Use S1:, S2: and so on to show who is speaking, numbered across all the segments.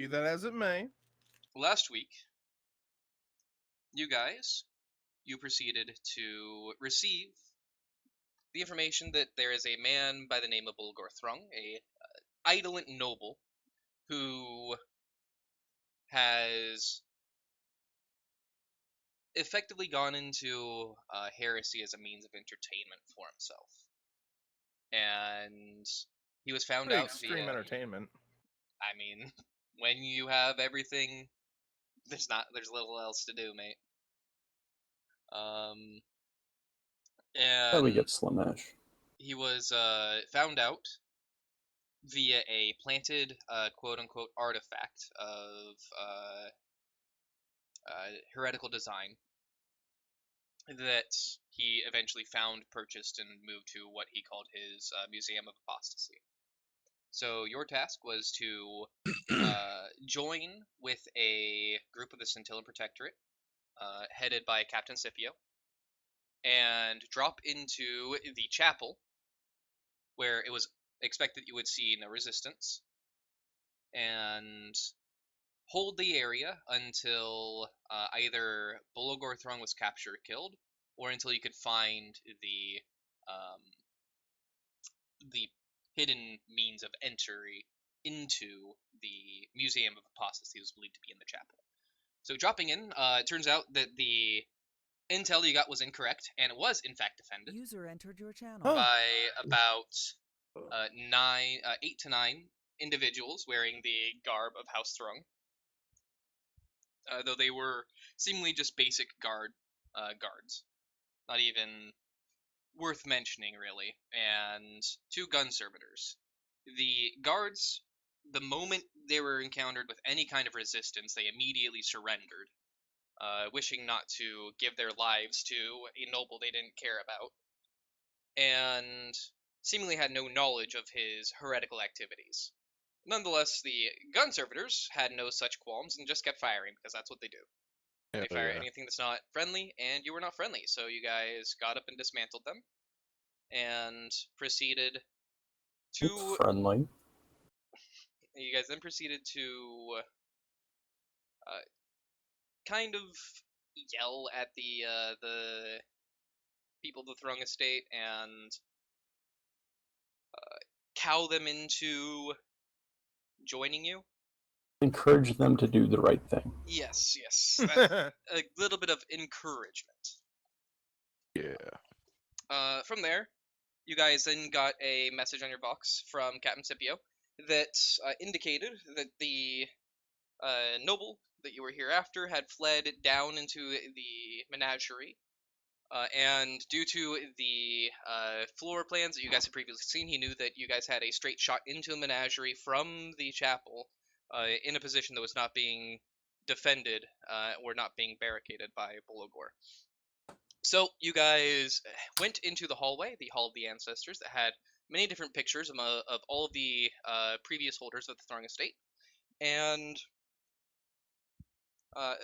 S1: Be that as it may.
S2: Last week, you proceeded to receive the information that there is a man by the name of Bulagorr Thrungg, a idolent noble, who has effectively gone into heresy as a means of entertainment for himself. And he was found
S1: Pretty
S2: out
S1: extreme
S2: via...
S1: entertainment.
S2: I mean, when you have everything, there's little else to do, mate.
S3: How do we get Slamesh?
S2: He was found out via a planted, quote-unquote, artifact of heretical design that he eventually found, purchased, and moved to what he called his Museum of Apostasy. So your task was to join with a group of the Scintillan Protectorate, headed by Captain Scipio, and drop into the chapel, where it was expected you would see no resistance, and hold the area until either Bulagorr Thrungg was captured or killed, or until you could find the hidden means of entry into the Museum of Apostasy was believed to be in the chapel. So dropping in, it turns out that the intel you got was incorrect, and it was in fact defended.
S4: User entered your channel.
S2: By about 8 to 9 individuals wearing the garb of House Thrungg. Though they were seemingly just basic guards. Not even worth mentioning, really. And 2 gun servitors. The guards, the moment they were encountered with any kind of resistance, they immediately surrendered, wishing not to give their lives to a noble they didn't care about, and seemingly had no knowledge of his heretical activities. Nonetheless, the gun servitors had no such qualms and just kept firing, because that's what they do. They fire anything that's not friendly, and you were not friendly, so you guys got up and dismantled them, and proceeded to...
S3: It's friendly.
S2: You guys then proceeded to kind of yell at the people of the Thrungg estate and cow them into joining you.
S3: Encourage them to do the right thing.
S2: Yes. A little bit of encouragement.
S1: Yeah.
S2: From there, you guys then got a message on your box from Captain Scipio that indicated that the noble that you were here after had fled down into the menagerie. And due to the floor plans that you guys had previously seen, he knew that you guys had a straight shot into a menagerie from the chapel in a position that was not being defended or not being barricaded by Bulagorr. So you guys went into the hallway, the Hall of the Ancestors, that had many different pictures of all of the previous holders of the Thrungg estate, and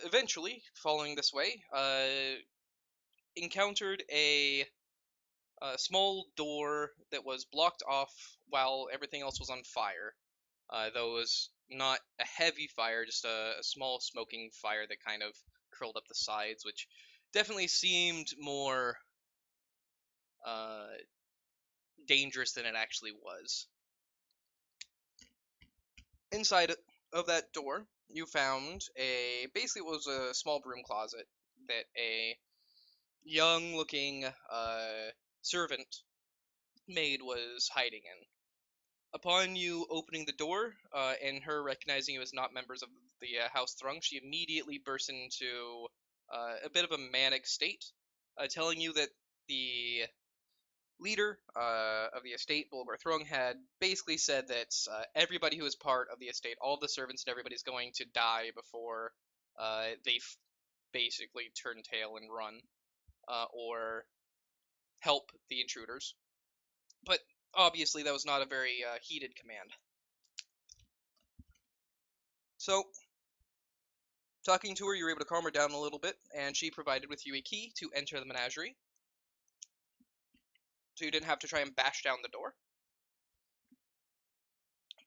S2: eventually, following this way, encountered a small door that was blocked off while everything else was on fire. Though it was not a heavy fire, just a small smoking fire that kind of curled up the sides, which definitely seemed more dangerous than it actually was. Inside of that door, you found basically it was a small broom closet that a young-looking servant maid was hiding in. Upon you opening the door, and her recognizing you as not members of the House Thrungg, she immediately burst into a bit of a manic state, telling you that the leader of the estate, Bulagorr Thrungg, had basically said that everybody who is part of the estate, all the servants and everybody's going to die before they basically turn tail and run, or help the intruders. But obviously that was not a very heated command. So, talking to her, you were able to calm her down a little bit, and she provided with you a key to enter the menagerie. So you didn't have to try and bash down the door.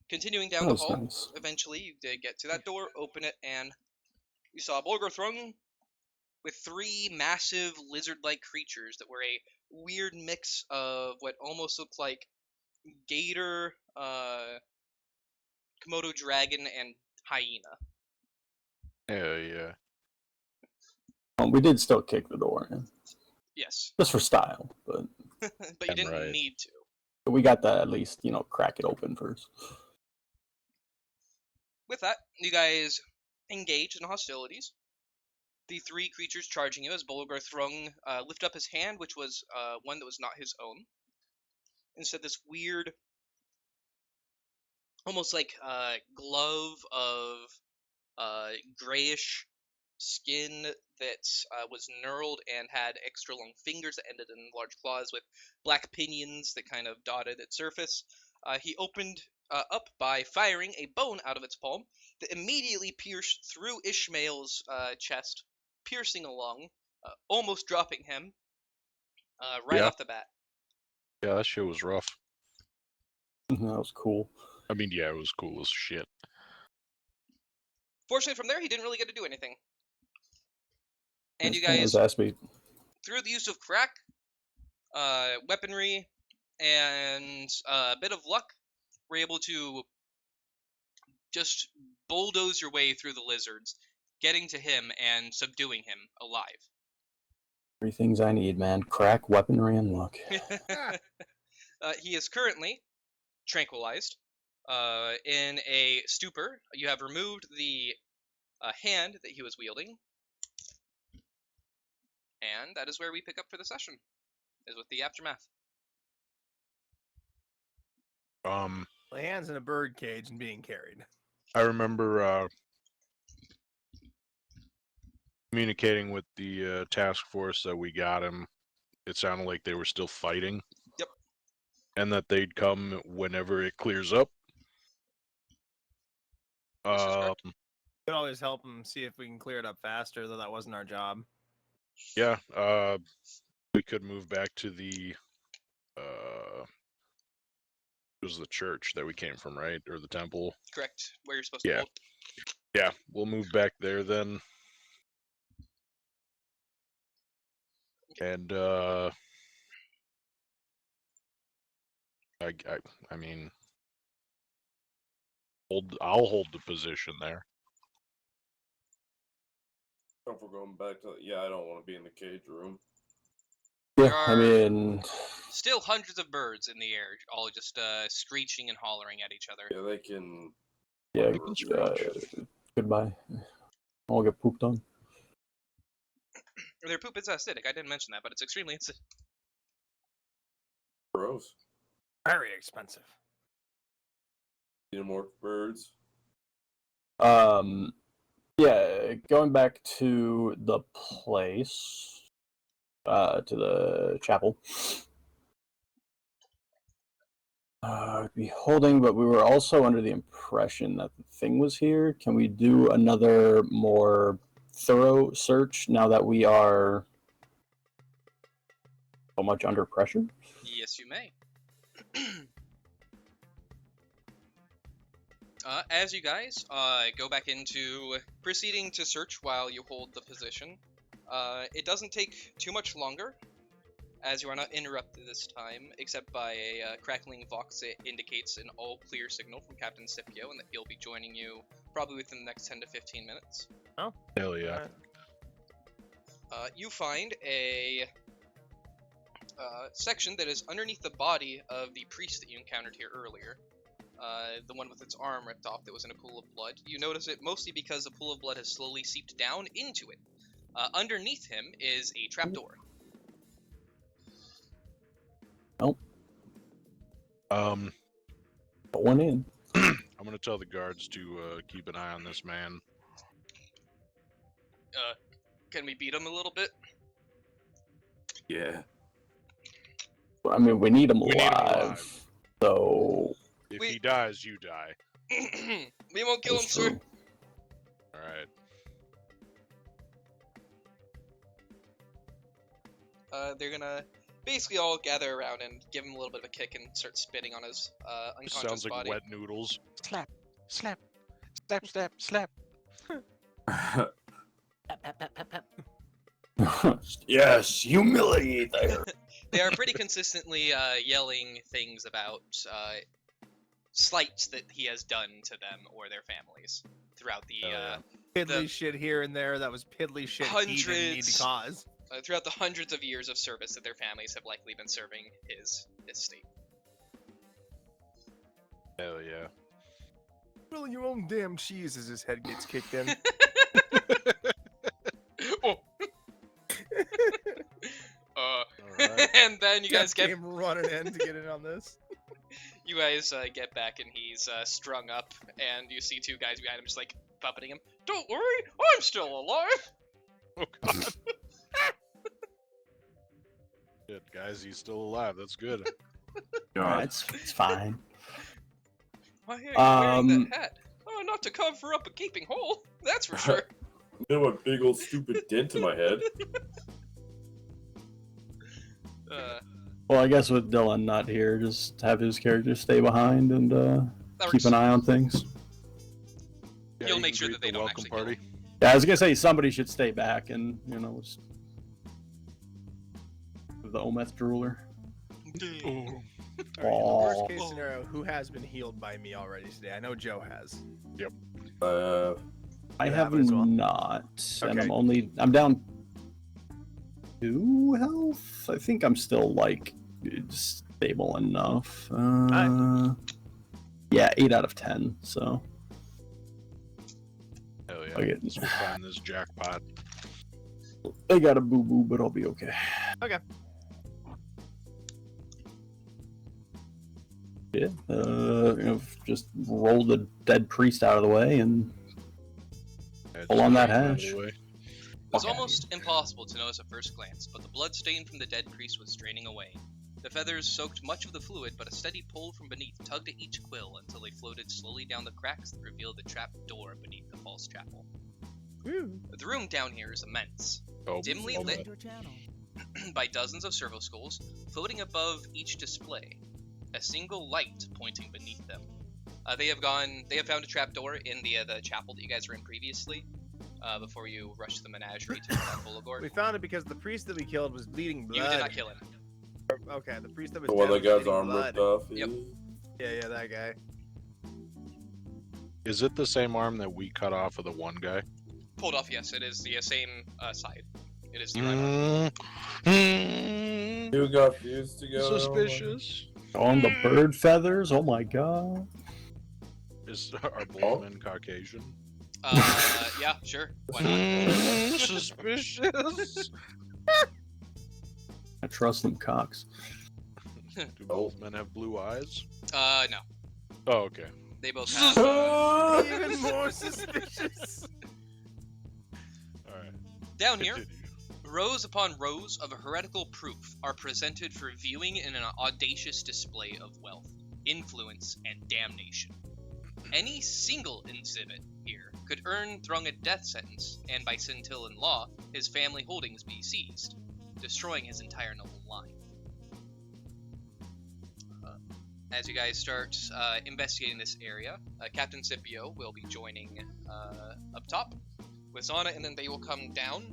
S2: Continuing down
S3: That
S2: the
S3: was
S2: hall,
S3: nice.
S2: eventually you did get to that door, open it, and you saw Bulagorr Thrungg with 3 massive lizard-like creatures that were a weird mix of what almost looked like gator, Komodo dragon, and hyena.
S1: Hell yeah.
S3: We did still kick the door in,
S2: Yes,
S3: just for style, but
S2: but you didn't
S1: Right.
S2: need to.
S3: we got to at least, crack it open first.
S2: With that, you guys engage in hostilities. The 3 creatures charging you as Bulagorr Thrungg lift up his hand, which was one that was not his own. Instead, this weird, almost like glove of grayish skin that was knurled and had extra long fingers that ended in large claws with black pinions that kind of dotted its surface. He opened up by firing a bone out of its palm that immediately pierced through Ishmael's chest, piercing along, almost dropping him right
S1: Yeah.
S2: off the bat.
S1: Yeah, that shit was rough.
S3: That was cool.
S1: I mean, yeah, it was cool as shit.
S2: Fortunately, from there, he didn't really get to do anything. And you
S3: His
S2: guys,
S3: ass beat.
S2: through the use of crack, weaponry, and a bit of luck, were able to just bulldoze your way through the lizards, getting to him and subduing him alive.
S3: 3 things I need, man: crack, weaponry, and luck.
S2: He is currently tranquilized in a stupor. You have removed the hand that he was wielding, and that is where we pick up for the session, is with the aftermath.
S4: The hand's in a bird cage and being carried.
S1: I remember communicating with the task force that we got him. It sounded like they were still fighting.
S2: Yep.
S1: And that they'd come whenever it clears up.
S2: This is correct.
S4: We could always help them see if we can clear it up faster, though that wasn't our job.
S1: Yeah, we could move back to the it was the church that we came from, right? Or the temple.
S2: Correct, where you're supposed to
S1: Yeah.
S2: hold.
S1: Yeah, we'll move back there then. And I mean, I'll hold the position there.
S5: If we're going back to, I don't want to be in the cage room.
S3: Yeah,
S2: There
S3: I
S2: are-
S3: mean,
S2: Still hundreds of birds in the air, all just screeching and hollering at each other.
S5: Yeah, they can.
S3: yeah,
S1: They can screech.
S3: goodbye. I'll get pooped on.
S2: Their poop is acidic. I didn't mention that, but it's extremely acidic.
S5: Gross.
S4: Very expensive.
S5: Need more birds.
S3: Yeah, going back to the place, to the chapel. Be holding, but we were also under the impression that the thing was here. Can we do another more thorough search now that we are so much under pressure?
S2: Yes, you may. As you guys go back into proceeding to search while you hold the position, it doesn't take too much longer, as you are not interrupted this time, except by a crackling vox that indicates an all-clear signal from Captain Scipio, and that he'll be joining you probably within the next 10 to 15 minutes.
S4: Oh,
S1: Hell yeah.
S2: You find a section that is underneath the body of the priest that you encountered here earlier. The one with its arm ripped off that was in a pool of blood. You notice it mostly because the pool of blood has slowly seeped down into it. Underneath him is a trapdoor.
S3: Nope. Put one in.
S1: I'm gonna tell the guards to keep an eye on this man.
S2: Can we beat him a little bit?
S5: Yeah.
S3: I mean, we need him
S1: We need him
S3: alive.
S1: alive.
S3: So
S1: If
S2: We-
S1: he dies, you die.
S2: We won't kill him,
S3: that's
S2: sir.
S3: true.
S1: Alright.
S2: They're gonna basically all gather around and give him a little bit of a kick and start spitting on his unconscious
S1: Sounds like
S2: body.
S1: wet noodles. Slap, slap, slap, slap, slap.
S3: Yes, humiliate there.
S2: They are pretty consistently yelling things about slights that he has done to them or their families throughout the
S4: Piddly shit here and there. That was piddly shit he didn't need
S2: hundreds-
S4: to cause.
S2: throughout the hundreds of years of service that their families have likely been serving his estate.
S1: Hell yeah.
S4: Grilling your own damn cheese as his head gets kicked in.
S2: Oh.
S1: Alright.
S2: And then you guys
S4: Jeff
S2: get
S4: came running in to get in on this.
S2: get back and he's strung up, and you see two guys behind him just like puppeting him. Don't worry, I'm still alive.
S1: Oh god. Shit, guys, he's still alive. That's good.
S3: It's fine.
S2: Why are you wearing that hat? Oh, not to cover up a gaping hole. That's for sure.
S5: You know, a big old stupid dent in my head.
S3: Well, I guess with Dylan not here, just have his character stay behind and
S2: That
S3: keep
S2: works.
S3: an eye on things.
S1: Yeah,
S2: You'll
S1: you
S2: make
S1: can
S2: sure
S1: greet
S2: that they
S1: the
S2: don't
S1: welcome
S2: actually kill
S1: party.
S2: him.
S3: Yeah, I was gonna say somebody should stay back and just the Ometh drooler.
S1: Oh.
S4: Alright,
S3: Aw.
S4: worst case scenario, who has been healed by me already today? I know Joe has.
S3: I
S4: You
S3: have
S4: have it as well?
S3: not, and
S4: Okay.
S3: I'm down 2 health. I think I'm still like stable enough. Yeah, 8 out of 10. So
S1: Hell yeah.
S3: Okay.
S1: Let's find this jackpot.
S3: I got a boo boo, but I'll be okay.
S4: Okay.
S3: Yeah, just roll the dead priest out of the way and
S1: Yeah,
S3: Pull
S1: just
S3: on that
S1: out of
S3: hash.
S1: the way.
S2: It was
S3: Okay.
S2: almost impossible to notice at first glance, but the blood stain from the dead priest was draining away. The feathers soaked much of the fluid, but a steady pull from beneath tugged at each quill until they floated slowly down the cracks that revealed the trap door beneath the false chapel. The room down here is immense,
S1: Oh,
S2: dimly
S1: oh,
S2: lit
S1: God.
S2: by dozens of servo skulls floating above each display, a single light pointing beneath them. They have found a trapdoor in the chapel that you guys were in previously, before you rushed to the menagerie to Bulagorr.
S4: We found it because the priest that we killed was bleeding blood.
S2: You did not kill him.
S4: Okay, the priest that was
S5: The one
S4: dead
S5: that got
S4: was
S5: his
S4: bleeding
S5: arm
S4: blood.
S5: ripped off.
S2: Yep.
S4: Yeah, that guy.
S1: Is it the same arm that we cut off of the one guy?
S2: Pulled off, yes. It is the same side. It is the right arm.
S5: You got fused together.
S1: Suspicious.
S3: on the bird feathers. Oh my god.
S1: Is our bowman Caucasian?
S2: Yeah, sure. Why not?
S1: Suspicious.
S3: I trust them cocks.
S1: Do both men have blue eyes?
S2: No.
S1: Oh, okay.
S2: They both have.
S4: Even more suspicious.
S1: All right.
S2: Down here,
S1: Continue.
S2: rows upon rows of heretical proof are presented for viewing in an audacious display of wealth, influence, and damnation. Any single exhibit here could earn Thrungg a death sentence, and by Scintillan law, his family holdings be seized, destroying his entire noble line. As you guys start investigating this area, Captain Scipio will be joining up top with Zana, and then they will come down.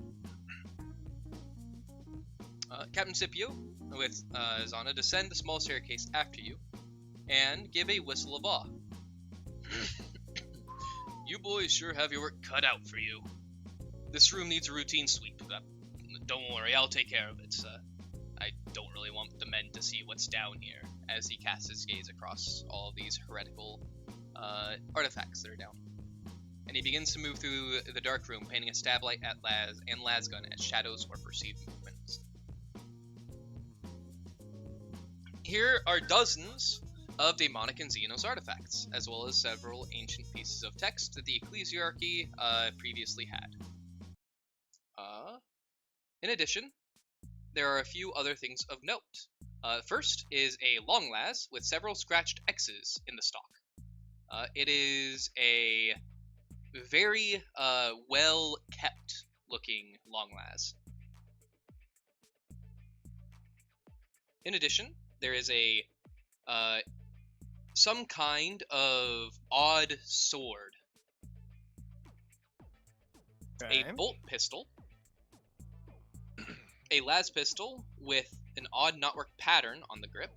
S2: Captain Scipio, with Zana, descend the small staircase after you, and give a whistle of awe. You boys sure have your work cut out for you. This room needs a routine sweep. Don't worry, I'll take care of it. I don't really want the men to see what's down here, as he casts his gaze across all of these heretical artifacts that are down. And he begins to move through the dark room, painting a stab light at Laz and Lasgun at shadows or perceived movements. Here are dozens of demonic and Xenos artifacts, as well as several ancient pieces of text that the ecclesiarchy previously had. In addition, there are a few other things of note. First is a long las with several scratched X's in the stock. It is a very well kept looking long las. In addition, there is a some kind of odd sword,
S4: Okay.
S2: a bolt pistol, a las pistol with an odd knotwork pattern on the grip,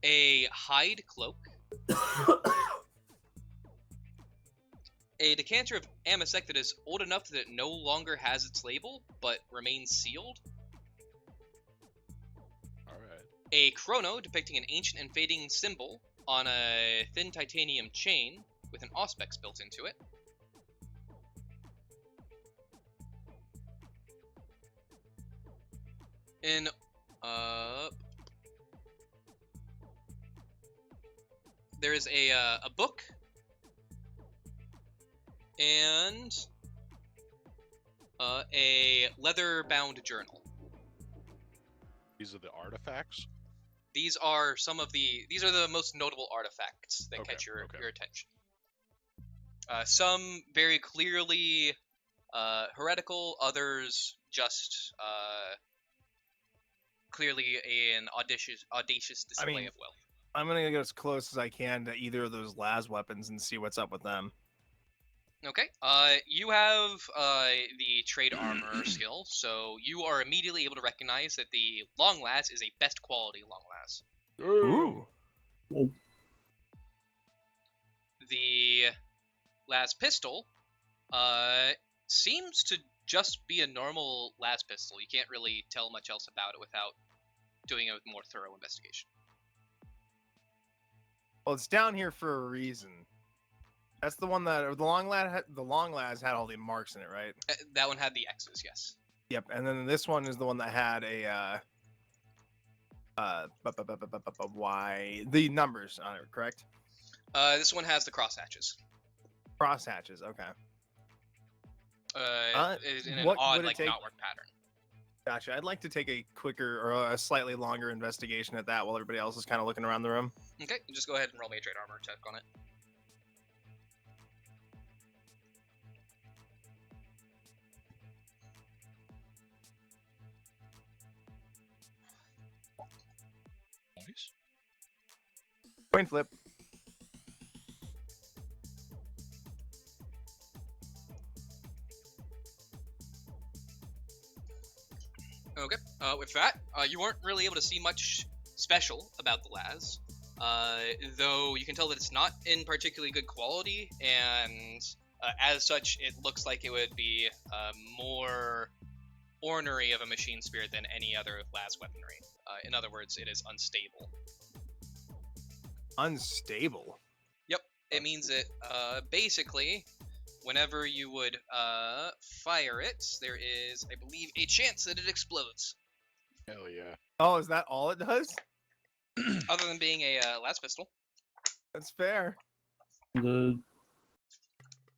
S2: a hide cloak, a decanter of amasec that is old enough that it no longer has its label but remains sealed,
S1: Alright.
S2: a chrono depicting an ancient and fading symbol on a thin titanium chain with an auspex built into it, in there is a book and a leather-bound journal.
S1: These are the artifacts?
S2: These are the most notable artifacts that
S1: Okay,
S2: catch your
S1: okay.
S2: attention. Some very clearly heretical, others just clearly an audacious display
S4: mean,
S2: of wealth.
S4: I'm gonna get as close as I can to either of those las weapons and see what's up with them.
S2: Okay. You have the trade armor skill, so you are immediately able to recognize that the long las is a best quality long las.
S4: Ooh.
S2: The las pistol seems to just be a normal las pistol. You can't really tell much else about it without doing a more thorough investigation.
S4: Well, it's down here for a reason. That's the one that the long las had all the marks in it, right?
S2: That one had the X's, yes.
S4: Yep. And then this one is the one that had a Y, the numbers on it, correct?
S2: This one has the crosshatches.
S4: Crosshatches. Okay.
S2: In an
S4: what
S2: odd,
S4: would it
S2: like,
S4: take-
S2: knotwork pattern.
S4: Gotcha. I'd like to take a quicker or a slightly longer investigation at that while everybody else is kind of looking around the room.
S2: Okay, just go ahead and roll me a trade armor check on it.
S1: Nice.
S4: Coin flip.
S2: Okay. With that, you weren't really able to see much special about the las, though you can tell that it's not in particularly good quality, and as such, it looks like it would be more ornery of a machine spirit than any other las weaponry. In other words, it is unstable.
S4: Unstable.
S2: It means that basically, whenever you would fire it, there is, I believe, a chance that it explodes.
S1: Hell yeah.
S4: Oh, is that all it does?
S2: Other than being a las pistol.
S4: That's fair.
S3: The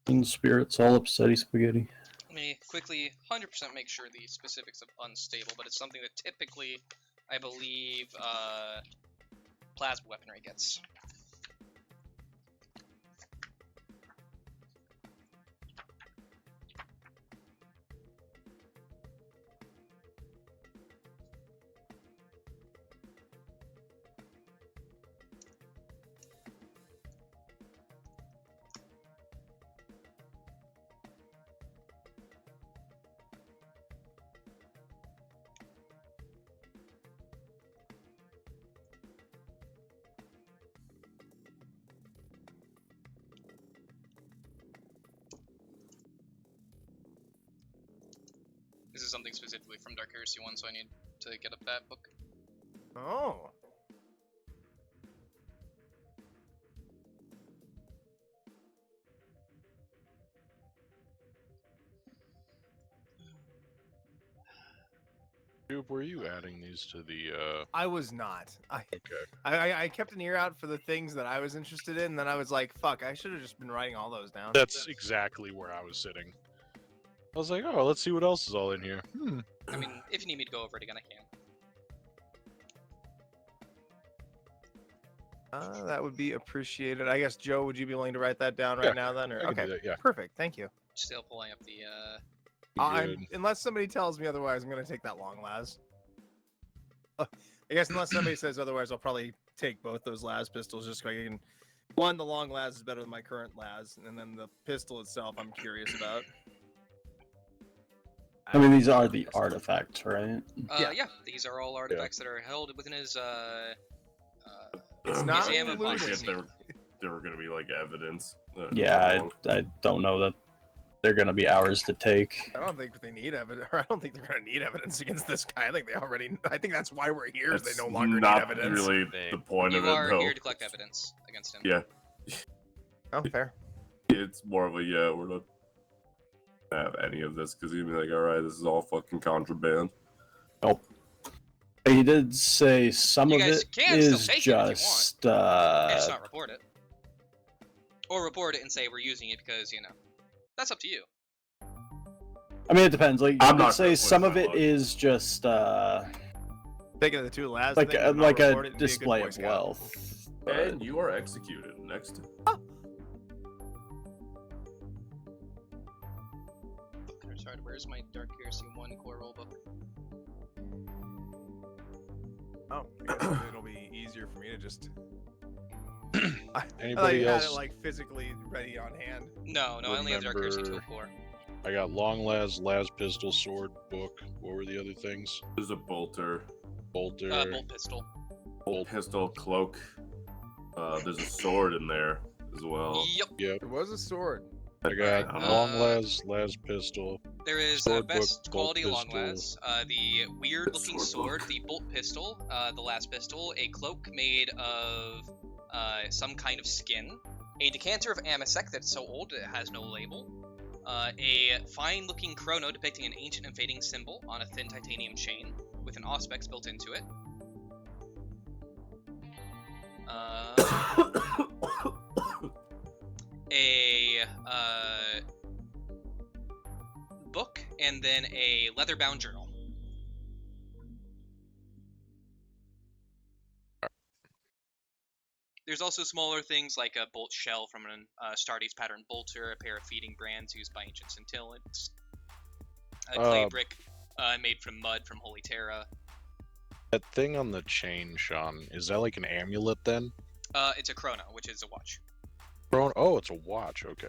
S3: in spirits all upsetty spaghetti.
S2: Let me quickly 100% make sure the specifics of unstable, but it's something that typically, I believe, plasma weaponry gets. This is something specifically from Dark Heresy 1, so I need to get up that book.
S4: Oh.
S1: Dude, were you adding these to the,
S4: I was not.
S1: okay.
S4: I kept an ear out for the things that I was interested in, and then I was like, fuck, I should have just been writing all those down.
S1: That's exactly where I was sitting. I was like, oh, let's see what else is all in here.
S2: I mean, if you need me to go over it again, I can.
S4: That would be appreciated. I guess, Joe, would you be willing to write that down right
S1: Yeah,
S4: now then? Or?
S1: I can
S4: Okay,
S1: do that, yeah.
S4: perfect. Thank you.
S2: Still pulling up the,
S1: Good.
S4: Unless somebody tells me otherwise, I'm going to take that long las. I guess unless somebody says otherwise, I'll probably take both those las pistols just so I can. One, the long las is better than my current las, and then the pistol itself, I'm curious about.
S3: I mean, these are the artifacts, right?
S2: Yeah, these are all artifacts that are held within his
S4: It's not
S2: Museum of
S4: looted.
S2: Apostasy.
S5: They were gonna be like evidence.
S3: Yeah, I don't know that they're gonna be ours to take.
S4: I don't think they need evidence. I don't think they're gonna need evidence against this guy. I think they already. I think that's why we're here. Is they no longer need
S5: not
S4: evidence.
S5: really the point
S2: You
S5: of it,
S2: are
S5: though.
S2: here to collect evidence against him.
S5: Yeah,
S4: Oh, fair.
S5: it's more of a we're not gonna have any of this because he'd be like, all right, this is all fucking contraband.
S3: Nope. He did say some
S2: You
S3: of
S2: guys
S3: it
S2: can still
S3: is
S2: take it if you want.
S3: just
S2: And just not report it. Or report it and say we're using it because, that's up to you.
S3: I mean, it depends. Like,
S5: I'm
S3: you
S5: not
S3: could say
S5: gonna
S3: some
S5: put
S3: of
S5: my
S3: it
S5: luck.
S3: is just
S4: Taking the two las.
S3: like
S4: thing,
S3: a,
S4: and not
S3: like a
S4: report it and be good
S3: display
S4: Boy
S3: of
S4: Scout.
S3: wealth. But
S5: And you are executed next.
S2: Sorry, where's my Dark Heresy 1 core rulebook?
S4: Oh, I guess it'll be easier for me to just. I thought
S1: Anybody
S4: you had
S1: else?
S4: it like physically ready on hand.
S2: No, I only have Dark Heresy 2
S1: Remember-
S2: core.
S1: I got long las pistol, sword, book. What were the other things?
S5: There's a bolter,
S1: Bolter.
S2: Bolt pistol.
S5: bolt pistol, cloak. There's a sword in there as well.
S2: Yep.
S1: Yep.
S4: There was a sword.
S1: I got
S5: Alright,
S1: long las pistol.
S2: There is
S1: Sword
S2: best
S1: book,
S2: quality
S1: bolt
S2: long
S1: pistol.
S2: las, the weird looking
S5: sword
S2: sword,
S5: book.
S2: the bolt pistol, the last pistol, a cloak made of some kind of skin, a decanter of amasec that's so old it has no label, a fine looking chrono depicting an ancient and fading symbol on a thin titanium chain with an auspex built into it. A book, and then a leather-bound journal. There's also smaller things like a bolt shell from an Stardies pattern bolter, a pair of feeding brands used by ancient Scintillans, a clay brick made from mud from Holy Terra.
S1: That thing on the chain, Sean, is that like an amulet then?
S2: It's a chrono, which is a watch.
S1: Oh, it's a watch. Okay.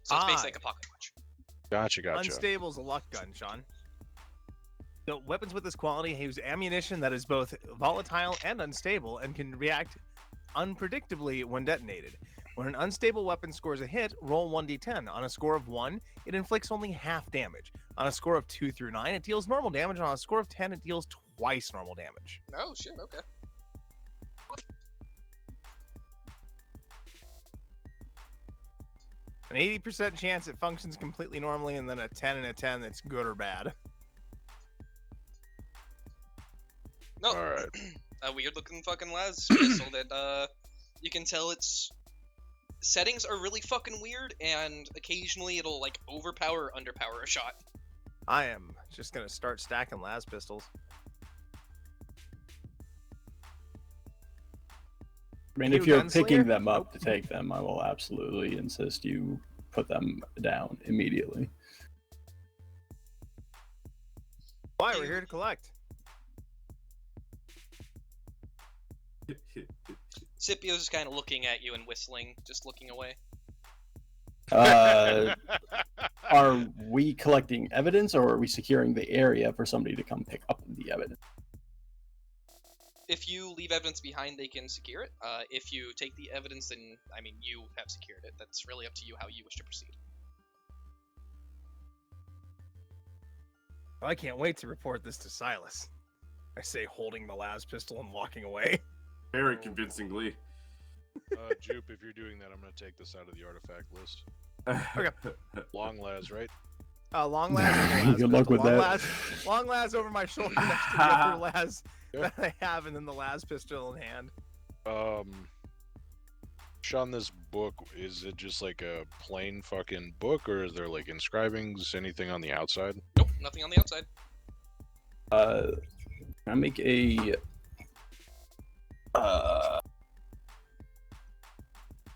S2: So it's basically like a pocket watch.
S1: Gotcha.
S4: Unstable's a luck gun, Sean. So weapons with this quality use ammunition that is both volatile and unstable and can react unpredictably when detonated. When an unstable weapon scores a hit, roll 1d10. On a score of 1, it inflicts only half damage. On a score of 2 through 9, it deals normal damage. On a score of 10, it deals twice normal damage.
S2: Oh shit, okay.
S4: An 80% chance it functions completely normally, and then a 10 and a 10 that's good or bad.
S2: No,
S1: All right.
S2: a weird looking fucking las pistol that you can tell its settings are really fucking weird, and occasionally it'll like overpower or underpower a shot.
S4: I am just gonna start stacking las pistols.
S3: I mean,
S4: You
S3: if you're
S4: gunslinger?
S3: picking them up to take them, I will absolutely insist you put them down immediately.
S4: Why? We're here to collect.
S2: Scipio's just kind of looking at you and whistling, just looking away.
S3: Are we collecting evidence, or are we securing the area for somebody to come pick up the evidence?
S2: If you leave evidence behind, they can secure it. If you take the evidence, then, I mean, you have secured it. That's really up to you how you wish to proceed.
S4: I can't wait to report this to Silas. I say, holding the las pistol and walking away.
S5: Very convincingly.
S1: Jupe, if you're doing that, I'm gonna take this out of the artifact list.
S4: Okay.
S1: Long las, right?
S4: Long las. Over las
S3: Good luck
S4: pistol.
S3: with
S4: long
S3: that.
S4: Long las over my shoulder next to the other las that I have, and then the las pistol in hand.
S1: Sean, this book, is it just like a plain fucking book, or is there like inscribings, anything on the outside?
S2: Nope, nothing on the outside.
S3: Can I make a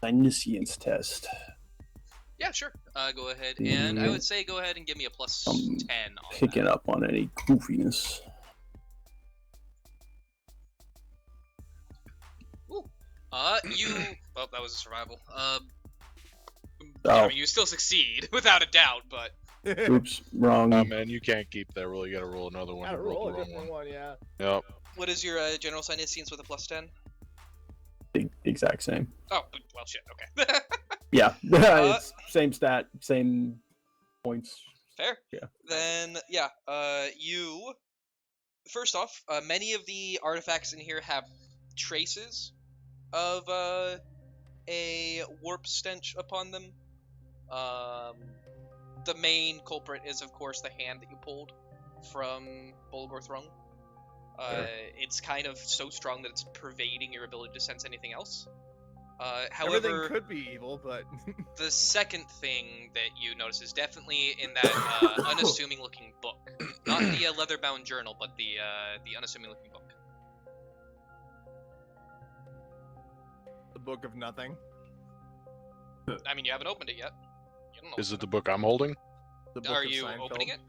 S3: omniscience test?
S2: Yeah, sure. Go ahead, and I would say go ahead and give me a plus 10 on
S3: Picking
S2: that.
S3: up on any goofiness.
S2: Ooh. Well, that was a survival. I
S3: Oh,
S2: mean, you still succeed, without a doubt, but...
S3: oops, wrong.
S1: Man, you can't keep that roll. You gotta roll another one.
S4: Gotta
S1: You rolled
S4: roll a
S1: the wrong
S4: different one, yeah.
S1: Yep.
S2: What is your general significance with a plus 10?
S3: The exact same.
S2: Oh, well, shit, okay.
S3: Yeah, it's same stat, same points.
S2: Fair.
S3: Yeah.
S2: Then, yeah, you... First off, many of the artifacts in here have traces of a warp stench upon them. The main culprit is, of course, the hand that you pulled from Bulagorr Thrungg.
S3: Sure.
S2: It's kind of so strong that it's pervading your ability to sense anything else.
S4: Everything
S2: However,
S4: could be evil, but
S2: the second thing that you notice is definitely in that unassuming-looking book. Not the leather-bound journal, but the unassuming-looking book.
S4: the book of nothing.
S2: I mean, you haven't opened it yet. You don't know
S1: Is
S2: what's
S1: it the book I'm holding?
S4: The
S2: in
S4: book
S2: it. Are
S4: of
S2: you
S4: Seinfeld.
S2: opening it?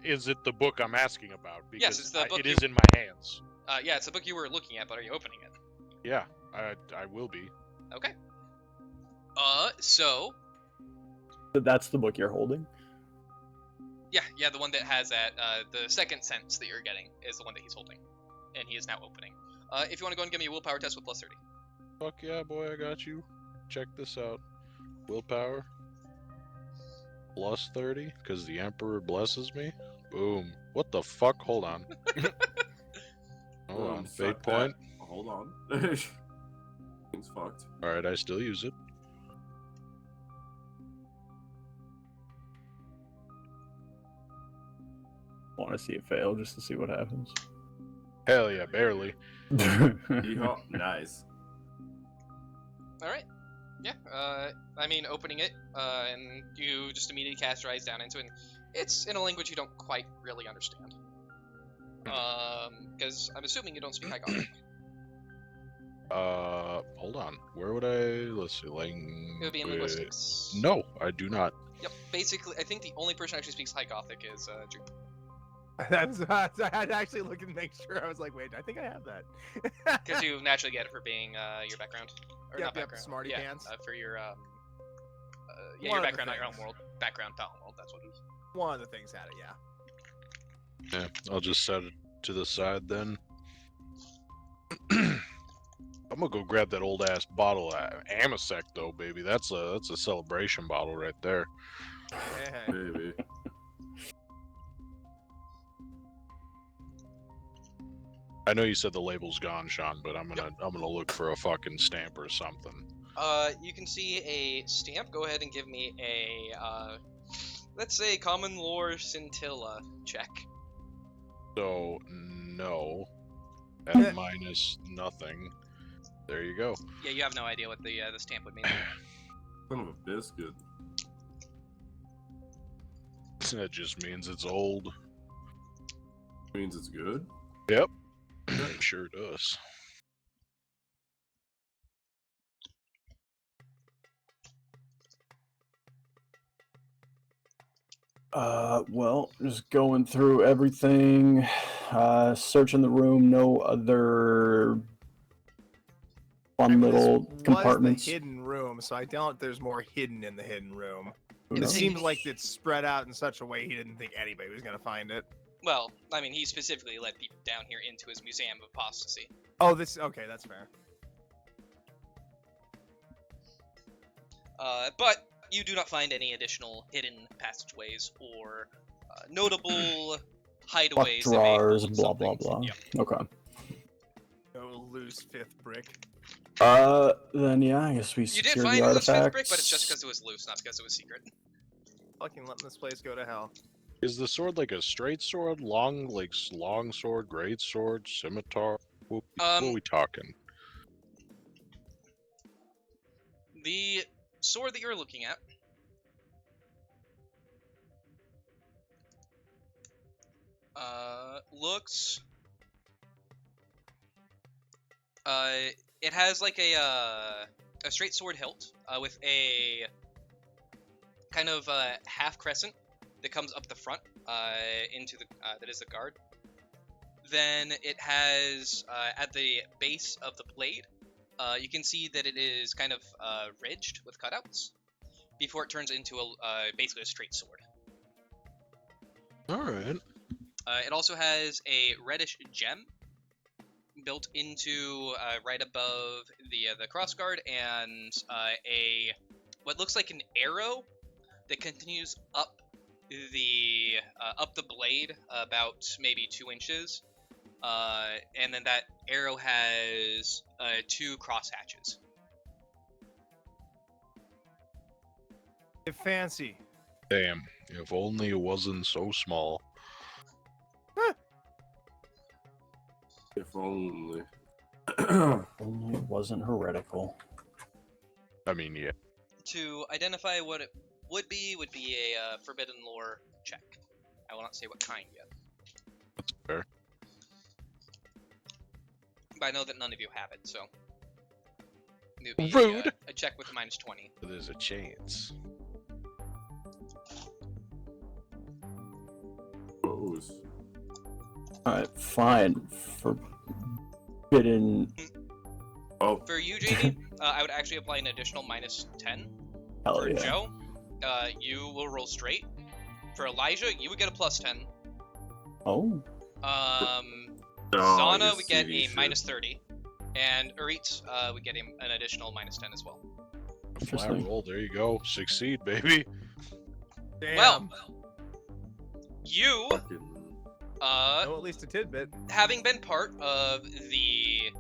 S1: Is it the book I'm asking about? Because
S2: Yes, it's the book
S1: it
S2: you-
S1: is in my hands.
S2: Yeah, it's a book you were looking at, but are you opening it?
S1: Yeah, I will be.
S2: Okay. So...
S3: But that's the book you're holding.
S2: Yeah, the one that has that, the second sense that you're getting is the one that he's holding. And he is now opening. If you want to go and give me a willpower test with plus 30.
S1: Fuck yeah, boy, I got you. Check this out. Willpower. Plus 30, because the Emperor blesses me. Boom. What the fuck? Hold on. Hold on.
S5: Suck
S1: Fate
S5: that.
S1: point.
S5: Hold on. Thing's fucked.
S1: Alright, I still use it.
S3: Want to see it fail just to see what happens.
S1: Hell yeah, barely.
S5: Yeehaw. Nice.
S2: Alright. Yeah, I mean, opening it, and you just immediately cast your eyes down into it. And it's in a language you don't quite really understand. Because I'm assuming you don't speak High Gothic.
S1: Hold on. Where would I? Let's see.
S2: It would be in linguistics.
S1: No, I do not.
S2: Yep, basically, I think the only person who actually speaks High Gothic is Jupe.
S4: I had to actually look and make sure. I was like, wait, I think I have that.
S2: Because you naturally get it for being your background. Or
S4: Yep,
S2: not
S4: yep,
S2: background.
S4: smarty
S2: yeah,
S4: pants.
S2: for your,
S4: One
S2: your
S4: of the
S2: background, not your own
S4: things.
S2: world. Background, not own world, that's what it is.
S4: One of the things had it, yeah.
S1: Yeah, I'll just set it to the side then. I'm gonna go grab that old ass bottle of Amasec though, baby. That's a celebration bottle right there.
S4: Hey.
S5: Baby.
S1: I know you said the label's gone, Sean, but I'm gonna look for a fucking stamp or something.
S2: You can see a stamp. Go ahead and give me a, let's say, common lore scintilla check.
S1: So no, at minus nothing. There you go.
S2: Yeah, you have no idea what the stamp would mean.
S5: Son of a biscuit.
S1: That just means it's old.
S5: Means it's good.
S1: Yep, it sure does.
S3: Well, just going through everything, searching the room, no other fun
S4: I mean,
S3: little
S4: this
S3: compartments.
S4: was the hidden room, so I doubt there's more hidden in the hidden room.
S3: Who
S4: It
S3: knows?
S4: seems like it's spread out in such a way he didn't think anybody was gonna find it.
S2: Well, I mean, he specifically led people down here into his Museum of Apostasy.
S4: Oh, okay, that's fair.
S2: But you do not find any additional hidden passageways or notable hideaways.
S3: Lock
S2: that may
S3: drawers,
S2: hold
S3: blah blah
S2: something.
S3: blah.
S2: Yep.
S3: Okay.
S4: No loose fifth brick.
S3: Then yeah, I guess we
S2: You
S3: secure
S2: did
S3: the
S2: find a loose fifth
S3: artifacts.
S2: brick, but it's just because it was loose, not because it was secret.
S4: Fucking letting this place go to hell.
S1: Is the sword like a straight sword, long sword, great sword, scimitar? What are we talking?
S2: The sword that you're looking at looks it has like a straight sword hilt with a kind of half crescent that comes up the front into the that is the guard. Then it has at the base of the blade, you can see that it is kind of ridged with cutouts before it turns into basically a straight sword.
S1: All right.
S2: It also has a reddish gem built into right above the crossguard, and what looks like an arrow that continues up the blade about maybe 2 inches, and then that arrow has 2 cross hatches.
S4: Fancy.
S1: Damn. If only it wasn't so small.
S5: If only.
S3: Only it wasn't heretical.
S1: I mean, yeah.
S2: To identify what it would be a forbidden lore check. I will not say what kind yet.
S1: That's fair.
S2: But I know that none of you have it, so it would be
S1: Rude.
S2: a check with a -20.
S1: There's a chance.
S5: Suppose.
S3: Alright, fine. Forbidden.
S5: Oh,
S2: For you, Jamie, I would actually apply an additional -10.
S3: Hell
S2: For
S3: yeah.
S2: Joe, you will roll straight. For Elijah, you would get a +10.
S3: Oh.
S2: Zana
S5: you
S2: would get
S5: silly
S2: a
S5: shit.
S2: -30, and Urit would get an additional -10 as well.
S1: A flat
S3: Interesting.
S1: roll. There you go. Succeed, baby.
S4: Damn.
S2: Well, you,
S5: Fucking-
S4: know at least a tidbit.
S2: having been part of the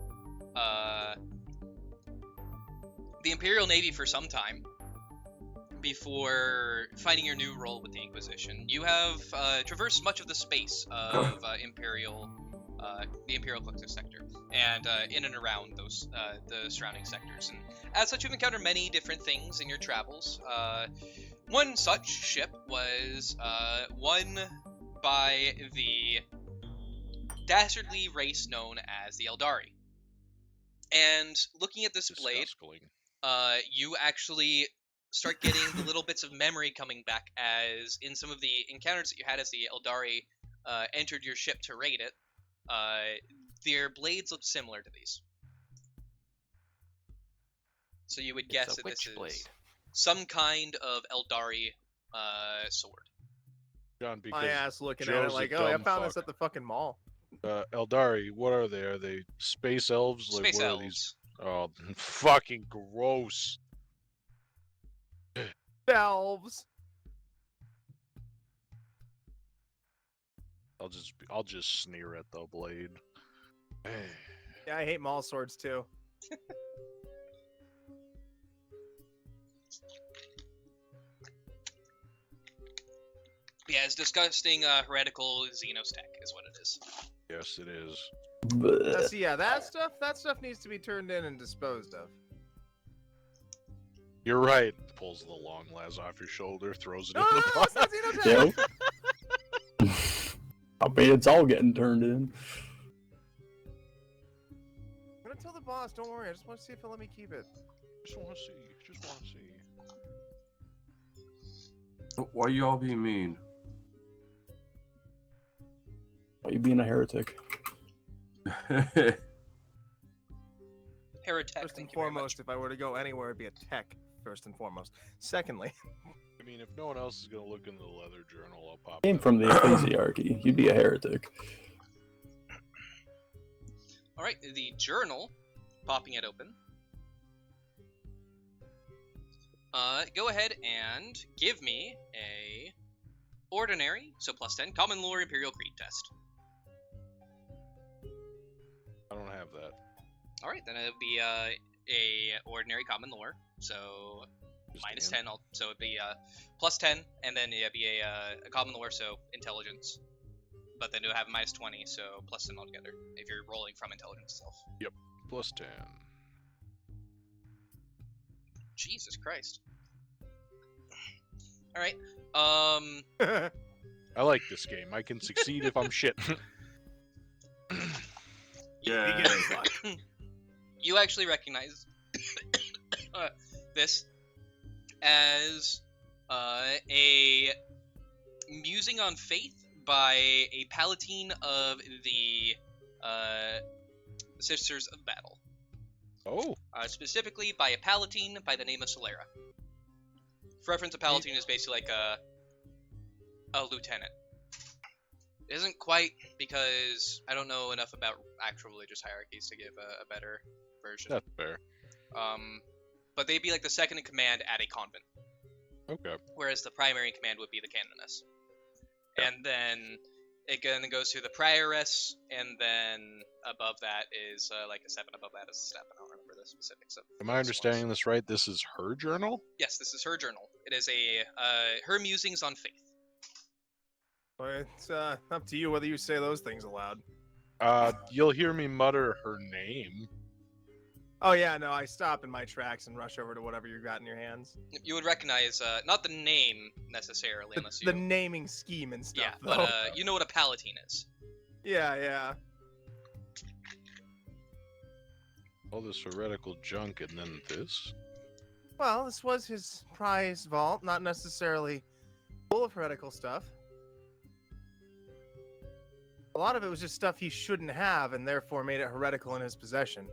S2: Imperial Navy for some time, before finding your new role with the Inquisition, you have traversed much of the space of the Imperial Collective Sector, and in and around those the surrounding sectors. And as such, you've encountered many different things in your travels. One such ship was won by the dastardly race known as the Eldari. And looking at this blade,
S1: Disgusting.
S2: you actually start getting the little bits of memory coming back, as in some of the encounters that you had as the Eldari entered your ship to raid it, their blades look similar to these. So you would guess that this is some kind of Eldari sword.
S1: John, because
S4: My ass looking at
S1: Joe's
S4: it
S1: a
S4: like, oh, I
S1: dumb
S4: found this
S1: fuck.
S4: at the fucking mall.
S1: Eldari, what are they? Are they space elves?
S2: Space
S1: what
S2: elves.
S1: Are these? Oh, fucking gross.
S4: Elves.
S1: I'll just sneer at the blade.
S4: Yeah, I hate mall swords too.
S2: Yeah, it's disgusting heretical Xenos tech is what it is.
S1: Yes, it is.
S3: Bleh.
S4: See, yeah, that stuff needs to be turned in and disposed of.
S1: You're right. Pulls the long las off your shoulder, throws it
S4: No,
S1: in
S4: no,
S1: the
S4: no, it's
S1: pot.
S4: not Xenotech.
S3: Yep. I mean, it's all getting turned in.
S4: I'm gonna tell the boss. Don't worry. I just want to see if he'll let me keep it.
S1: Just want to see. Just want to see.
S5: Why you all being mean?
S3: Why you being a heretic?
S2: Heretic.
S4: First and
S2: thank you very much.
S4: foremost, if I were to go anywhere, it'd be a tech. First and foremost. Secondly,
S1: I mean, if no one else is gonna look in the leather journal, I'll pop.
S3: Came
S1: that
S3: from the
S1: up.
S3: ecclesiarchy. You'd be a heretic.
S2: All right, the journal, popping it open. Go ahead and give me a ordinary, so +10, common lore Imperial Creed test.
S1: I don't have that.
S2: All right, then it'll be a ordinary common lore, so
S1: Just
S2: -10. So it'd be +10, and then it'd be a common lore, so intelligence. But then it'll have -20, so +10 altogether. If you're rolling from intelligence itself.
S1: +10.
S2: Jesus Christ. All right.
S1: I like this game. I can succeed if I'm shit.
S5: Yeah.
S4: beginning luck.
S2: You actually recognize this as A Musing on Faith by a Palatine of the Sisters of Battle.
S1: Oh,
S2: Specifically by a Palatine by the name of Solera. For reference, a Palatine is basically like a lieutenant. It isn't quite, because I don't know enough about actual religious hierarchies to give a better version.
S1: that's fair.
S2: But they'd be like the second in command at a convent.
S1: Okay.
S2: Whereas the primary in command would be the canoness.
S1: Yeah.
S2: And then it goes to the prioress, and then above that is like a 7 above that is a step. I don't remember the specifics of.
S1: Am I understanding this right? This is her journal?
S2: Yes, this is her journal. It is her musings on faith.
S4: Well, it's up to you whether you say those things aloud.
S1: You'll hear me mutter her name.
S4: Oh yeah, no, I stop in my tracks and rush over to whatever you've got in your hands.
S2: You would recognize not the name necessarily, unless you.
S4: The naming scheme and stuff.
S2: Yeah,
S4: though.
S2: but you know what a palatine is.
S4: Yeah.
S1: All this heretical junk and then this?
S4: Well, this was his prize vault, not necessarily full of heretical stuff. A lot of it was just stuff he shouldn't have, and therefore made it heretical in his possession.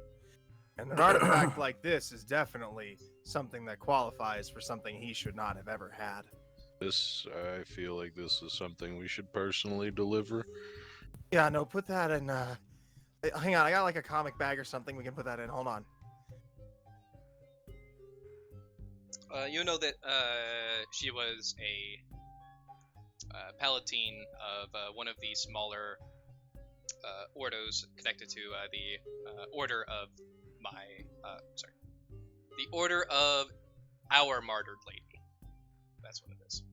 S4: And an artifact like this is definitely something that qualifies for something he should not have ever had.
S1: I feel like this is something we should personally deliver.
S4: Yeah, no, put that in, hang on, I got like a comic bag or something we can put that in, hold on.
S2: You know that she was a palatine of one of the smaller ordos connected to the Order of the Order of Our Martyred Lady. That's what it is.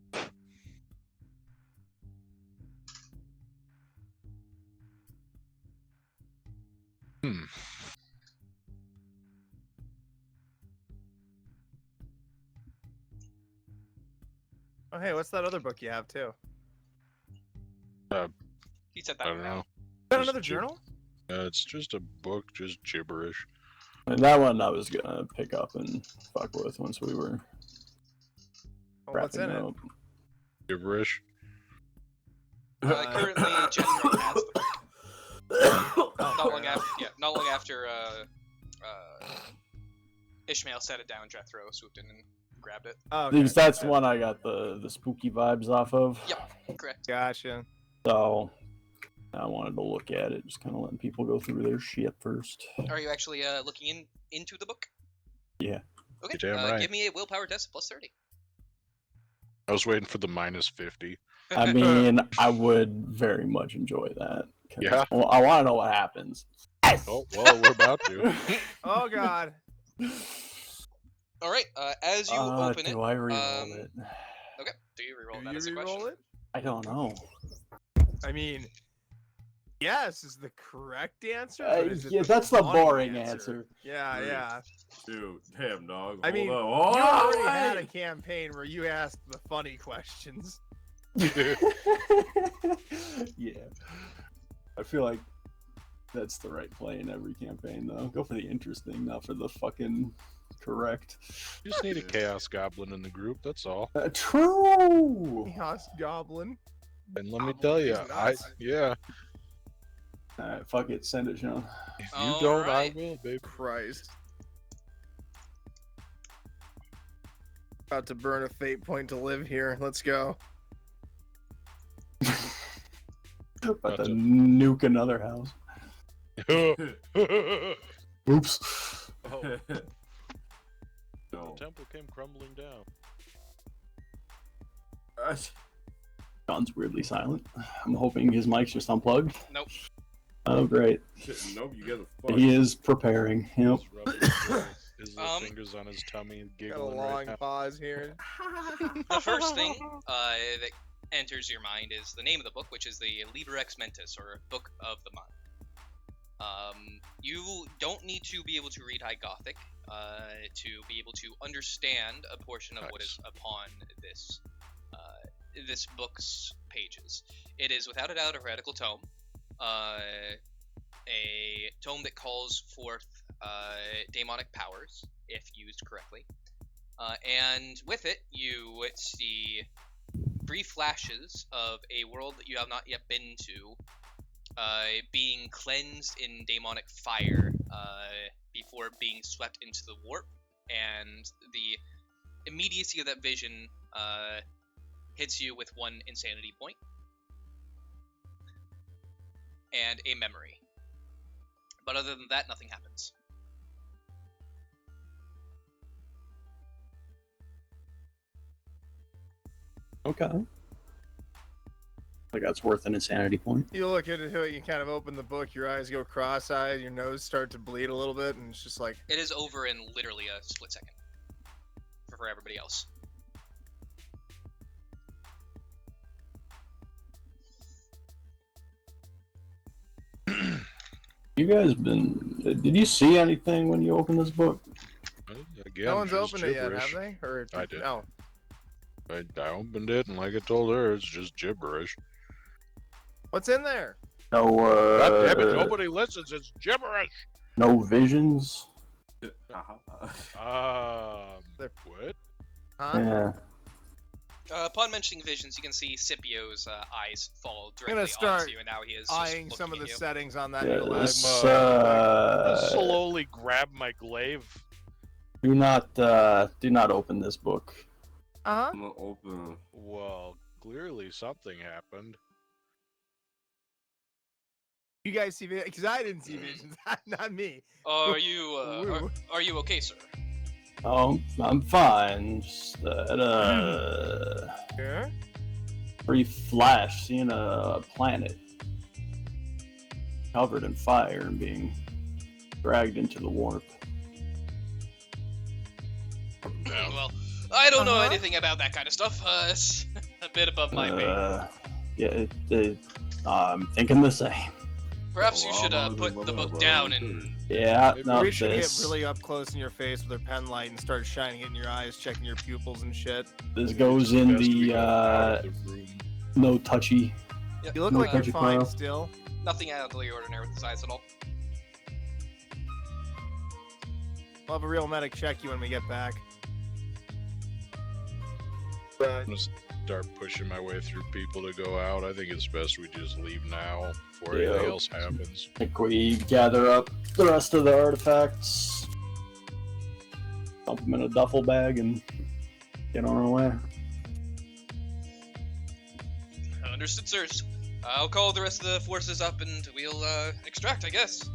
S4: Oh, hey, what's that other book you have, too?
S2: He said
S1: I
S2: that.
S1: don't know.
S4: Is that
S1: Just
S4: another journal?
S1: It's just a book, just gibberish.
S3: And that one I was gonna pick up and fuck with once we were
S4: Oh, what's in
S3: wrapping
S4: it?
S3: up.
S1: Gibberish?
S2: Currently, Jennifer has the book. Not long after Ishmael set it down, Jethro swooped in and grabbed it.
S4: Oh, okay.
S3: Because that's the one I got the spooky vibes off of.
S2: Yep, correct.
S4: Gotcha.
S3: So I wanted to look at it, just kind of letting people go through their shit first.
S2: Are you actually looking into the book?
S3: Yeah.
S2: Okay,
S1: You're damn right.
S2: give me a willpower test plus 30.
S1: I was waiting for the minus 50.
S3: I mean, I would very much enjoy that. 'Cause,
S1: Yeah.
S3: well, I want to know what happens.
S1: Oh, well, we're about to.
S4: Oh, God.
S2: All right, as you open it,
S3: do I reroll it?
S2: okay, do you reroll
S4: Do
S2: that
S4: you
S2: as a question?
S4: reroll it?
S3: I don't know.
S4: I mean, yes is the correct answer.
S3: Uh,
S4: but is it
S3: yeah, that's the
S4: funny
S3: boring answer.
S4: Yeah,
S5: Rude.
S4: yeah.
S5: Dude, damn dog.
S4: I mean,
S5: Hold
S4: you
S5: on.
S4: already
S5: Oh,
S4: had a
S5: wait!
S4: campaign where you asked the funny questions.
S3: Yeah. I feel like that's the right play in every campaign, though. Go for the interesting, not for the fucking correct.
S1: You just need a chaos goblin in the group, that's all.
S3: True!
S4: Chaos Goblin.
S1: And let me tell you,
S4: He's nuts.
S3: Alright, fuck it. Send it, Sean.
S1: If you don't,
S2: Alright.
S1: I will, baby.
S4: Christ. About to burn a fate point to live here. Let's go.
S3: About to
S1: Gotcha.
S3: nuke another house. Oops.
S1: Oh, the
S5: No.
S1: temple came crumbling down.
S3: Sean's weirdly silent. I'm hoping his mic's just unplugged.
S2: Nope.
S3: Oh, great.
S5: Shit, nope, you guys are fucked.
S3: He is preparing. Yep.
S1: Just rubbing his little fingers on his tummy and
S4: Got a
S1: giggling
S4: long
S1: right now.
S4: pause here.
S2: The first thing that enters your mind is the name of the book, which is the Liber Ex Mentis, or Book of the Mind. You don't need to be able to read High Gothic to be able to understand a portion of what is upon this book's pages. It is without a doubt a heretical tome, a tome that calls forth demonic powers if used correctly. And with it, you see brief flashes of a world that you have not yet been to, being cleansed in demonic fire before being swept into the warp, and the immediacy of that vision hits you with one insanity point and a memory. But other than that, nothing happens.
S3: Okay. Like that's worth an insanity point.
S4: You look into it, you kind of open the book, your eyes go cross-eyed, your nose start to bleed a little bit, and it's just like...
S2: It is over in literally a split second for everybody else.
S3: You guys been... Did you see anything when you opened this book?
S1: Again,
S4: no one's
S1: just
S4: opened it yet,
S1: gibberish.
S4: have they? Or
S1: I did.
S4: No.
S1: I opened it, and like I told her, it's just gibberish.
S4: What's in there?
S3: No,
S1: God damn it, nobody listens, it's gibberish!
S3: no visions?
S1: What?
S4: Huh?
S3: Yeah.
S2: Upon mentioning visions, you can see Scipio's eyes fall
S4: gonna
S2: directly
S4: start
S2: onto you, and now he is just
S4: Eyeing some
S2: looking
S4: of the
S2: at you.
S4: settings on that
S3: Yeah,
S4: new
S3: this,
S4: lab.
S1: Slowly grab my glaive.
S3: do not open this book.
S4: Uh-huh.
S5: I'm gonna open.
S1: Well, clearly something happened.
S4: You guys see visions? Because I didn't see visions, not me.
S2: Are you
S4: Woo.
S2: are you okay, sir?
S3: Oh, I'm fine. Just had
S4: Yeah?
S3: brief flash seeing a planet covered in fire and being dragged into the warp.
S2: Well, I don't know
S4: Uh-huh.
S2: anything about that kind of stuff. It's a bit above my pay.
S3: Yeah, I'm thinking the same.
S2: Perhaps you should put the book down and...
S3: Yeah,
S1: Maybe
S3: not
S4: We should
S3: this.
S4: get really up close in your face with our pen light and start shining it in your eyes, checking your pupils and shit.
S3: This goes in
S1: Best we
S3: the
S1: go out of the room.
S3: no touchy.
S2: Yep.
S4: You look
S3: No
S4: like you're
S3: touchy
S4: fine
S3: pile.
S4: still.
S2: Nothing out of the ordinary with the size at all.
S4: We'll have a real medic check you when we get back.
S1: I'm gonna start pushing my way through people to go out. I think it's best we just leave now before anything
S3: Yeah.
S1: else happens.
S3: I think we gather up the rest of the artifacts, dump them in a duffel bag, and get on our way.
S2: Understood, sirs. I'll call the rest of the forces up and we'll extract, I guess.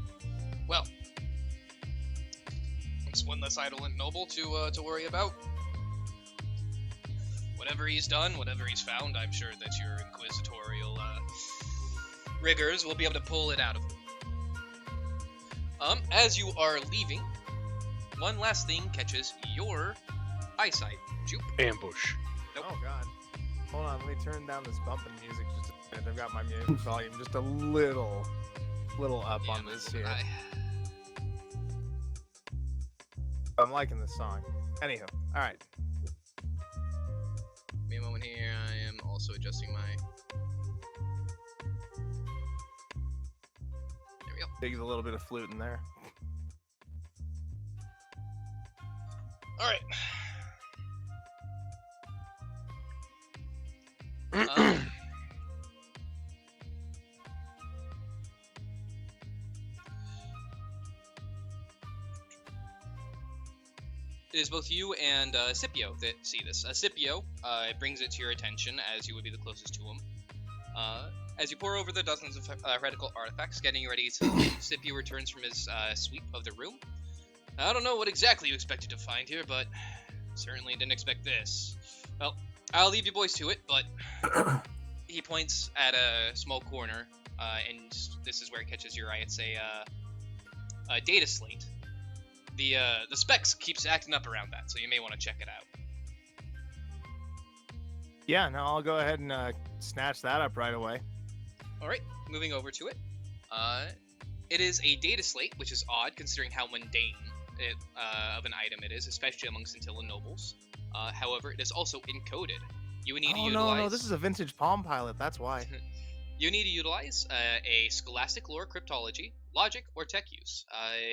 S2: Well, it's one less idolent noble to worry about. Whatever he's done, whatever he's found, I'm sure that your inquisitorial rigors will be able to pull it out of him. As you are leaving, one last thing catches your eyesight. Jupe.
S1: Ambush.
S2: Nope.
S4: Oh god. Hold on, let me turn down this bumping music just a minute. I've got my music volume just a little up
S2: Yeah,
S4: on this here. I'm liking this song. Anywho, alright.
S2: Give me a moment here. I am also adjusting my... There we go.
S4: Dig a little bit of flute in there.
S2: Alright. It is both you and Scipio that see this. Scipio brings it to your attention as you would be the closest to him. As you pour over the dozens of heretical artifacts, getting ready to leave, Scipio returns from his sweep of the room. I don't know what exactly you expected to find here, but certainly didn't expect this. Well, I'll leave you boys to it, but he points at a small corner, and this is where it catches your eye. It's a data slate. The specs keeps acting up around that, so you may want to check it out.
S4: Yeah, no, I'll go ahead and snatch that up right away.
S2: Alright, moving over to it. It is a data slate, which is odd considering how mundane of an item it is, especially among Scintillan nobles. However, it is also encoded. You would need to utilize...
S4: no, this is a vintage Palm Pilot, that's why.
S2: You need to utilize a scholastic lore cryptology, logic, or tech use.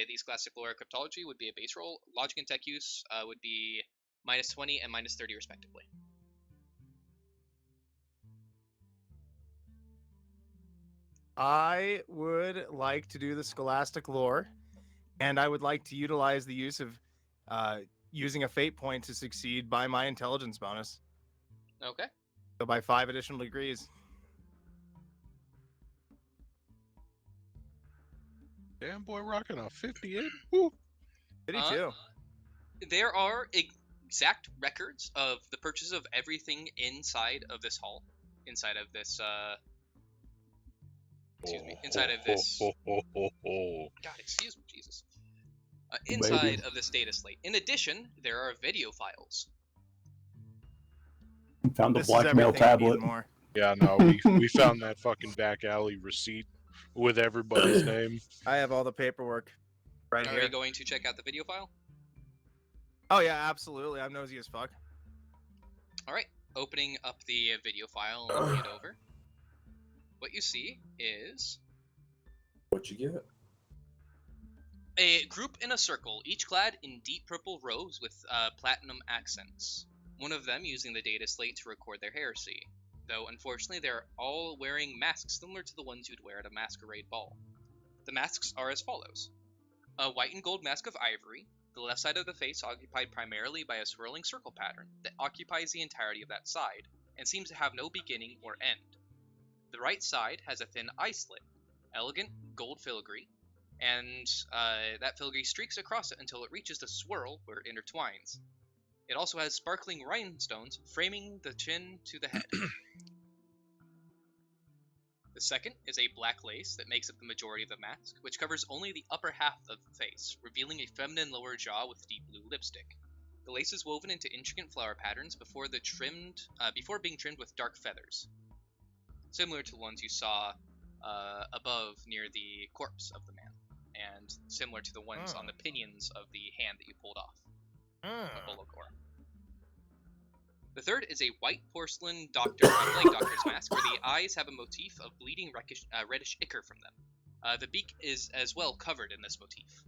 S2: The scholastic lore cryptology would be a base roll. Logic and tech use would be -20, and -30 respectively.
S4: I would like to do the scholastic lore, and I would like to utilize the use of using a fate point to succeed by my intelligence bonus.
S2: Okay.
S4: So by 5 additional degrees.
S1: Damn boy, rocking a 58. Woo.
S4: 52.
S2: There are exact records of the purchase of everything inside of this hall, inside of this inside of this. God, excuse me, Jesus. Inside of this data slate. In addition, there are video files.
S3: Found the
S4: This is
S3: blackmail
S4: everything and
S3: tablet.
S4: more.
S1: Yeah, no, we found that fucking back alley receipt with everybody's name.
S4: I have all the paperwork right
S2: Are
S4: here.
S2: you going to check out the video file?
S4: Oh yeah, absolutely. I'm nosy as fuck.
S2: All right, opening up the video file and looking it over. What you see is
S5: What you get?
S2: a group in a circle, each clad in deep purple robes with platinum accents. One of them using the data slate to record their heresy, though unfortunately they're all wearing masks similar to the ones you'd wear at a masquerade ball. The masks are as follows. A white and gold mask of ivory, the left side of the face occupied primarily by a swirling circle pattern that occupies the entirety of that side, and seems to have no beginning or end. The right side has a thin eye slit, elegant gold filigree, and that filigree streaks across it until it reaches the swirl where it intertwines. It also has sparkling rhinestones framing the chin to the head. The second is a black lace that makes up the majority of the mask, which covers only the upper half of the face, revealing a feminine lower jaw with deep blue lipstick. The lace is woven into intricate flower patterns before being trimmed with dark feathers, similar to the ones you saw above near the corpse of the man, and similar to the ones on the pinions of the hand that you pulled off. Bulagorr. The third is a white porcelain plague doctor's mask, where the eyes have a motif of bleeding reddish ichor from them. The beak is as well covered in this motif.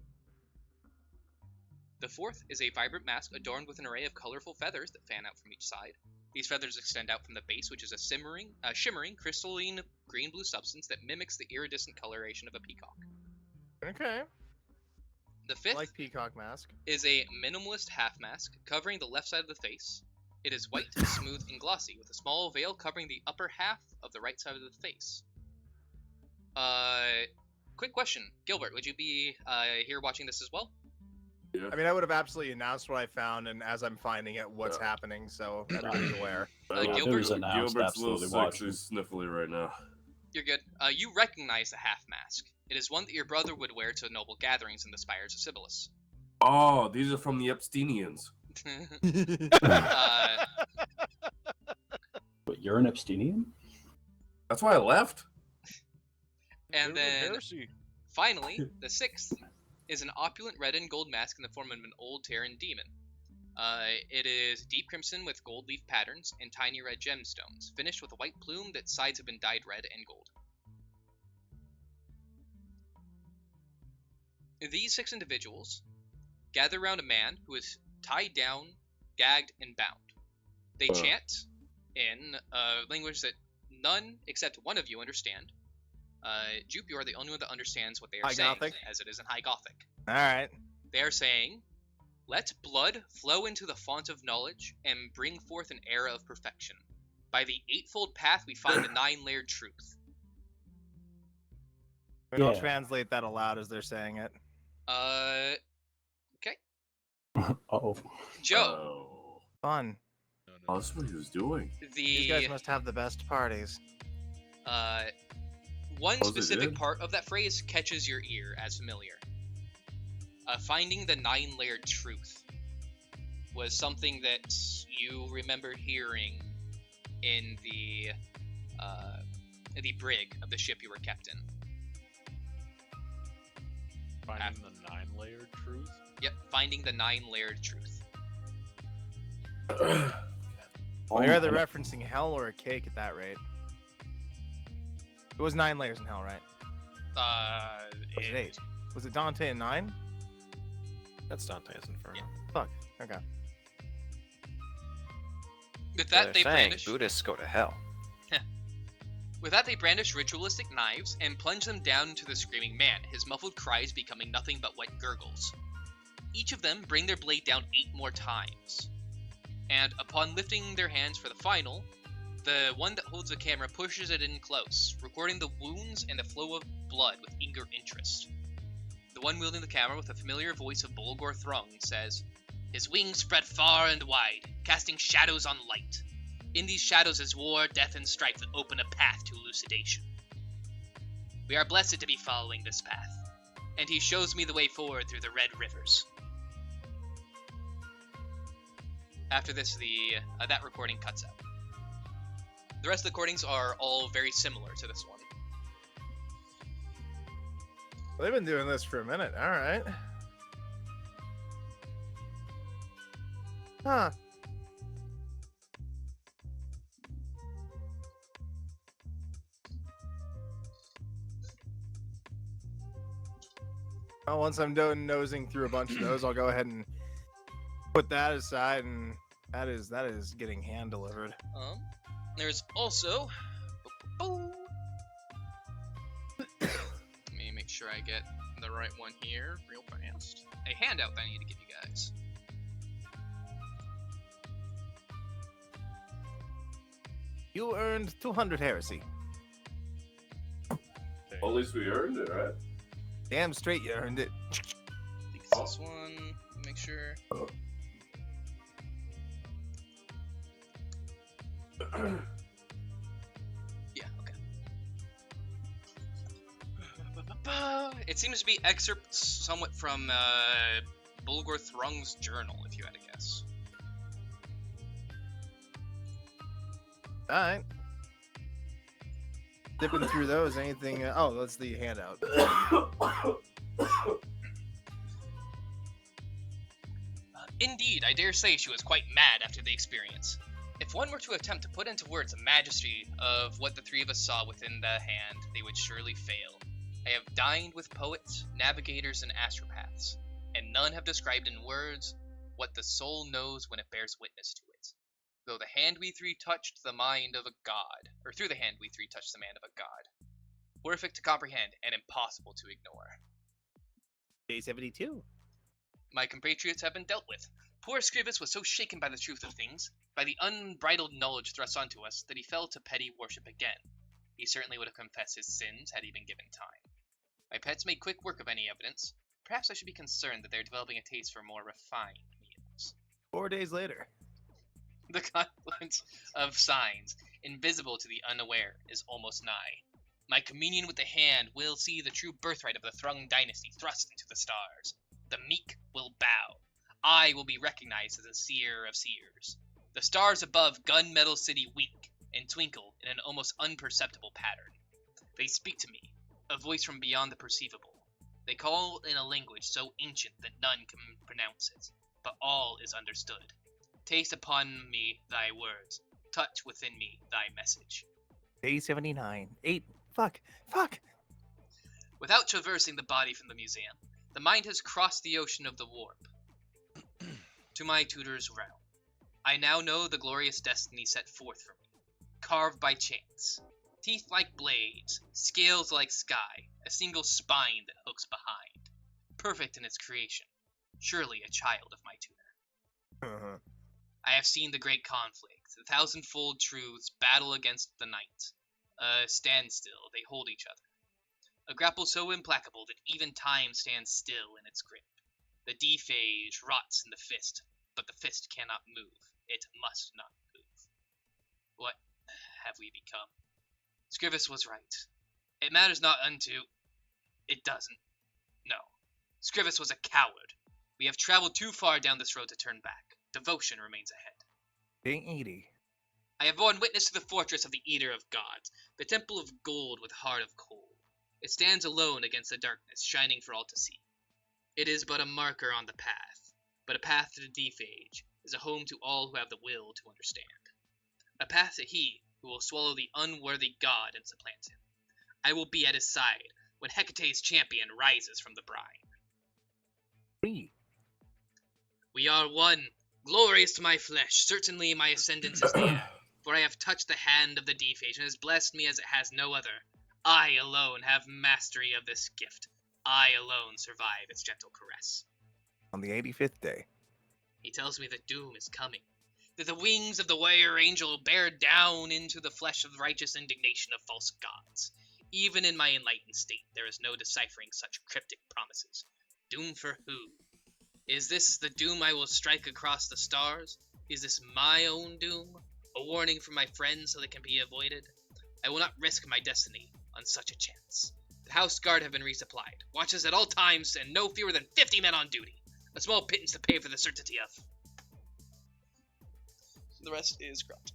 S2: The fourth is a vibrant mask adorned with an array of colorful feathers that fan out from each side. These feathers extend out from the base, which is a shimmering, crystalline green-blue substance that mimics the iridescent coloration of a peacock.
S4: Okay.
S2: The fifth
S4: Like peacock mask.
S2: is a minimalist half mask covering the left side of the face. It is white, smooth, and glossy, with a small veil covering the upper half of the right side of the face. Quick question. Gilbert, would you be here watching this as well?
S5: Yeah.
S4: I mean, I would have absolutely announced what I found, and as I'm finding it, what's happening, so everybody's aware.
S3: If it was announced,
S5: Gilbert's a little
S3: absolutely
S5: sexy
S3: watching.
S5: sniffly right now.
S2: You're good. You recognize the half mask. It is one that your brother would wear to noble gatherings in the spires of Sibyllus.
S5: Oh, these are from the Epsteinians.
S3: But you're an Epsteinian?
S5: That's why I left.
S2: And
S1: There's
S2: then,
S1: heresy.
S2: finally, the sixth is an opulent red and gold mask in the form of an old Terran demon. It is deep crimson with gold leaf patterns and tiny red gemstones, finished with a white plume that sides have been dyed red and gold. These 6 individuals gather around a man who is tied down, gagged, and bound. They chant in a language that none except one of you understand. Jupe, you are the only one that understands what they are
S4: High
S2: saying,
S4: Gothic?
S2: as it is in High Gothic.
S4: Alright.
S2: They are saying, "Let blood flow into the font of knowledge and bring forth an era of perfection. By the eightfold path we find the 9-layered truth."
S4: We don't
S3: Yeah.
S4: translate that aloud as they're saying it.
S2: Okay.
S3: Uh-oh.
S2: Joe,
S4: Fun.
S5: Oh, that's what he was doing.
S4: These guys must have the best parties.
S2: One
S5: Oh, they
S2: specific
S5: did?
S2: part of that phrase catches your ear as familiar. Finding the 9-layered truth was something that you remember hearing in the brig of the ship you were kept in.
S1: Finding the 9-layered truth.
S2: Yep, finding the 9-layered truth.
S4: Well, you're either referencing hell or a cake at that rate. It was 9 layers in hell, right? Was it 8? Was it Dante and 9?
S6: That's Dante's Inferno.
S2: Yeah.
S4: Fuck. Okay.
S2: With
S6: They're
S2: that, they
S6: saying
S2: brandish.
S6: Buddhists go to hell.
S2: With that, they brandish ritualistic knives and plunge them down into the screaming man, his muffled cries becoming nothing but wet gurgles. Each of them bring their blade down 8 more times. And upon lifting their hands for the final, the one that holds the camera pushes it in close, recording the wounds and the flow of blood with eager interest. The one wielding the camera with a familiar voice of Bulagorr Thrungg says, "His wings spread far and wide, casting shadows on light. In these shadows is war, death, and strife that open a path to elucidation. We are blessed to be following this path, and he shows me the way forward through the red rivers." After this, that recording cuts out. The rest of the recordings are all very similar to this one.
S4: They've been doing this for a minute. All right. Huh. Well, once I'm done nosing through a bunch of those, I'll go ahead and put that aside, and that is getting hand delivered.
S2: There's also. Let me make sure I get the right one here real fast. A handout that I need to give you guys.
S4: You earned 200 heresy.
S5: Well, at least we earned it, right?
S4: Damn straight you earned it.
S2: I think it's this one. Make sure. Yeah, okay. It seems to be excerpts somewhat from Bulagorr Thrung's journal, if you had to guess.
S4: All right. Dipping through those, anything? Oh, that's the handout.
S2: Indeed, I dare say she was quite mad after the experience. If one were to attempt to put into words the majesty of what the three of us saw within the hand, they would surely fail. I have dined with poets, navigators, and astropaths, and none have described in words what the soul knows when it bears witness to it. Though the hand we three touched the mind of a god, or through the hand we three touched the mind of a god. Horrific to comprehend and impossible to ignore.
S4: Day 72.
S2: My compatriots have been dealt with. Poor Scrivus was so shaken by the truth of things, by the unbridled knowledge thrust onto us, that he fell to petty worship again. He certainly would have confessed his sins had he been given time. My pets made quick work of any evidence. Perhaps I should be concerned that they're developing a taste for more refined meals.
S4: 4 days later.
S2: The confluence of signs, invisible to the unaware, is almost nigh. My communion with the hand will see the true birthright of the Thrungg dynasty thrust into the stars. The meek will bow. I will be recognized as a seer of seers. The stars above Gunmetal City wink and twinkle in an almost imperceptible pattern. They speak to me, a voice from beyond the perceivable. They call in a language so ancient that none can pronounce it, but all is understood. Taste upon me thy words. Touch within me thy message.
S4: Day 79. 8. Fuck.
S2: Without traversing the body from the museum, the mind has crossed the ocean of the warp to my tutor's realm. I now know the glorious destiny set forth for me, carved by chance. Teeth like blades, scales like sky, a single spine that hooks behind. Perfect in its creation, surely a child of my tutor. I have seen the great conflict, the thousandfold truths battle against the night. A standstill, they hold each other. A grapple so implacable that even time stands still in its grip. The dephage rots in the fist, but the fist cannot move. It must not move. What have we become? Scrivus was right. It matters not unto... It doesn't. No. Scrivus was a coward. We have traveled too far down this road to turn back. Devotion remains ahead.
S4: Day 80.
S2: I have borne witness to the fortress of the Eater of Gods, the temple of gold with heart of coal. It stands alone against the darkness, shining for all to see. It is but a marker on the path, but a path to the dephage is a home to all who have the will to understand. A path to he who will swallow the unworthy god and supplant him. I will be at his side when Hecate's champion rises from the brine.
S4: 3.
S2: We are one,
S6: Glorious to my flesh, certainly my ascendance is near, for I have touched the hand of the dephage and has blessed me as it has no other. I alone have mastery of this gift. I alone survive its gentle caress.
S4: On the 85th day.
S6: He tells me that doom is coming, that the wings of the warrior angel bear down into the flesh of righteous indignation of false gods. Even in my enlightened state, there is no deciphering such cryptic promises. Doom for who? Is this the doom I will strike across the stars? Is this my own doom? A warning from my friends so that can be avoided? I will not risk my destiny on such a chance. The house guard have been resupplied. Watches at all times and no fewer than 50 men on duty. A small pittance to pay for the certainty of.
S2: The rest is grunt.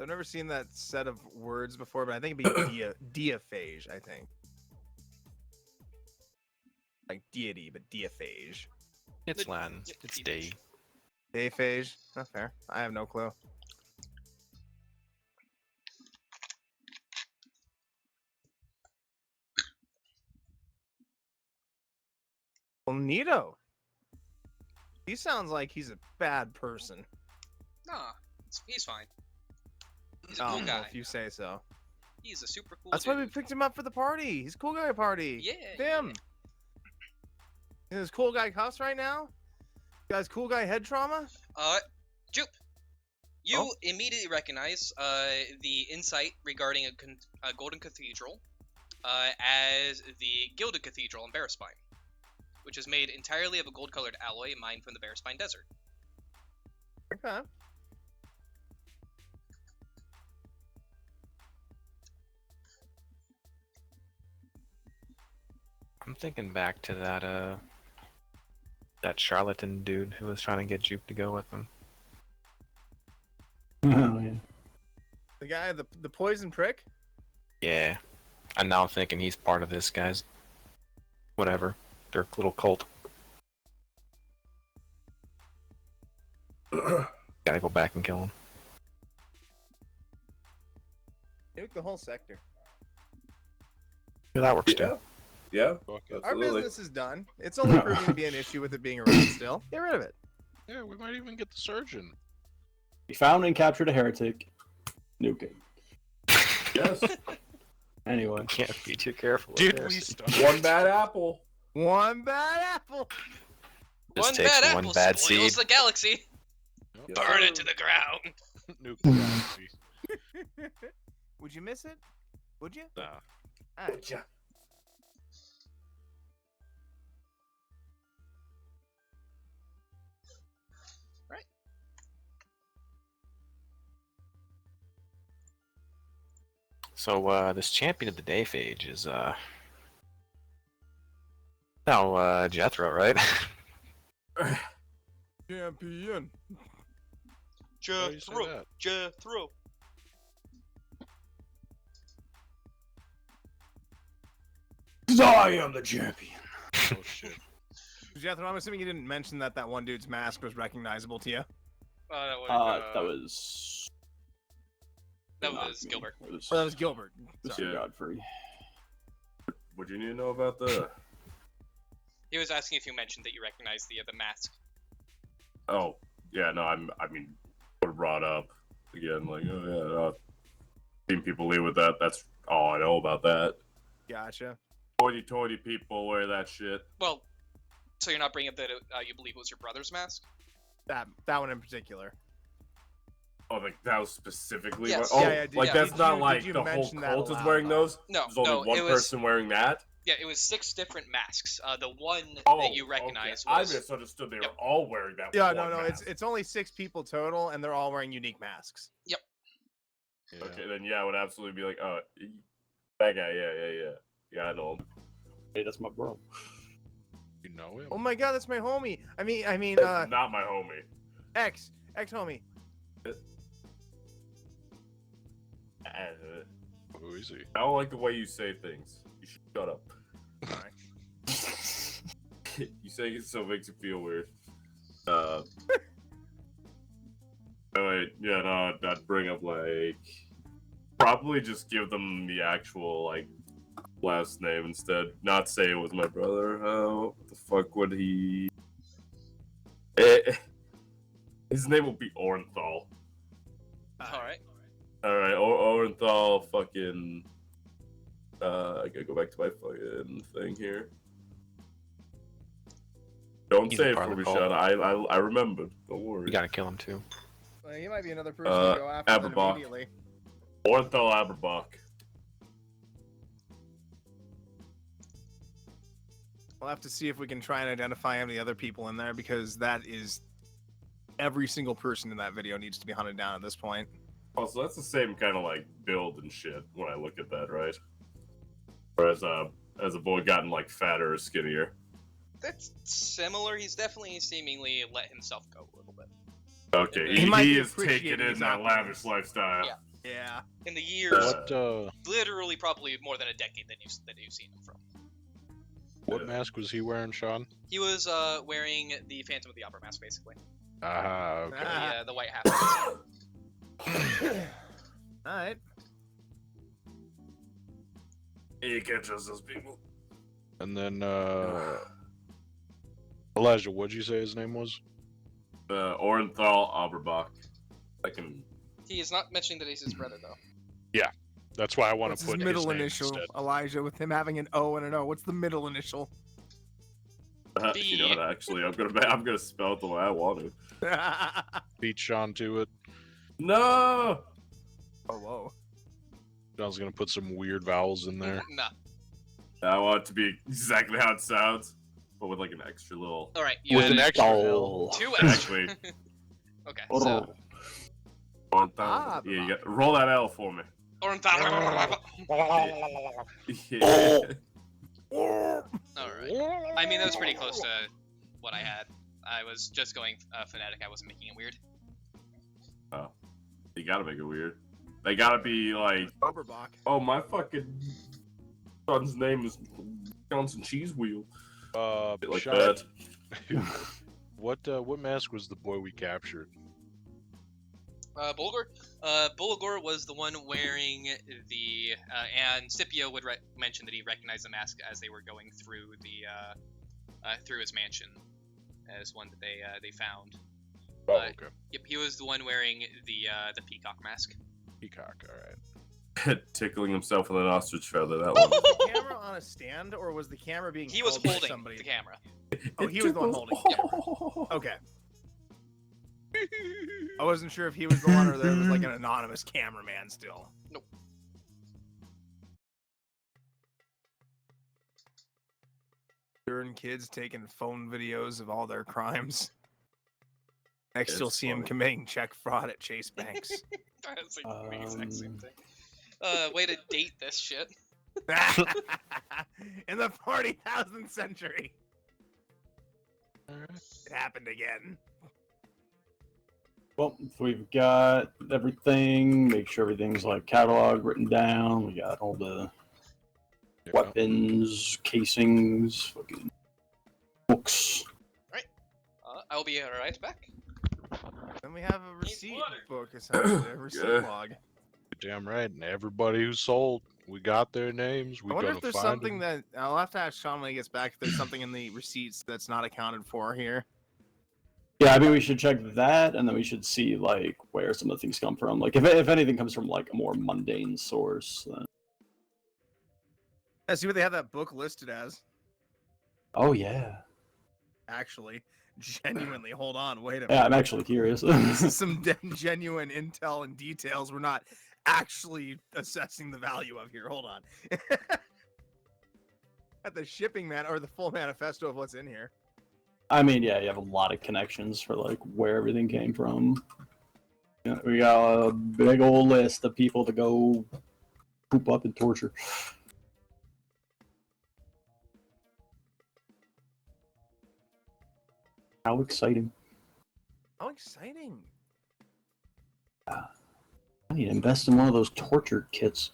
S4: I've never seen that set of words before, but I think it'd be deophage, I think. Like deity, but deophage.
S7: It's Latin. It's day.
S4: Deophage? Not fair. I have no clue. Well, Nito. He sounds like he's a bad person.
S2: Nah, he's fine. He's a
S4: Oh,
S2: cool
S4: well,
S2: guy.
S4: if you say so.
S2: He's a super cool
S4: That's
S2: dude.
S4: why we picked him up for the party. He's a cool guy party.
S2: Yeah.
S4: Damn. In his cool guy cuffs right now? Guys, cool guy head trauma?
S2: Jupe. You
S4: Oh?
S2: immediately recognize the insight regarding a golden cathedral as the gilded cathedral in Baraspine, which is made entirely of a gold-colored alloy mined from the Baraspine Desert.
S4: Okay.
S7: I'm thinking back to that charlatan dude who was trying to get Jupe to go with him.
S3: Oh, yeah.
S4: The guy, the poison prick?
S7: Yeah. I'm now thinking he's part of this guy's whatever. Their little cult. Gotta go back and kill him.
S4: Nuke the whole sector.
S7: Yeah, that works too.
S5: Yeah,
S1: Fuck it.
S4: Our
S5: absolutely.
S4: business is done. It's only proving to be an issue with it being around still. Get rid of it.
S1: Yeah, we might even get the surgeon.
S3: We found and captured a heretic. Nuke it.
S5: Yes.
S3: Anyway.
S7: Can't be too careful. with
S1: Did
S7: this.
S1: we start?
S5: One bad apple.
S4: One bad apple.
S7: Just
S2: One
S7: takes
S2: bad
S7: one
S2: apple
S7: bad
S2: spoils
S7: seed.
S2: the galaxy.
S1: Yep.
S2: Burn it to the ground.
S1: Nuke the galaxy.
S4: Would you miss it? Would you?
S1: Nah.
S4: Alright.
S5: Yeah.
S7: So this champion of the Dayphage is Jethro, right?
S4: Champion.
S1: Why you say that?
S2: Jethro.
S3: I am the champion.
S1: Oh shit.
S4: Jethro, I'm assuming you didn't mention that one dude's mask was recognizable to you.
S2: That was,
S3: That
S2: that
S3: was
S2: was
S3: me.
S2: Gilbert.
S3: It was,
S4: Well, that was Gilbert.
S3: Mr.
S5: Yeah.
S3: Godfrey.
S5: What do you need to know about the?
S2: He was asking if you mentioned that you recognized the mask.
S5: Oh, yeah. No, I mean, would have brought up again. Like, oh yeah, seen people leave with that. That's all I know about that.
S4: Gotcha.
S5: Hoity-toity people wear that shit.
S2: Well, so you're not bringing up that you believe it was your brother's mask?
S4: That one in particular.
S5: Oh, like that was specifically.
S2: Yes.
S5: Oh,
S4: Yeah,
S5: like
S2: yeah.
S5: that's
S4: Did
S5: not
S4: you
S5: like the whole
S4: mention that
S5: cult is
S4: aloud,
S5: wearing
S4: though?
S5: those.
S2: No,
S5: There's only
S2: no,
S5: one
S2: it was-
S5: person wearing that.
S2: Yeah, it was 6 different masks. The one
S5: Oh,
S2: that you recognize
S5: okay.
S2: was...
S5: I misunderstood. They
S2: Yep.
S5: were all wearing that.
S4: Yeah,
S5: one
S4: no,
S5: mask.
S4: it's only 6 people total, and they're all wearing unique masks.
S1: Yeah.
S5: Okay, then yeah, I would absolutely be like, oh, that guy, yeah, I know him.
S3: Hey, that's my bro.
S1: You know him?
S4: Oh my god, that's my homie. I mean,
S5: Not my homie.
S4: ex homie.
S1: Who is he?
S5: I don't like the way you say things. You should shut up. You saying it so it makes it feel weird. Anyway, yeah, no, I'd bring up like probably just give them the actual like last name instead. Not say it was my brother. What the fuck would he? His name will be Orenthal.
S2: Alright.
S5: Alright, Orenthal fucking... I gotta go back to my fucking thing here. Don't
S7: He's
S5: say
S7: a
S5: it
S7: part
S5: for
S7: of the
S5: me,
S7: cult.
S5: Sean. I remembered. Don't worry.
S7: You gotta kill him too.
S4: Well, he might be another person to go after then
S5: Aberbach.
S4: immediately.
S5: Orenthal Aberbach.
S4: We'll have to see if we can try and identify any other people in there, because that is every single person in that video needs to be hunted down at this point.
S5: Oh, so that's the same kind of like build and shit when I look at that, right? Or as a boy gotten like fatter or skinnier.
S2: That's similar. He's definitely seemingly let himself go a little bit.
S5: Okay,
S4: He might
S5: he
S4: be
S5: is taking
S4: appreciating
S5: in
S4: his
S5: that
S4: opulence.
S5: lavish lifestyle.
S2: Yeah.
S4: Yeah.
S2: In the years,
S1: What
S2: literally probably more than a decade that you've seen him from.
S1: what mask was he wearing, Sean?
S2: He was wearing the Phantom of the Opera mask, basically.
S1: Ah, okay.
S2: The white half.
S4: Alright.
S5: He catches those people.
S1: And then Elijah, what'd you say his name was?
S5: Orenthal Aberbach. I can.
S2: He is not mentioning that he's his brother, though.
S1: That's why I want
S4: What's
S1: to
S4: his
S1: put
S4: middle
S1: his name
S4: initial,
S1: instead.
S4: Elijah, with him having an O and an O? What's the middle initial?
S5: You know what? Actually, I'm gonna spell it the way I want to.
S1: Beat Sean to it.
S5: No.
S4: Oh, whoa.
S1: Sean's gonna put some weird vowels in there.
S2: Nah.
S5: I want it to be exactly how it sounds, but with like an extra little.
S2: Alright, you
S1: With
S2: had
S1: an extra
S3: L.
S2: two extra.
S5: Exactly.
S2: Okay, so...
S5: Yeah, you got roll that L for me.
S2: Alright.
S5: Yeah.
S2: I mean, that was pretty close to what I had. I was just going phonetic. I wasn't making it weird.
S5: Oh, you gotta make it weird. They gotta be like,
S4: Oberbach.
S5: oh, my fucking son's name is Johnson Cheese Wheel. Bit like
S1: Sean,
S5: that.
S1: what mask was the boy we captured?
S2: Bulagorr? Bulagorr was the one wearing the, and Scipio would mention that he recognized the mask as they were going through the, through his mansion, as one that they found.
S1: Oh, okay.
S2: Yep, he was the one wearing the peacock mask.
S1: Peacock, alright.
S5: Tickling himself with an ostrich feather, that
S4: Was
S5: one.
S4: the camera on a stand, or was the camera being
S2: He was
S4: held by
S2: holding
S4: somebody?
S2: the camera.
S4: Oh, he was the one holding it. Okay. I wasn't sure if he was the one or there was like an anonymous cameraman still.
S2: Nope.
S4: Darn kids taking phone videos of all their crimes. Next,
S5: It's
S4: you'll see him
S5: funny.
S4: committing check fraud at Chase Banks.
S2: I was thinking the exact same thing. Way to date this shit.
S4: In the 40,000th century. It happened again.
S3: Well, if we've got everything, make sure everything's like catalog written down. We got all the weapons, casings, fucking books.
S2: I will be right back.
S4: Then we have a receipt
S2: water.
S4: book, essentially, a receipt
S5: Yeah.
S4: log.
S1: Damn right. And everybody who sold, we got their names.
S4: I
S1: We're
S4: wonder
S1: gonna
S4: if there's
S1: find
S4: something
S1: them.
S4: that I'll have to ask Sean when he gets back. If there's something in the receipts that's not accounted for here.
S3: Yeah, I mean, we should check that, and then we should see like where some of the things come from. Like, if anything comes from like a more mundane source. Then...
S4: Yeah, see what they have that book listed as.
S3: Oh yeah.
S4: Actually, genuinely, hold on, wait a minute.
S3: Yeah, I'm actually curious.
S4: This is some genuine intel and details we're not actually assessing the value of here. Hold on. At the shipping man or the full manifesto of what's in here.
S3: I mean, yeah, you have a lot of connections for like where everything came from. Yeah, we got a big old list of people to go poop up and torture. How exciting.
S4: How exciting.
S3: I need to invest in one of those torture kits.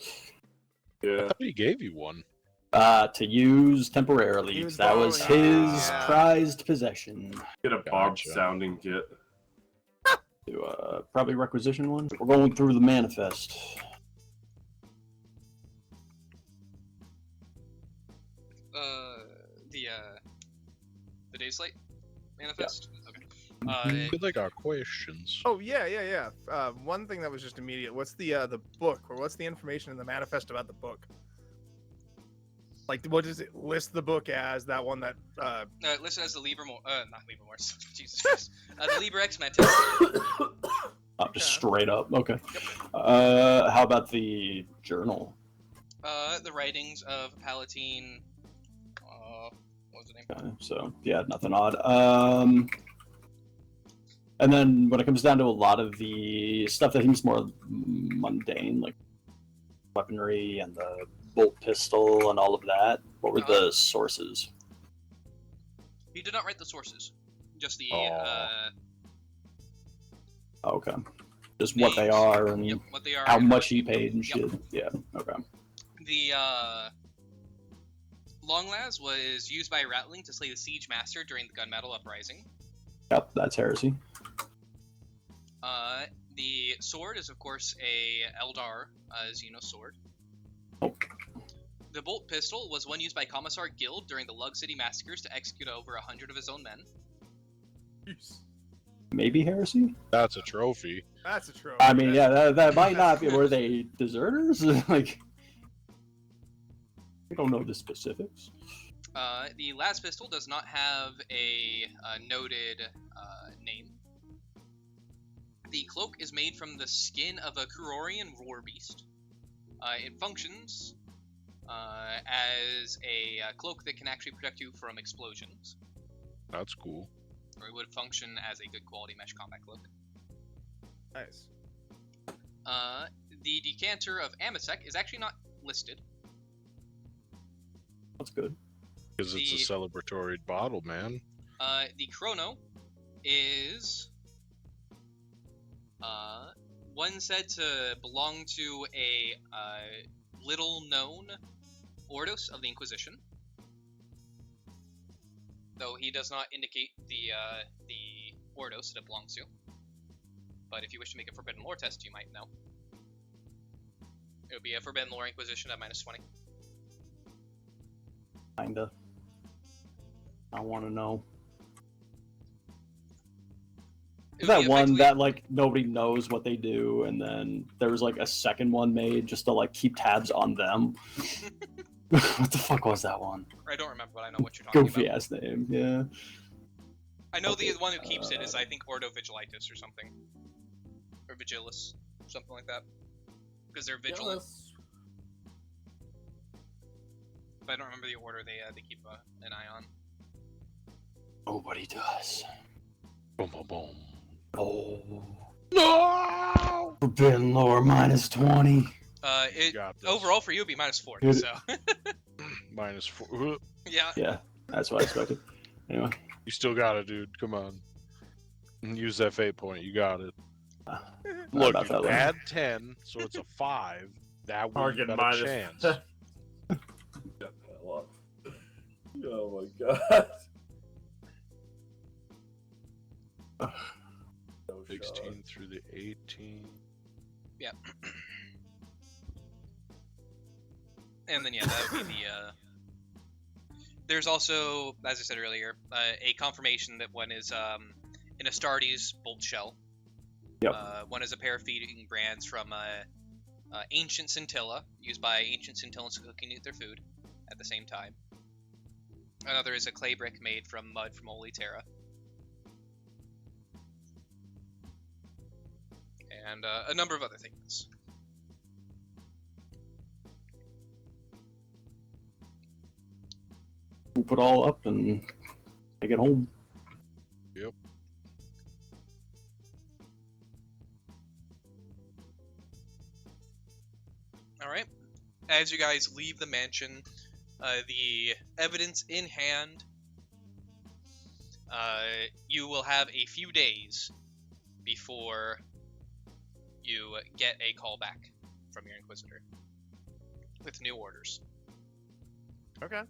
S1: I
S5: Yeah.
S1: thought he gave you one.
S3: To use temporarily.
S4: He was
S3: That was
S4: borrowing-
S3: his
S4: yeah.
S3: prized possession.
S5: Get a barbed
S1: Gotcha.
S5: sounding kit.
S3: To probably requisition one. We're going through the manifest.
S2: The Day Slate manifest. Okay.
S1: Good, like our questions.
S4: Oh yeah. One thing that was just immediate. What's the book, or what's the information in the manifest about the book? Like, what does it list the book as? That one that
S2: listed as the Liber not Liber Mortis. Jesus Christ. The Liber Ex Mantis.
S3: Just straight up. Okay. How about the journal?
S2: The writings of Palatine. What was the name?
S3: Okay, so yeah, nothing odd. And then when it comes down to a lot of the stuff that seems more mundane, like weaponry and the bolt pistol and all of that, what were the sources?
S2: He did not write the sources. Just the
S3: Okay. Just what they are and
S2: what they are,
S3: how
S2: and
S3: much he paid and shit. Yeah, okay.
S2: The Longlas was used by Ratling to slay the Siege Master during the Gunmetal Uprising.
S3: Yep, that's heresy.
S2: The sword is, of course, a Eldar Xenos sword.
S3: Oh.
S2: The bolt pistol was one used by Commissar Guild during the Lug City massacres to execute over 100 of his own men.
S3: Maybe heresy?
S1: That's a trophy.
S4: That's a trophy.
S3: I mean, yeah, that might not be. Were they deserters? Like, we don't know the specifics.
S2: The last pistol does not have a noted name. The cloak is made from the skin of a Kurorian roar beast. It functions as a cloak that can actually protect you from explosions.
S1: That's cool.
S2: Or it would function as a good quality mesh combat cloak.
S4: Nice.
S2: The decanter of Amasek is actually not listed.
S3: That's good.
S1: Because it's a celebratory bottle, man.
S2: The chrono is one said to belong to a little-known Ordos of the Inquisition, though he does not indicate the Ordos that it belongs to. But if you wish to make a Forbidden Lore test, you might know. It would be a Forbidden Lore Inquisition at -20.
S3: Kinda. I want to know.
S2: It would
S3: That
S2: be
S3: one
S2: effectively-
S3: that like nobody knows what they do, and then there was like a second one made just to like keep tabs on them. What the fuck was that one?
S2: I don't remember, but I know what you're talking
S3: Goofy
S2: about.
S3: ass name, yeah.
S2: I know
S3: Okay,
S2: the one who keeps it is, I think, Ordo Vigilantis or something. Or Vigilis. Something like that. Because they're vigilant. But I don't remember the order they keep an eye on.
S3: Nobody does.
S1: Boom, boom, boom.
S3: Oh.
S1: No!
S3: Forbidden Lore -20.
S2: It
S1: Got this.
S2: overall for you would be -40,
S3: Good.
S2: so.
S1: -4.
S2: Yeah.
S3: Yeah, that's what I expected. Anyway.
S1: You still got it, dude. Come on. Use that fate point. You got it.
S3: Look,
S1: Look,
S3: that
S1: dude, add 10, so it's a 5. That way you got a chance.
S5: Shut the hell up. Oh my god. No
S1: 16
S5: shot.
S1: through the 18.
S2: Yeah. And then, yeah, that would be the, There's also, as I said earlier, a confirmation that one is an Astartes bolt shell.
S3: Yep.
S2: One is a pair of feeding brands from ancient Scintilla, used by ancient Scintillans to cook and eat their food at the same time. Another is a clay brick made from mud from Holy Terra. And a number of other things.
S3: Swoop it all up and take it home.
S1: Yep.
S2: Alright. As you guys leave the mansion, the evidence in hand, you will have a few days before you get a call back from your Inquisitor with new orders.
S4: Okay.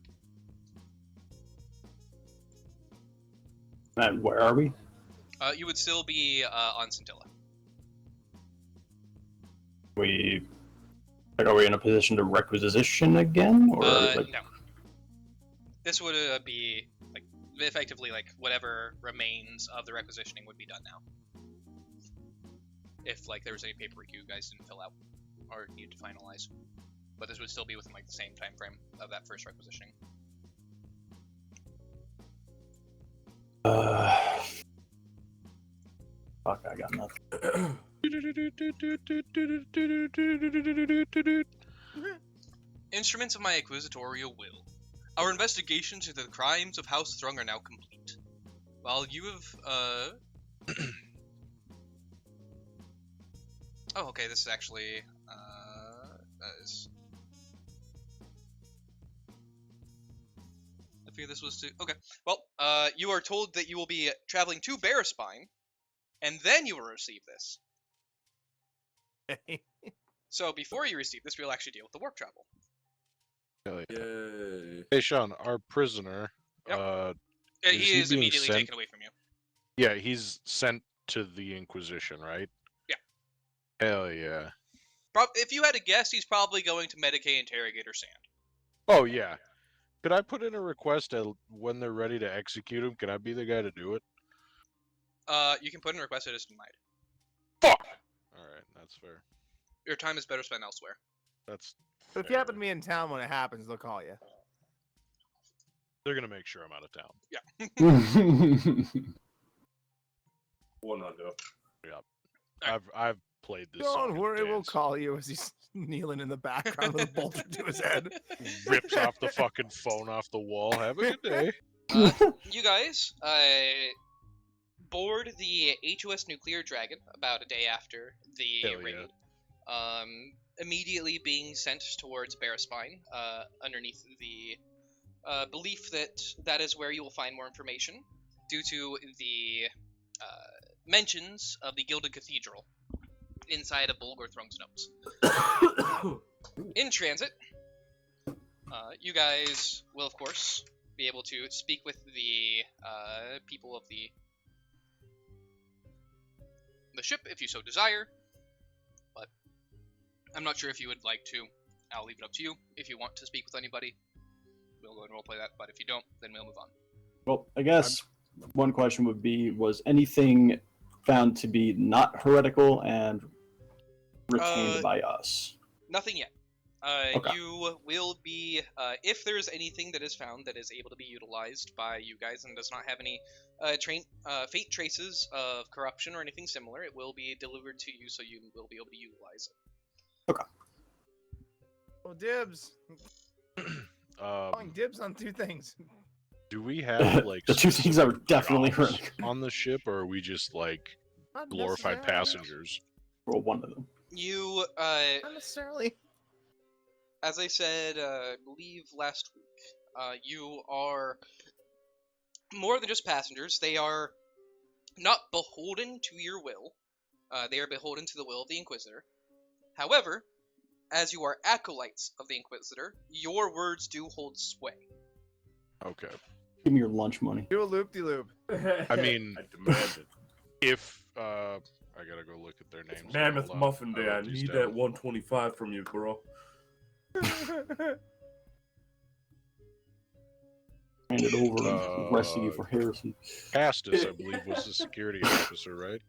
S3: And where are we?
S2: You would still be on Scintilla.
S3: Are we in a position to requisition again, or like...
S2: No. This would be like effectively, like, whatever remains of the requisitioning would be done now. If, like, there was any paperwork you guys didn't fill out or need to finalize. But this would still be within, like, the same time frame of that first requisitioning.
S3: Fuck, I got nothing.
S2: Instruments of my inquisitorial will. Our investigations into the crimes of House Thrungg are now complete. While you have, Oh, okay, this is actually, that is... I figured this was to... Okay, well, you are told that you will be traveling to Baraspine, and then you will receive this. So before you receive this, we'll actually deal with the warp travel.
S1: Hell yeah.
S5: Yay.
S1: Hey, Sean, our prisoner.
S2: Yep.
S1: Is
S2: He
S1: he
S2: is
S1: being
S2: immediately
S1: sent?
S2: taken away from you.
S1: Yeah, he's sent to the Inquisition, right?
S2: Yeah.
S1: Hell yeah.
S2: If you had to guess, he's probably going to Medicaid Interrogator Sand.
S1: Oh yeah. Could I put in a request when they're ready to execute him? Can I be the guy to do it?
S2: You can put in a request, it is denied.
S1: Fuck! Alright, that's fair.
S2: Your time is better spent elsewhere.
S1: That's
S4: But if you happen to be in town when it happens, they'll call you.
S1: They're gonna make sure I'm out of town.
S5: One undo.
S1: I've played this.
S4: Don't
S1: song
S4: worry,
S1: and
S4: we'll
S1: danced.
S4: call you as he's kneeling in the background with a bolter to his head.
S1: Rips off the fucking phone off the wall. Have a good day.
S2: You guys, board the HOS Nuclear Dragon about a day after the
S1: Hell
S2: raid.
S1: yeah.
S2: Immediately being sent towards Baraspine, underneath the belief that that is where you will find more information, due to the mentions of the Gilded Cathedral inside of Bulagorr Thrungg's notes. In transit, you guys will, of course, be able to speak with the people of the ship if you so desire, but I'm not sure if you would like to. I'll leave it up to you. If you want to speak with anybody, we'll go and roleplay that, but if you don't, then we'll move on.
S3: Well, I guess one question would be, was anything found to be not heretical and retained by us?
S2: Nothing yet.
S3: Okay.
S2: You will be, if there's anything that is found that is able to be utilized by you guys and does not have any faint traces of corruption or anything similar, it will be delivered to you, so you will be able to utilize it.
S3: Okay.
S4: Oh, dibs. Calling dibs on two things.
S1: Do we have like
S3: The two things that were definitely
S1: jobs
S3: heretical.
S1: on the ship, or are we just like
S4: Not
S1: glorified
S4: necessarily.
S1: passengers?
S3: Well, one of them.
S2: You,
S4: Not necessarily.
S2: as I said, I believe last week, you are more than just passengers. They are not beholden to your will. They are beholden to the will of the Inquisitor. However, as you are acolytes of the Inquisitor, your words do hold sway.
S1: Okay.
S3: Give me your lunch money.
S4: Do a loop-de-loop.
S1: I mean,
S5: I demand it.
S1: if I gotta go look at their names.
S5: Mammoth
S1: Hold on.
S5: Muffin Day. I
S1: wrote these
S5: need
S1: down.
S5: that 125 from you, bro.
S3: Hand it over and arresting you for heresy.
S1: Castus, I believe, was the security officer, right?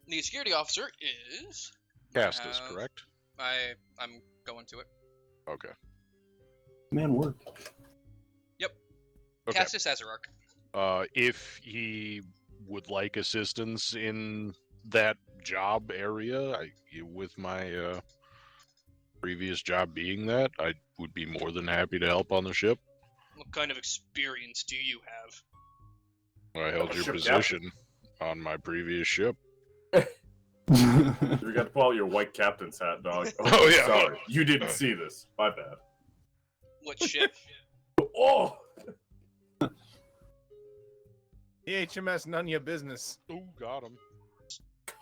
S2: The security officer is...
S1: Castus, correct?
S2: I'm going to it.
S1: Okay.
S3: Man, work.
S1: Okay.
S2: Castus Azararch.
S1: If he would like assistance in that job area, with my previous job being that, I would be more than happy to help on the ship.
S2: What kind of experience do you have?
S1: I held your
S5: Ship
S1: position on my previous ship.
S5: We got to pull out your white captain's hat, dog.
S1: Oh, yeah.
S5: Sorry, you didn't see this. My bad.
S2: What ship?
S5: Oh!
S4: HMS, none of your business.
S1: Ooh, got him.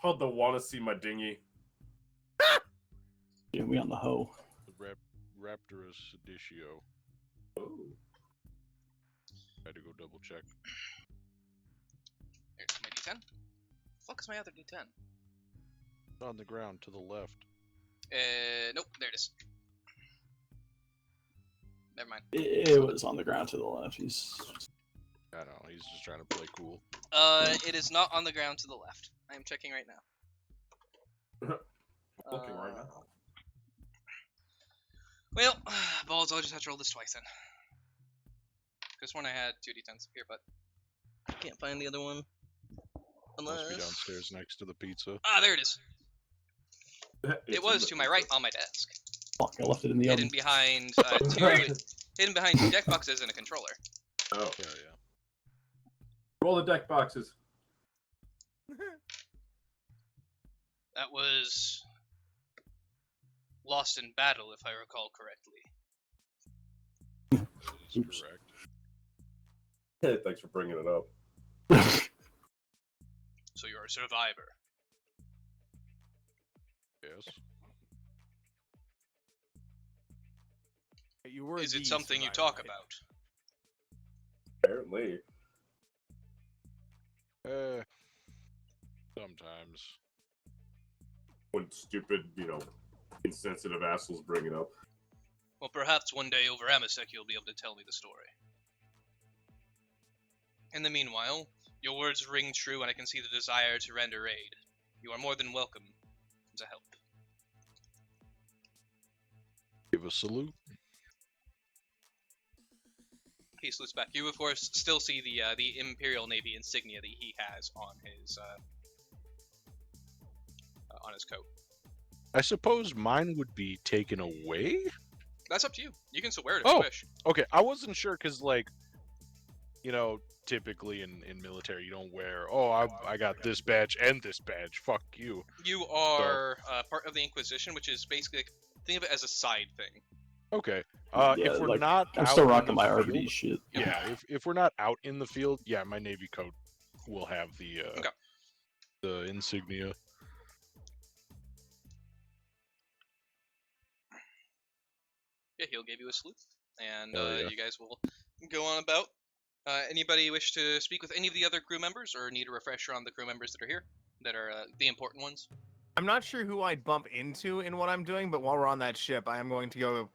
S5: Called the wanna see my dinghy.
S3: Yeah, we on the hoe.
S1: The Raptorus Seditio.
S5: Oh.
S1: Had to go double check.
S2: Here's my D10. Fuck is my other D10?
S1: It's on the ground to the left.
S2: Nope, there it is. Never mind.
S3: It was on the ground to the left. He's
S1: I don't know. He's just trying to play cool.
S2: It is not on the ground to the left. I am checking right now.
S5: Looking right now.
S2: Well, balls, I'll just have to roll this twice then. Because one I had 2d10s here, but I can't find the other one.
S1: Must be
S2: Unless...
S1: downstairs next to the pizza.
S2: Ah, there it is.
S5: It's
S2: It was
S5: in
S2: to
S5: the-
S2: my right on my desk.
S3: Fuck, I left it in the
S2: Hidden
S3: oven.
S2: behind hidden behind 2 deck boxes and a controller.
S5: Oh,
S1: Yeah.
S5: roll the deck boxes.
S2: That was lost in battle, if I recall correctly.
S1: That is correct.
S5: Hey, thanks for bringing it up.
S2: So you're a survivor.
S1: Yes.
S4: You were
S2: Is it
S4: the
S2: something you
S4: survivor,
S2: talk
S4: right?
S2: about?
S5: Apparently.
S1: Sometimes.
S5: When stupid, insensitive assholes bring it up.
S2: Well, perhaps one day over Amasek you'll be able to tell me the story. In the meanwhile, your words ring true and I can see the desire to render aid. You are more than welcome to help.
S1: Give a salute.
S2: He salutes back. You, of course, still see the Imperial Navy insignia that he has on his coat.
S1: I suppose mine would be taken away?
S2: That's up to you. You can still wear it if
S1: Oh.
S2: you wish.
S1: Okay, I wasn't sure because, typically in military you don't wear, I got this badge and this badge. Fuck you.
S2: You are part of the Inquisition, which is basically, think of it as a side thing.
S1: Okay.
S3: Yeah,
S1: If we're not
S3: I'm
S1: out
S3: still
S1: in
S3: rocking
S1: the
S3: my
S1: field-
S3: RBD shit.
S1: Yeah, if we're not out in the field, yeah, my Navy coat will have the
S2: Okay.
S1: the insignia.
S2: Yeah, he'll give you a salute, and
S1: Hell yeah.
S2: you guys will go on about. Anybody wish to speak with any of the other crew members, or need a refresher on the crew members that are here, that are the important ones?
S4: I'm not sure who I'd bump into in what I'm doing, but while we're on that ship, I am going to go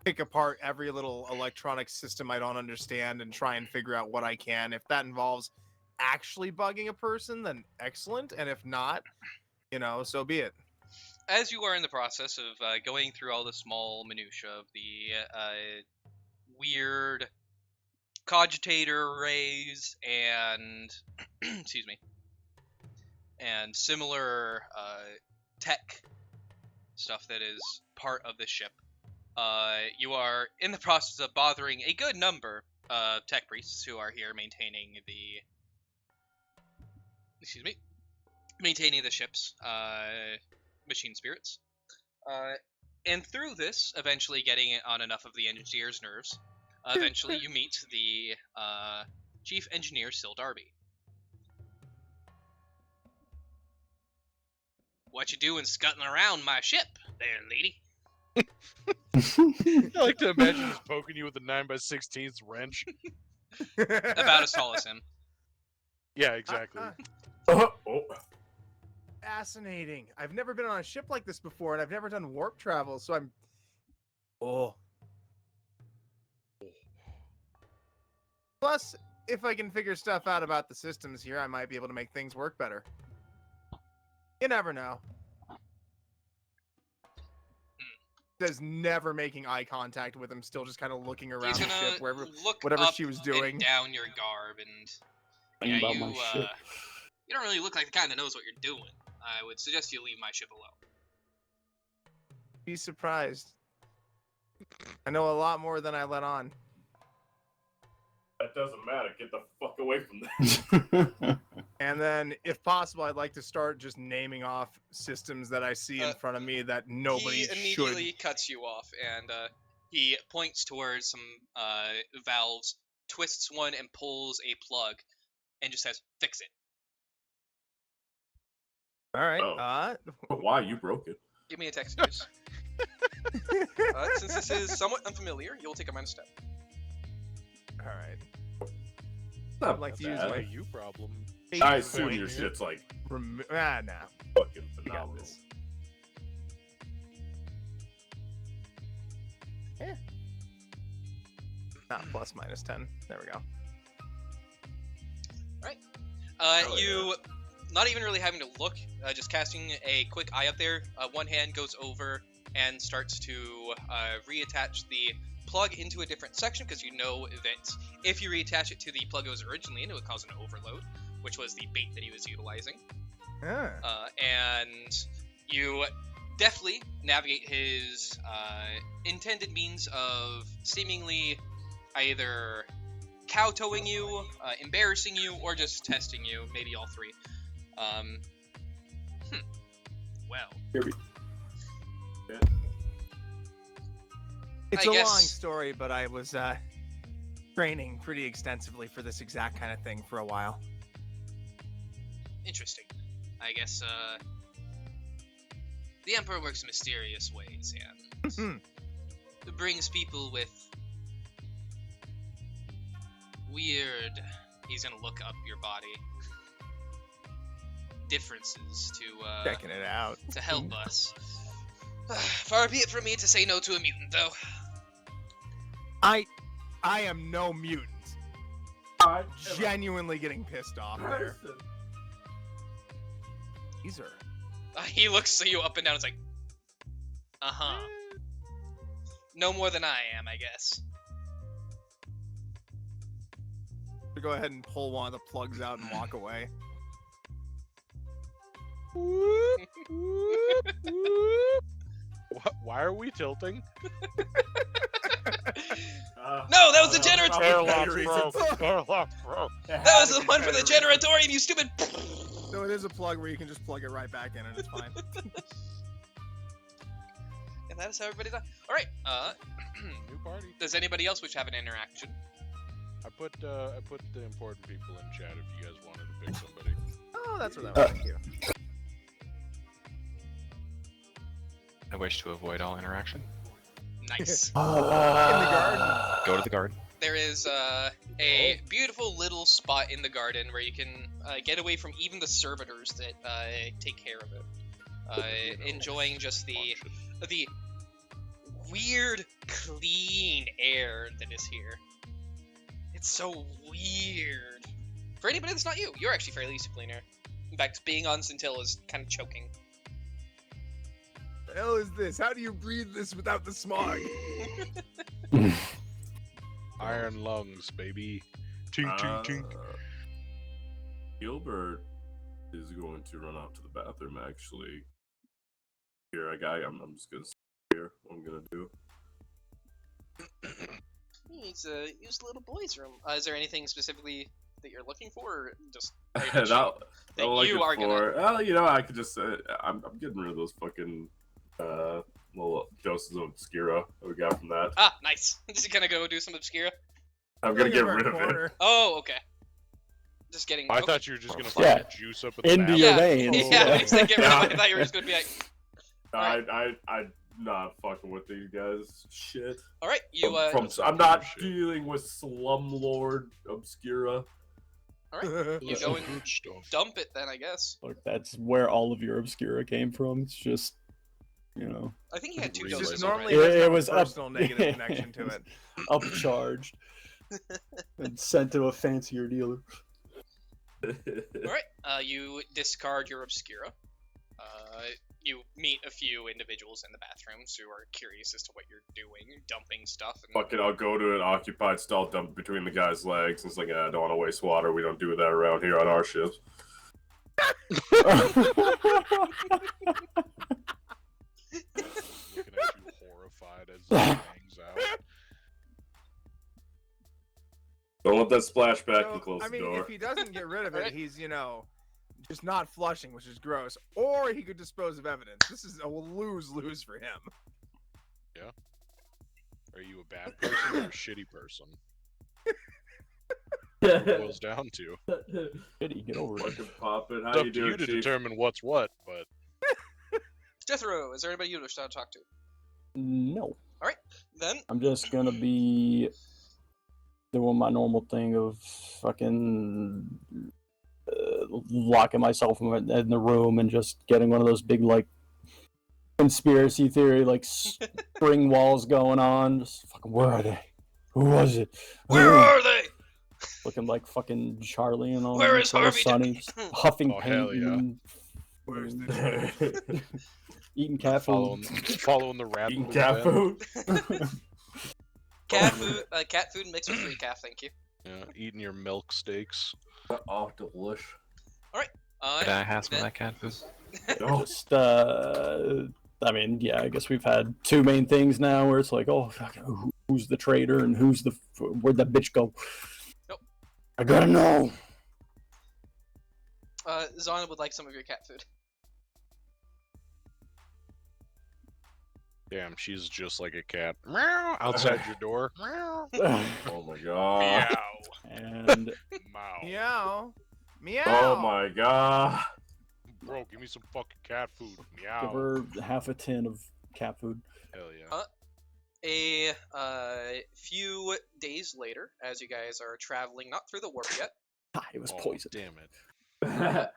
S4: pick apart every little electronic system I don't understand and try and figure out what I can. If that involves actually bugging a person, then excellent. And if not, so be it.
S2: As you are in the process of going through all the small minutiae of the weird cogitator arrays and excuse me, and similar tech stuff that is part of this ship, you are in the process of bothering a good number of tech priests who are here maintaining the ship's machine spirits. And through this, eventually getting it on enough of the engineer's nerves, eventually you meet the chief engineer, Syl Darby. What you doing scuttling around my ship, there, lady?
S1: I like to imagine he's poking you with a 9x16 wrench.
S2: About as tall as him.
S1: Yeah, exactly.
S5: Oh.
S4: Fascinating. I've never been on a ship like this before, and I've never done warp travel, so I'm... Oh. Plus, if I can figure stuff out about the systems here, I might be able to make things work better. You never know. Says never making eye contact with him, still just kind of looking around
S2: He's
S4: the
S2: gonna
S4: ship, wherever,
S2: look
S4: whatever
S2: up
S4: she was
S2: and
S4: doing.
S2: down your garb, and
S3: Think about my ship.
S2: you don't really look like the kind that knows what you're doing. I would suggest you leave my ship alone.
S4: Be surprised. I know a lot more than I let on.
S5: That doesn't matter. Get the fuck away from that.
S4: And then, if possible, I'd like to start just naming off systems that I see in front of me that nobody
S2: He immediately
S4: should.
S2: cuts you off, and he points towards some valves, twists one, and pulls a plug, and just says, "Fix it."
S4: All right.
S5: Oh. Why? You broke it.
S2: Give me a text use. Since this is somewhat unfamiliar, you'll take a minus step.
S4: All right.
S5: Not
S4: I'd like to use
S5: bad.
S4: my
S1: You problem.
S4: fate
S5: I assume
S4: point
S5: your
S4: to
S5: shit's like
S4: nah.
S5: fucking
S4: We got
S5: phenomenal.
S4: this. Yeah. Plus minus 10. There we go.
S2: You, not even really having to look, just casting a quick eye up there, one hand goes over and starts to reattach the plug into a different section, because you know that if you reattach it to the plug it was originally in, it would cause an overload, which was the bait that he was utilizing. And you deftly navigate his intended means of seemingly either kowtowing you, embarrassing you, or just testing you, maybe all three.
S6: Well,
S4: It's
S2: I
S4: a
S2: guess-
S4: long story, but I was training pretty extensively for this exact kind of thing for a while.
S6: interesting. I guess, the Emperor works in mysterious ways, and it brings people with weird, he's gonna look up your body, differences
S4: Checking it out.
S6: to help us.
S2: Far be it from me to say no to a mutant, though.
S4: I am no mutant. Genuinely getting pissed off there. These are.
S2: He looks at you up and down and is like,
S6: Uh-huh.
S2: no more than I am, I guess.
S4: To go ahead and pull one of the plugs out and walk away.
S1: Why are we tilting?
S2: No, that was the generator.
S1: Airlock broke. Airlock broke.
S2: That was the one for the generatorium, you stupid.
S4: No, it is a plug where you can just plug it right back in and it's fine.
S2: And that is how everybody does. All right.
S1: New party.
S2: Does anybody else wish to have an interaction?
S1: I put the important people in chat if you guys wanted to pick somebody.
S4: Oh, that's what that was. Thank you.
S7: I wish to avoid all interaction.
S2: Nice.
S4: In the garden.
S7: Go to the garden.
S2: There is a beautiful little spot in the garden where you can get away from even the servitors that take care of it. Enjoying just the weird, clean air that is here. It's so weird. For anybody that's not you, you're actually fairly disciplined here. In fact, being on Scintilla is kind of choking.
S4: The hell is this? How do you breathe this without the smog?
S1: Iron lungs, baby. Tink, tink, tink.
S5: Gilbert is going to run out to the bathroom. Actually, here, I'm just gonna sit here. What I'm gonna do.
S2: Use the little boy's room. Is there anything specifically that you're looking for, or just
S5: that
S2: you are gonna?
S5: Well, you know, I could just say I'm getting rid of those fucking little doses of Obscura that we got from that.
S2: Ah, nice. Just gonna go do some Obscura.
S5: I'm gonna get rid of it.
S2: Oh, okay. Just getting.
S1: I
S2: okay.
S1: thought you were just gonna
S3: Yeah.
S1: fucking juice up in the
S3: Into
S1: bathroom.
S3: your
S2: Yeah.
S3: veins.
S2: Yeah,
S3: Yeah.
S2: I was like, get rid of it. I thought you were just gonna be like,
S5: I'm not fucking with these guys. Shit.
S2: all right, you
S5: I'm not dealing with Slumlord Obscura.
S2: all right, you
S1: That's
S2: go
S1: some
S2: and
S1: good stuff.
S2: dump it then, I guess.
S3: Look, that's where all of your Obscura came from. It's just, you know,
S2: I think you had two
S1: It's
S2: doses.
S4: Just
S1: Realize
S4: normally
S3: it-
S4: doesn't
S3: it
S4: have a
S3: was up-
S4: personal negative connection to it.
S3: upcharged and sent to a fancier dealer.
S2: All right, you discard your Obscura. You meet a few individuals in the bathrooms who are curious as to what you're doing, dumping stuff. And
S5: Fuck it, I'll go to an occupied stall, dump between the guy's legs. It's like, I don't want to waste water. We don't do that around here on our ships.
S1: Looking at you horrified as it hangs out.
S5: Don't let that splash back and
S4: So,
S5: close
S4: I mean,
S5: the door.
S4: if he doesn't get rid of it,
S2: Alright.
S4: he's, just not flushing, which is gross. Or he could dispose of evidence. This is a lose-lose for him.
S1: Are you a bad person or a shitty person? What it boils down to.
S3: Shitty, get over it.
S5: Fucking pop it. How
S1: It's
S5: you
S1: up to
S5: doing,
S1: you to
S5: Chief?
S1: determine what's what, but
S2: Jethro, is there anybody you wish to talk to?
S3: No.
S2: Then,
S3: I'm just gonna be doing my normal thing of fucking locking myself in the room and just getting one of those big, like, conspiracy theory, like, spring walls going on. Just fucking, where are they? Who was it?
S2: where are they?
S3: looking like fucking Charlie and all.
S6: Where
S3: that
S6: is
S3: sort of
S6: Harvey
S3: Sonny,
S6: Dent?
S3: just huffing
S1: Oh,
S3: paint,
S1: hell yeah.
S3: eating,
S4: Where's the
S3: eating cat food.
S1: Following the rabbit.
S5: Eating
S1: with
S5: cat
S1: Ben.
S5: food.
S2: Cat food mixed with 3 calf, thank you.
S1: Yeah, eating your milk steaks.
S5: Oh, delish.
S7: Did I have some of that cat food?
S5: Oh,
S3: Just, I mean, yeah, I guess we've had 2 main things now where it's like, oh, fuck, who's the traitor and where'd that bitch go?
S2: Nope.
S3: I gotta know.
S2: Zana would like some of your cat food.
S1: Damn, she's just like a cat. Meow, outside your door. Meow.
S5: oh my god.
S1: Meow.
S3: And
S1: Meow.
S4: Meow. Meow.
S5: Oh my god.
S1: Bro, give me some fucking cat food.
S3: give
S1: Meow.
S3: her half a tin of cat food.
S1: Hell yeah.
S2: A few days later, as you guys are traveling, not through the warp yet,
S3: Ah, it was
S1: Oh,
S3: poison.
S1: damn it.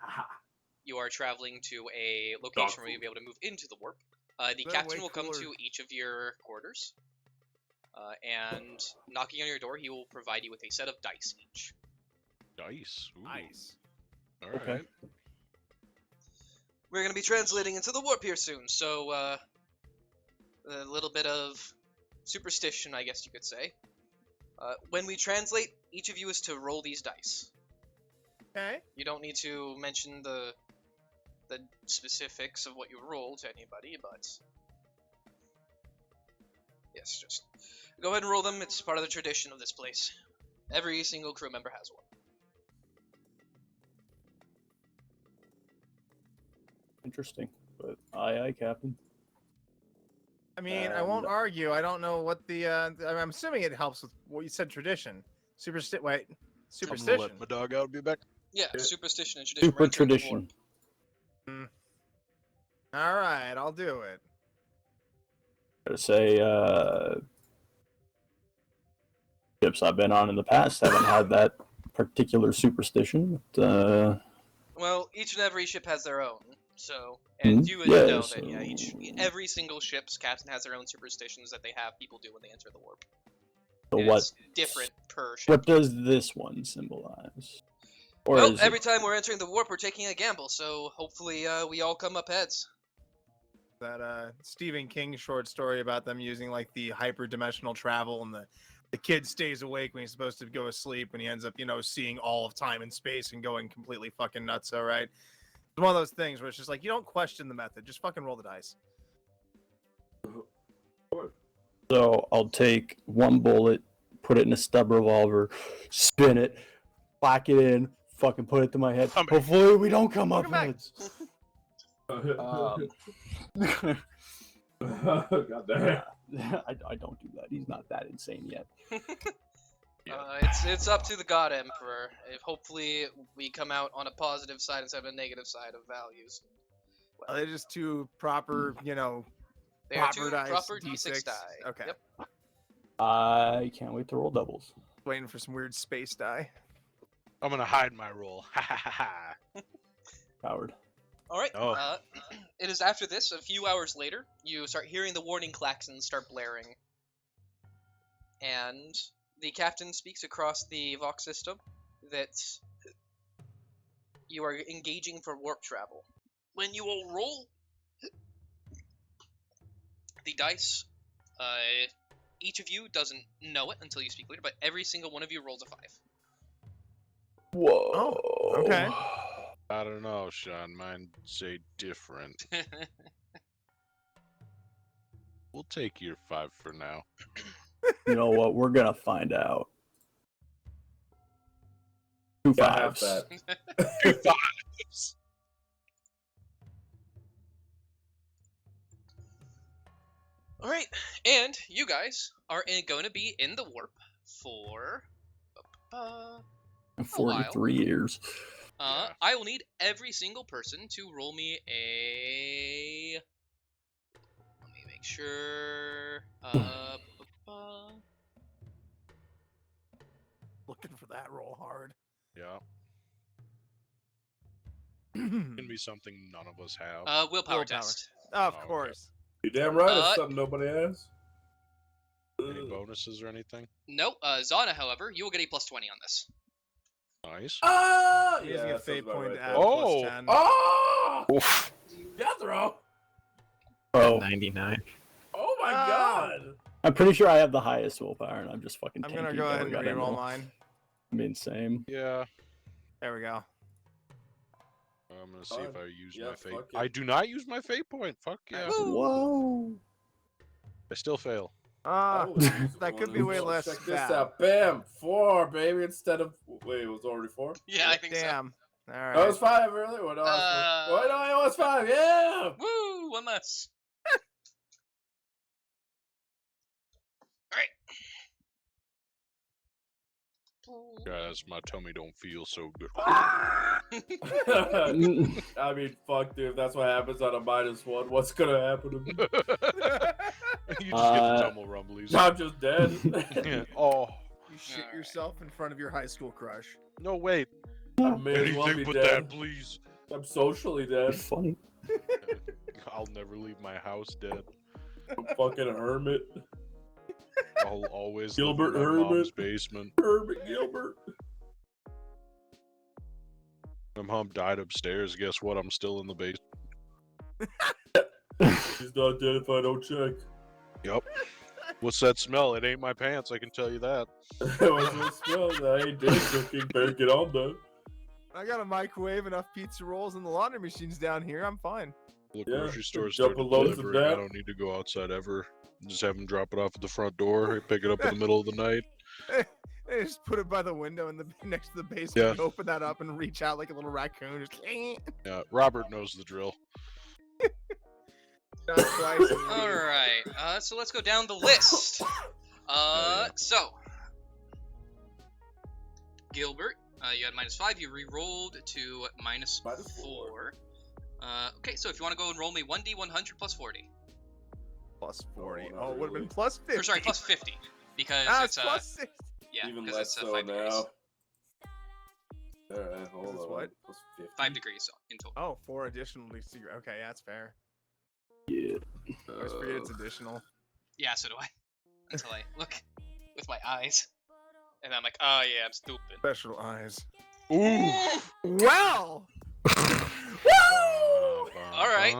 S2: you are traveling to a location where you'll be able to move into the warp. The
S4: But
S2: captain
S4: way
S2: will come
S4: cooler.
S2: to each of your quarters, and knocking on your door, he will provide you with a set of dice each.
S1: Dice. Ooh.
S4: Nice.
S1: All
S3: Okay.
S1: right.
S2: We're going to be translating into the warp here soon, so a little bit of superstition, I guess you could say. When we translate, each of you is to roll these dice.
S4: Okay.
S2: You don't need to mention the specifics of what you roll to anybody, but yes, just go ahead and roll them. It's part of the tradition of this place. Every single crew member has one.
S3: Interesting. But aye, Captain.
S4: I mean, I won't
S3: And-
S4: argue. I don't know what the. I'm assuming it helps with what you said. Tradition.
S1: I'm gonna
S4: Superstition.
S1: let my dog out. Be back.
S2: Yeah,
S5: Yeah.
S2: superstition and tradition.
S3: Super
S2: We're entering the
S3: tradition.
S2: warp.
S4: All right, I'll do it.
S3: Gotta say, ships I've been on in the past haven't had that particular superstition. But,
S2: Well, each and every ship has their own. So, and you would
S3: yeah,
S2: know that, yeah,
S3: so-
S2: every single ship's captain has their own superstitions that they have people do when they enter the warp.
S3: so
S2: And
S3: what?
S2: it's different per ship.
S3: What does this one symbolize? Or
S2: Well,
S3: is
S2: every
S3: it,
S2: time we're entering the warp, we're taking a gamble, so hopefully we all come up heads.
S4: That Stephen King short story about them using like the hyperdimensional travel, and the kid stays awake when he's supposed to go to sleep, and he ends up, seeing all of time and space and going completely fucking nuts. All right, it's one of those things where it's just like you don't question the method, just fucking roll the dice.
S3: so I'll take one bullet, put it in a stub revolver, spin it, whack it in, fucking put it to my head.
S1: Come back.
S3: Hopefully we don't come up
S4: Welcome back.
S3: heads.
S5: god damn.
S3: I don't do that. He's not that insane yet.
S1: Yeah.
S2: It's up to the God Emperor. If hopefully we come out on a positive side instead of a negative side of values.
S4: They're just two proper,
S2: They are
S4: proper
S2: two
S4: dice,
S2: proper
S4: D6.
S2: D6 die.
S4: Okay.
S2: Yep.
S3: I can't wait to roll doubles.
S4: Waiting for some weird space die.
S1: I'm gonna hide my roll. Ha ha ha ha.
S3: Coward.
S2: All right.
S1: Oh.
S2: It is after this, a few hours later, you start hearing the warning klaxons start blaring. And the captain speaks across the Vox system that you are engaging for warp travel. When you will roll the dice, each of you doesn't know it until you speak later, but every single one of you rolls a 5.
S3: Whoa.
S4: okay.
S1: I don't know, Sean. Mine say different. We'll take your 5 for now.
S3: You know what? We're gonna find out. 2
S5: Gotta have
S3: 5s.
S5: that.
S2: Alright, and you guys are going to be in the warp for...
S3: 43 years.
S1: Yeah.
S2: I will need every single person to roll me a... Let me make sure...
S4: Looking for that roll hard.
S1: Yeah. Can be something none of us have.
S2: willpower
S4: Willpower.
S2: test.
S4: Of
S1: okay.
S4: course.
S5: You damn right,
S2: Uh,
S5: it's something nobody has.
S1: Any bonuses or anything?
S2: No, Zana, however, you will get a +20 on this.
S1: Nice.
S5: Ah!
S4: Using a
S5: that sounds
S4: fate
S5: about
S4: point
S5: right
S4: to
S5: there.
S4: add
S1: Oh!
S4: plus 10.
S5: Oh!
S7: Oof.
S5: Jethro!
S3: Oh,
S7: 99.
S5: Oh my
S4: Oh!
S5: god!
S3: I'm pretty sure I have the highest willpower, and I'm just fucking.
S4: I'm gonna
S3: tanky,
S4: go
S3: but
S4: ahead
S3: we
S4: and
S3: got
S4: reroll
S3: ammo.
S4: mine.
S3: I mean, same.
S1: Yeah.
S4: There we go.
S1: I'm gonna see if I use
S5: Yeah,
S1: my fate.
S5: fuck it.
S1: I do not use my fate point. Fuck yeah.
S2: Woo!
S3: Whoa!
S1: I still fail.
S4: Ah,
S5: Oh, it's
S4: that could be way
S5: well,
S4: less
S5: Check this
S4: bad.
S5: out. Bam! 4, baby, instead of... Wait, it was already 4?
S2: Yeah, I think so.
S4: Damn. All right.
S5: Oh, it was 5 earlier? Well, no, it was 4. Wait, no, it was 5, yeah!
S2: Woo! One less. Alright.
S1: Guys, my tummy don't feel so good.
S5: I mean, fuck, dude. If that's what happens on a -1, what's gonna happen to me?
S1: You just get the tumble rumblies.
S5: I'm just dead.
S1: Yeah. Oh,
S4: You shit yourself in front of your high school crush.
S1: no, wait.
S5: I may as well
S1: Anything
S5: be
S1: but
S5: dead.
S1: that, please.
S5: I'm socially dead.
S3: Funny.
S1: I'll never leave my house dead.
S5: I'm fucking a hermit.
S1: I'll always
S5: Gilbert
S1: live in my mom's
S5: Hermit.
S1: basement.
S5: Hermit Gilbert.
S1: My mom died upstairs. Guess what? I'm still in the basement.
S5: He's not dead if I don't check.
S1: Yep. What's that smell? It ain't my pants, I can tell you that.
S5: What's that smell? I ain't dead cooking. Better get on that.
S4: I got a microwave, enough pizza rolls, and the laundry machine's down here. I'm fine.
S1: Look,
S5: Yeah,
S1: grocery stores
S5: jump
S1: started
S5: a load of
S1: delivering. I
S5: that.
S1: don't need to go outside ever. Just have them drop it off at the front door. Pick it up in the middle of the night.
S4: They just put it by the window in the next to the basement.
S1: Yeah.
S4: You open that up and reach out like a little raccoon. Just
S1: Yeah, Robert knows the drill.
S2: Alright, so let's go down the list. So Gilbert, you had -5, you re-rolled to -4. Okay, so if you want to go and roll me 1d100 plus 40.
S4: plus 40.
S5: not
S4: Oh, it would have
S5: really.
S4: been plus 50.
S2: Or sorry, plus 50. Because
S4: It's
S2: it's
S4: plus 60.
S2: yeah,
S5: Even
S2: because
S5: less
S2: it's
S5: so
S2: 5 degrees.
S5: now. Alright, hold
S4: Plus
S5: on.
S4: what?
S5: Plus 50.
S2: 5 degrees in total.
S4: Oh, 4 additional degrees. Okay, that's fair.
S3: Yeah.
S4: I always forget it's additional.
S2: Yeah, so do I. Until I look with my eyes. And I'm like, oh yeah, I'm stupid.
S4: Special eyes.
S1: Ooh!
S4: Well!
S2: Alright.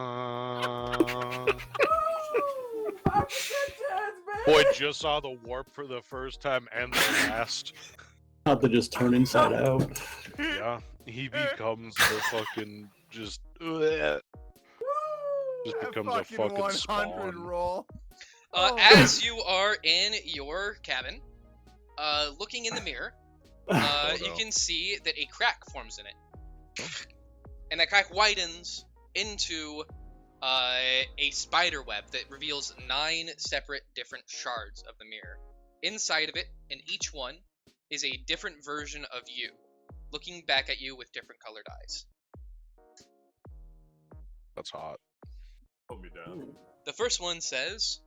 S1: Boy, just saw the warp for the first time and the last.
S3: Not to just turn inside out.
S1: Yeah, he becomes the fucking just becomes a fucking
S4: 100
S1: spawn.
S4: roll.
S2: Uh,
S4: Oh.
S2: As you are in your cabin, looking in the mirror,
S1: Oh,
S2: you
S1: no.
S2: can see that a crack forms in it. And that crack widens into a spider web that reveals 9 separate different shards of the mirror. Inside of it, in each one, is a different version of you, looking back at you with different colored eyes.
S1: That's hot.
S5: Put me down.
S2: The first one says,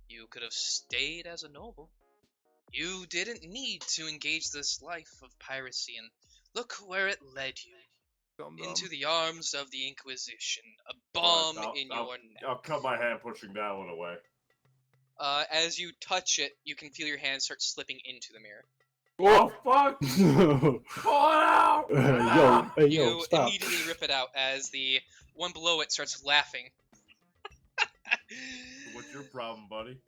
S2: "You could have stayed as a noble. You didn't need to engage this life of piracy, and look where it led you. Into the arms of the Inquisition, a bomb in your neck."
S5: I'll cut my hand pushing that one away.
S2: As you touch it, you can feel your hand start slipping into the mirror.
S5: Oh, fuck!
S3: Yo,
S5: Pull it out!
S3: hey, yo,
S2: You
S3: stop.
S2: immediately rip it out as the one below it starts laughing.
S5: What's your problem, buddy?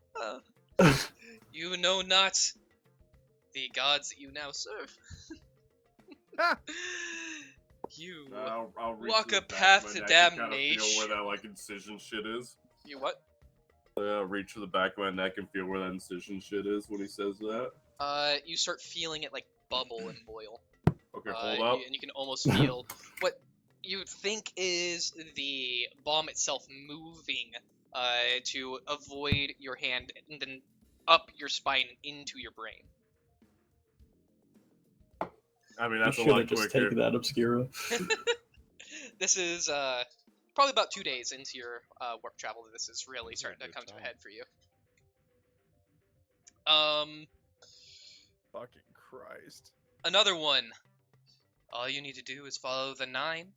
S2: You know not the gods that you now serve. You
S5: I'll reach
S2: walk
S5: to the
S2: a
S5: back of
S2: path
S5: my
S2: to
S5: neck and kinda
S2: damnation.
S5: Feel where that like incision shit is.
S2: You what?
S5: Reach to the back of my neck and feel where that incision shit is when he says that.
S2: You start feeling it like bubble and boil.
S5: Okay, hold up.
S2: And you can almost feel what you think is the bomb itself moving to avoid your hand and then up your spine into your brain.
S5: I mean,
S3: You
S5: that's a
S3: should
S5: lot
S3: have just
S5: quicker.
S3: taken that Obscura.
S2: This is probably about 2 days into your warp travel that this is really starting to
S1: good
S2: come to a
S1: time.
S2: head for you.
S4: Fucking Christ.
S2: Another one. All you need to do is follow the 9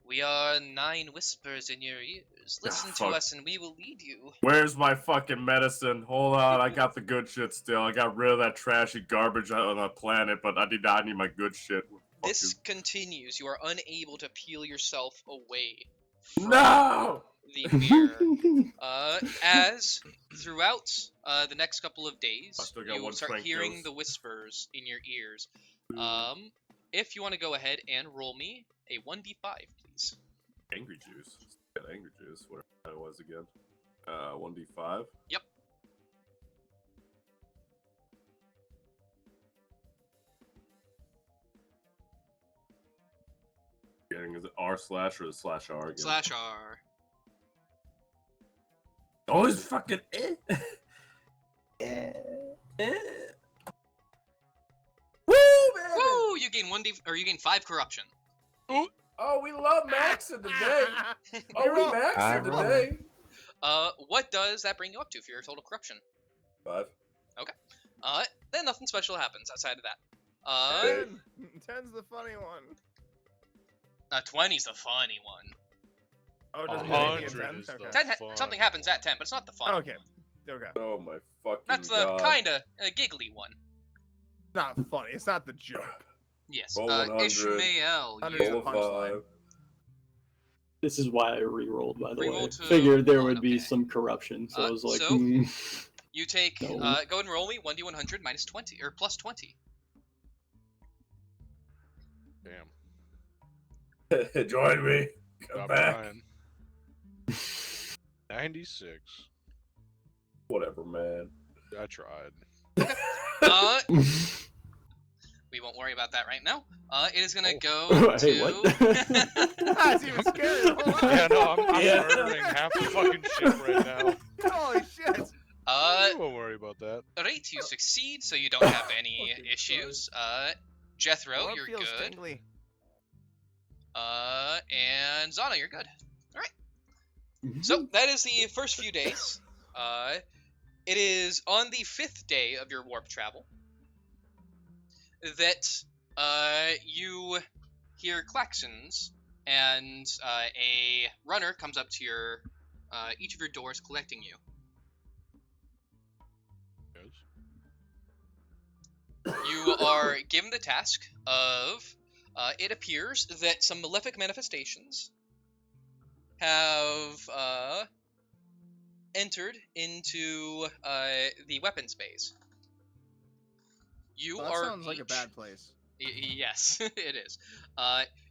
S6: We are 9 whispers in your ears. Listen to
S5: fuck.
S6: us and we will lead you.
S5: Where's my fucking medicine? Hold on, I got the good shit still. I got rid of that trashy garbage on the planet, but I need my good shit.
S2: This continues. You are unable to peel yourself away from
S5: No!
S2: the mirror. As throughout the next couple of days,
S5: I still got
S2: you
S5: one
S2: start
S5: trank
S2: hearing
S5: dose.
S2: the whispers in your ears. If you want to go ahead and roll me a 1d5, please.
S5: Angry juice. Got angry juice. Whatever that was again. 1d5.
S2: Yep.
S5: Is it R slash or the slash R again?
S2: Slash R.
S5: Always fucking Woo, man!
S2: Woo! You gain 5 corruption.
S5: Oh, we love maxing today. Oh, we maxing today.
S2: What does that bring you up to for your total corruption?
S5: 5.
S2: Then nothing special happens outside of that.
S4: 10's the funny one.
S2: 20's the funny one.
S4: Oh, it doesn't
S1: 100
S4: make it 10?
S1: is the
S4: Okay.
S2: 10
S1: fun.
S2: something happens at 10, but it's not the fun.
S4: Okay. Okay.
S5: Oh my fucking
S2: That's the
S5: god.
S2: kinda giggly one.
S4: It's not funny. It's not the joke.
S2: Yes.
S5: Roll 100.
S2: Ishmael,
S4: Under
S2: you
S4: the
S5: Roll a
S4: punchline.
S5: 5.
S3: This is why I re-rolled, by the way.
S2: Re-roll to
S3: Figured there
S2: 1,
S3: would be
S2: okay.
S3: some corruption, so I was like,
S2: so- You take,
S3: No.
S2: go and roll me 1d100 minus 20, or plus 20.
S1: Damn.
S5: Join me. Come
S1: Stop
S5: back.
S1: trying. 96.
S5: Whatever, man.
S1: I tried.
S2: Uh, we won't worry about that right now. It is gonna go to...
S3: Hey, what?
S4: That's even scary. Hold on.
S1: Yeah, no, I'm
S5: Yeah.
S1: murdering half the fucking ship right now.
S4: Holy shit.
S1: I won't worry about that.
S2: Right, you succeed, so you don't have any
S4: Fucking
S2: issues. Jethro,
S4: What
S2: you're
S4: feels
S2: good.
S4: tingly?
S2: And Zana, you're good.
S3: Mhm.
S2: So that is the first few days. It is on the 5th day of your warp travel that you hear klaxons, and a runner comes up to your each of your doors, collecting you.
S1: Yes.
S2: You are given the task of. It appears that some malefic manifestations have entered into the weapons bays. You
S4: Well, that
S2: are
S4: sounds like a
S2: each-
S4: bad place.
S2: Yes, it is.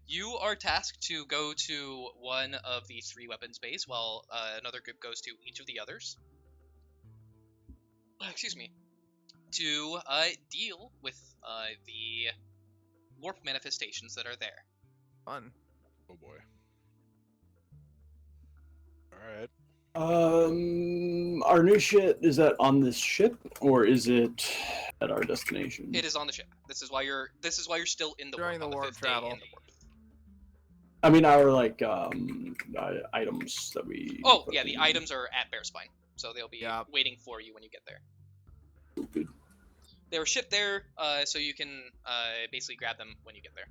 S2: You are tasked to go to one of the 3 weapons bays, while another group goes to each of the others. Excuse me. To deal with the warp manifestations that are there.
S4: Fun.
S1: Oh boy. Alright.
S3: Our new shit, is that on this ship or is it at our destination?
S2: It is on the ship. This is why you're still in the
S4: During
S2: warp,
S4: the
S2: on
S4: warp
S2: 5th day
S4: travel.
S2: in the warp.
S3: I mean, our like items that we.
S2: Oh
S3: put
S2: yeah, the
S3: in.
S2: items are at Baraspine, so they'll be
S4: Yeah.
S2: waiting for you when you get there.
S3: Good.
S2: They were shipped there, so you can basically grab them when you get there,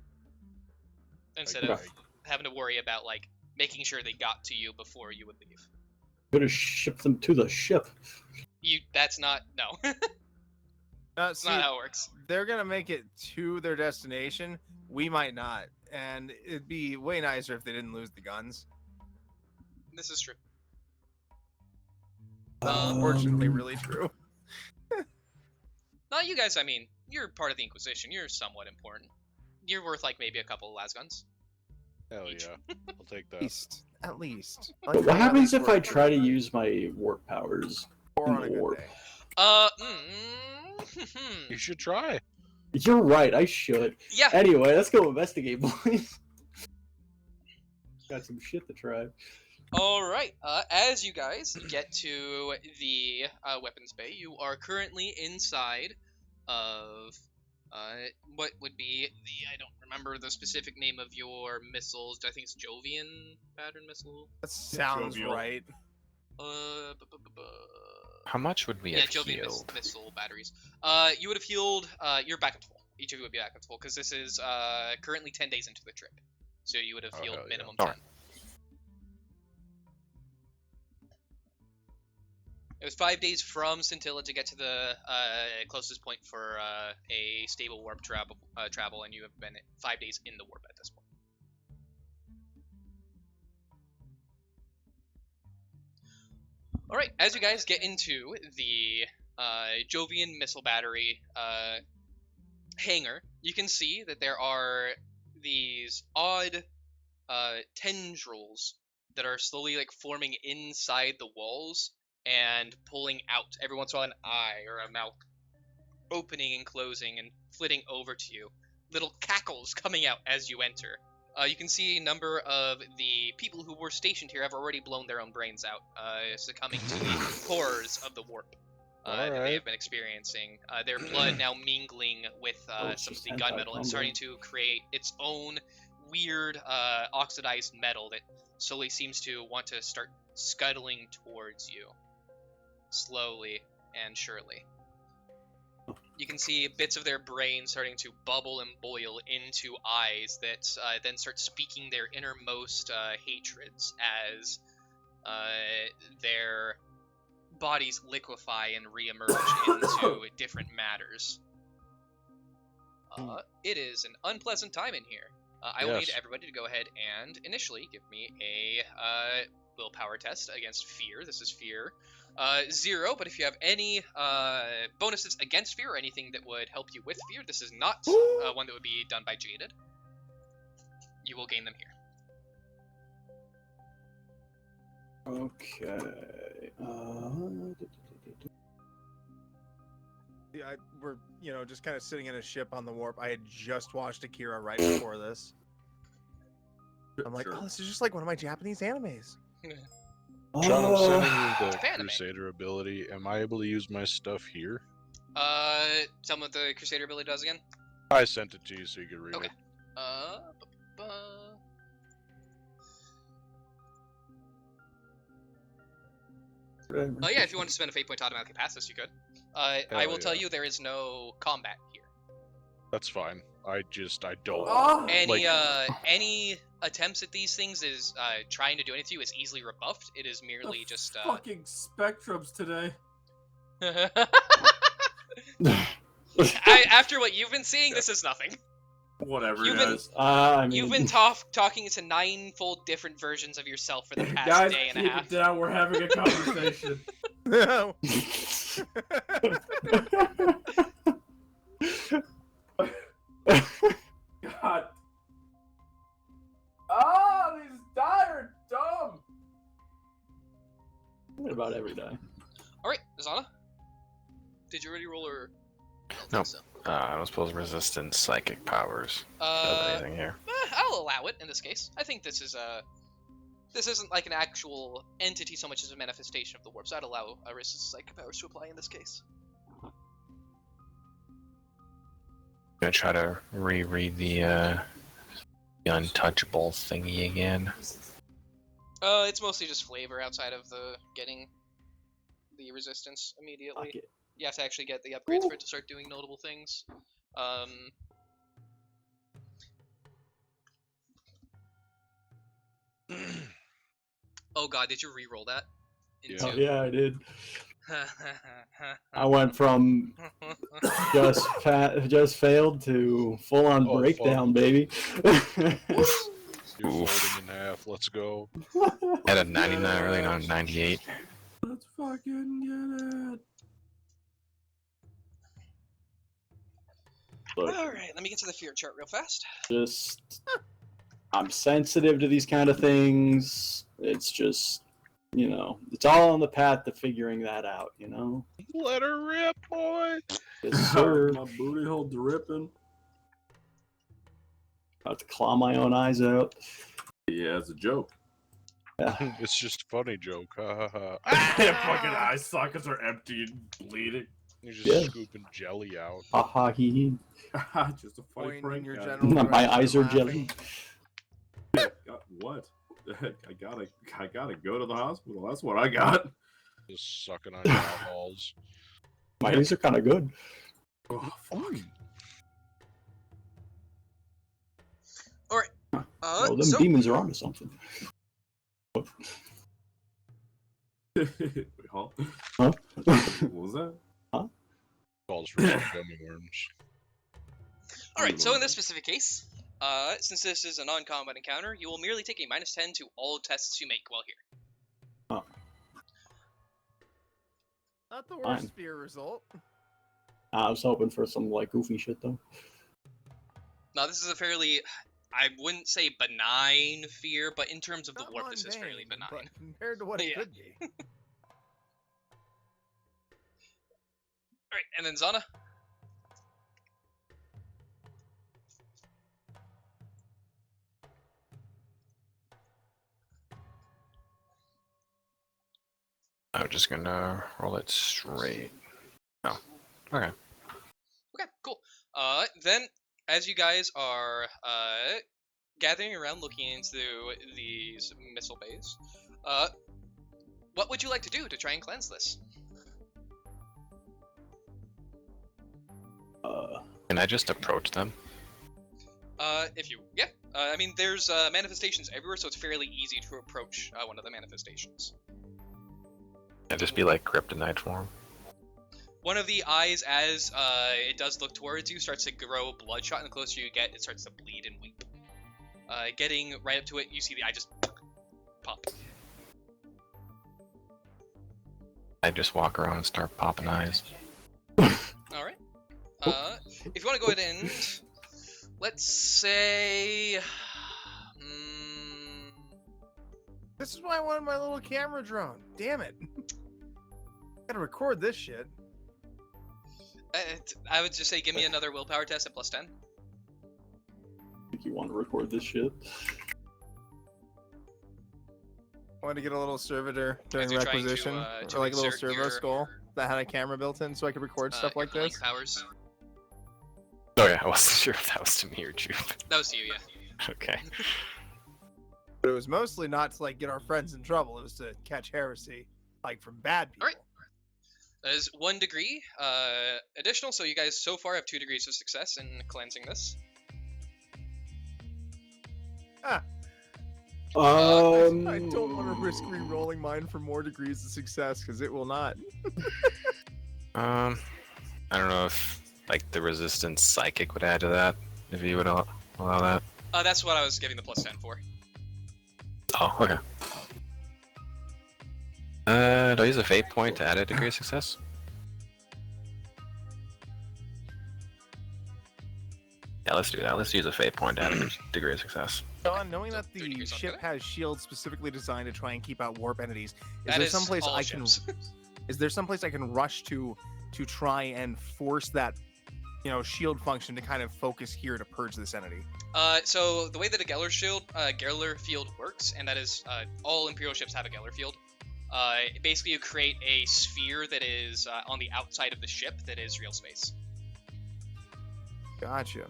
S2: instead of
S3: Okay.
S2: having to worry about like making sure they got to you before you would leave.
S3: Could have shipped them to the ship.
S2: That's not That's
S4: See,
S2: not how it works.
S4: they're gonna make it to their destination. We might not, and it'd be way nicer if they didn't lose the guns.
S2: This is true.
S4: Unfortunately, really true.
S2: No, you guys. I mean, you're part of the Inquisition. You're somewhat important. You're worth like maybe a couple of lasguns.
S1: Hell
S2: Each.
S1: yeah. I'll take
S4: At
S1: that.
S4: least.
S3: But what happens if I try to use my warp powers?
S4: Or on a good
S3: warp?
S4: day.
S1: You should try.
S3: You're right, I should.
S2: Yeah.
S3: Anyway, let's go investigate, boys. Got some shit to try.
S2: All right. As you guys get to the weapons bay, you are currently inside of what would be I don't remember the specific name of your missiles. I think it's Jovian pattern missile.
S4: That sounds
S5: Jovial.
S4: right.
S7: How much would we
S2: Yeah,
S7: have
S2: Jovian
S7: healed?
S2: missile batteries. You would have healed. You're back up to full. Each of you would be back up to full because this is currently 10 days into the trip. so you would have
S1: Oh,
S2: healed
S1: hell yeah.
S2: minimum 10.
S7: Alright.
S2: It was 5 days from Scintilla to get to the closest point for a stable warp travel, and you have been 5 days in the warp at this point. All right, as you guys get into the Jovian missile battery hangar, you can see that there are these odd tendrils that are slowly like forming inside the walls and pulling out. Every once in a while, an eye or a mouth opening and closing and flitting over to you. Little cackles coming out as you enter. You can see a number of the people who were stationed here have already blown their own brains out, succumbing to the horrors of the warp that they
S1: Alright.
S2: have been experiencing. Their blood now mingling with some of the gunmetal and starting to create its own weird oxidized metal that slowly seems to want to start scuttling towards you, slowly and surely. You can see bits of their brain starting to bubble and boil into eyes that then start speaking their innermost hatreds as their bodies liquefy and reemerge into different matters. It is an unpleasant time in here. I will need
S1: Yes.
S2: everybody to go ahead and initially give me a willpower test against fear. This is fear 0, but if you have any bonuses against fear or anything that would help you with fear, this is not one that would be done by Jaded. You will gain them here.
S3: Okay.
S4: Yeah, we're just kind of sitting in a ship on the warp. I had just watched Akira right before this. I'm like,
S5: Sure.
S4: oh, this is just like one of my Japanese animes.
S1: John, I'm sending
S3: Oh,
S1: you the
S2: It's anime.
S1: Crusader ability. Am I able to use my stuff here?
S2: Tell me what the Crusader ability does again.
S1: I sent it to you so you could read
S2: Okay.
S1: it.
S2: Oh yeah, if you want to spend a fate point to automatically pass this, you could. I
S1: Hell
S2: will tell
S1: yeah.
S2: you there is no combat here.
S1: That's fine. I don't.
S8: Oh,
S2: Any attempts at these things is trying to do anything to you is easily rebuffed. It is merely just
S8: fucking spectrums today.
S2: after what you've been seeing, this is nothing.
S5: Whatever,
S2: You've been-
S5: guys.
S3: I mean,
S2: You've been talking to 9-fold different versions of yourself for the past
S8: Guys,
S2: day and a
S8: keep
S2: half.
S8: it down. We're having a conversation. God. Oh, these die are dumb.
S3: What about every day?
S2: All right, Zana, did you already roll or? I don't think
S7: Nope.
S2: so.
S7: I don't suppose resistance, psychic powers. Anything here?
S2: I'll allow it in this case. I think this is this isn't like an actual entity so much as a manifestation of the warp, so I'd allow a resistance psychic powers to apply in this case.
S7: Gonna try to reread the untouchable thingy again.
S2: It's mostly just flavor outside of the getting the resistance immediately.
S3: Fuck it.
S2: You have to actually get the upgrades for it to start doing notable things. Oh god, did you re-roll that?
S1: Yeah.
S3: Oh, yeah, I did. I went from just failed to full on
S1: Oh,
S3: breakdown,
S1: fuck.
S3: baby.
S1: You're
S7: Oof.
S1: folding in half. Let's go.
S7: At a 99, really not a 98.
S8: Let's fucking get it.
S3: Look,
S2: Alright, let me get to the fear chart real fast.
S3: just I'm sensitive to these kind of things. It's just, it's all on the path to figuring that out,
S1: Let her rip, boy.
S3: Yes, sir.
S8: My booty hole dripping.
S3: About to claw my own eyes out.
S5: Yeah, it's a joke.
S1: It's just a funny joke. Ha ha
S5: Fucking eye sockets are empty and bleeding.
S1: You're just
S3: Yeah.
S1: scooping jelly out.
S3: Ha ha hee hee.
S8: Just a funny
S4: Point in
S8: prank.
S4: your
S8: guy.
S4: general
S3: My
S4: direction,
S3: eyes are
S4: laughing.
S3: jelly.
S5: God, what? I gotta go to the hospital. That's what I got.
S1: Just sucking on your eyeballs.
S3: My eyes are kind of good.
S5: Oh, fuck.
S3: Oh, them
S2: So
S3: demons are onto something.
S8: Wait, huh?
S3: Huh?
S8: What was that?
S1: Calls for some gummy worms.
S2: all right. So in this specific case, since this is a non-combat encounter, you will merely take a -10 to all tests you make while here.
S4: Not the
S3: Fine.
S4: worst fear result.
S3: I was hoping for some like goofy shit though.
S2: Now this is a fairly, I wouldn't say benign fear, but in terms of the
S4: Not
S2: warp, this is fairly
S4: mundane,
S2: benign.
S4: but compared to what it
S2: Yeah.
S4: could be.
S2: All right, and then Zana.
S7: I'm just gonna roll it straight. Oh, okay.
S2: Okay, cool. Then as you guys are gathering around looking into these missile bays, what would you like to do to try and cleanse this?
S7: Can I just approach them?
S2: If you, yeah. I mean, there's manifestations everywhere, so it's fairly easy to approach one of the manifestations.
S7: Can I just be like kryptonite form?
S2: One of the eyes, as it does look towards you, starts to grow bloodshot, and the closer you get, it starts to bleed and weep. Getting right up to it, you see the eye just pop.
S7: I just walk around and start popping eyes.
S2: Alright. If you want to go ahead and, let's say...
S4: This is why I wanted my little camera drone. Damn it. Gotta record this shit.
S2: I would just say give me another willpower test at +10.
S3: I think you want to record this shit.
S4: Wanted to get a little servitor during
S2: As you're trying to,
S4: requisition,
S2: to
S4: or like a little
S2: exert
S4: servo
S2: your-
S4: skull that had a camera built in, so I could record stuff
S2: your
S4: like this.
S2: link powers.
S7: Oh yeah, I wasn't sure if that was to me or Jupe.
S2: That was to you, yeah.
S7: Okay.
S4: But it was mostly not to like get our friends in trouble. It was to catch heresy, like from bad people.
S2: Alright. That is 1 degree additional, so you guys so far have 2 degrees of success in cleansing this.
S4: I
S3: Um,
S4: don't want to risk re-rolling mine for more degrees of success because it will not.
S7: I don't know if like the resistance psychic would add to that. If you would allow that.
S2: That's what I was giving the +10 for.
S7: Oh, okay. Do I use a fate point to add a degree of success? Yeah, let's do that. Let's use a fate point to add a degree of success.
S4: John, knowing that
S2: So,
S4: the
S2: 30 degrees on
S4: ship
S2: that?
S4: has shields specifically designed to try and keep out warp entities, is
S2: That
S4: there
S2: is
S4: someplace
S2: all
S4: I can?
S2: ships.
S4: Is there someplace I can rush to try and force that, shield function to kind of focus here to purge this entity?
S2: So the way that a Geller field works, and that is all Imperial ships have a Geller field. Basically, you create a sphere that is on the outside of the ship that is real space.
S4: Gotcha.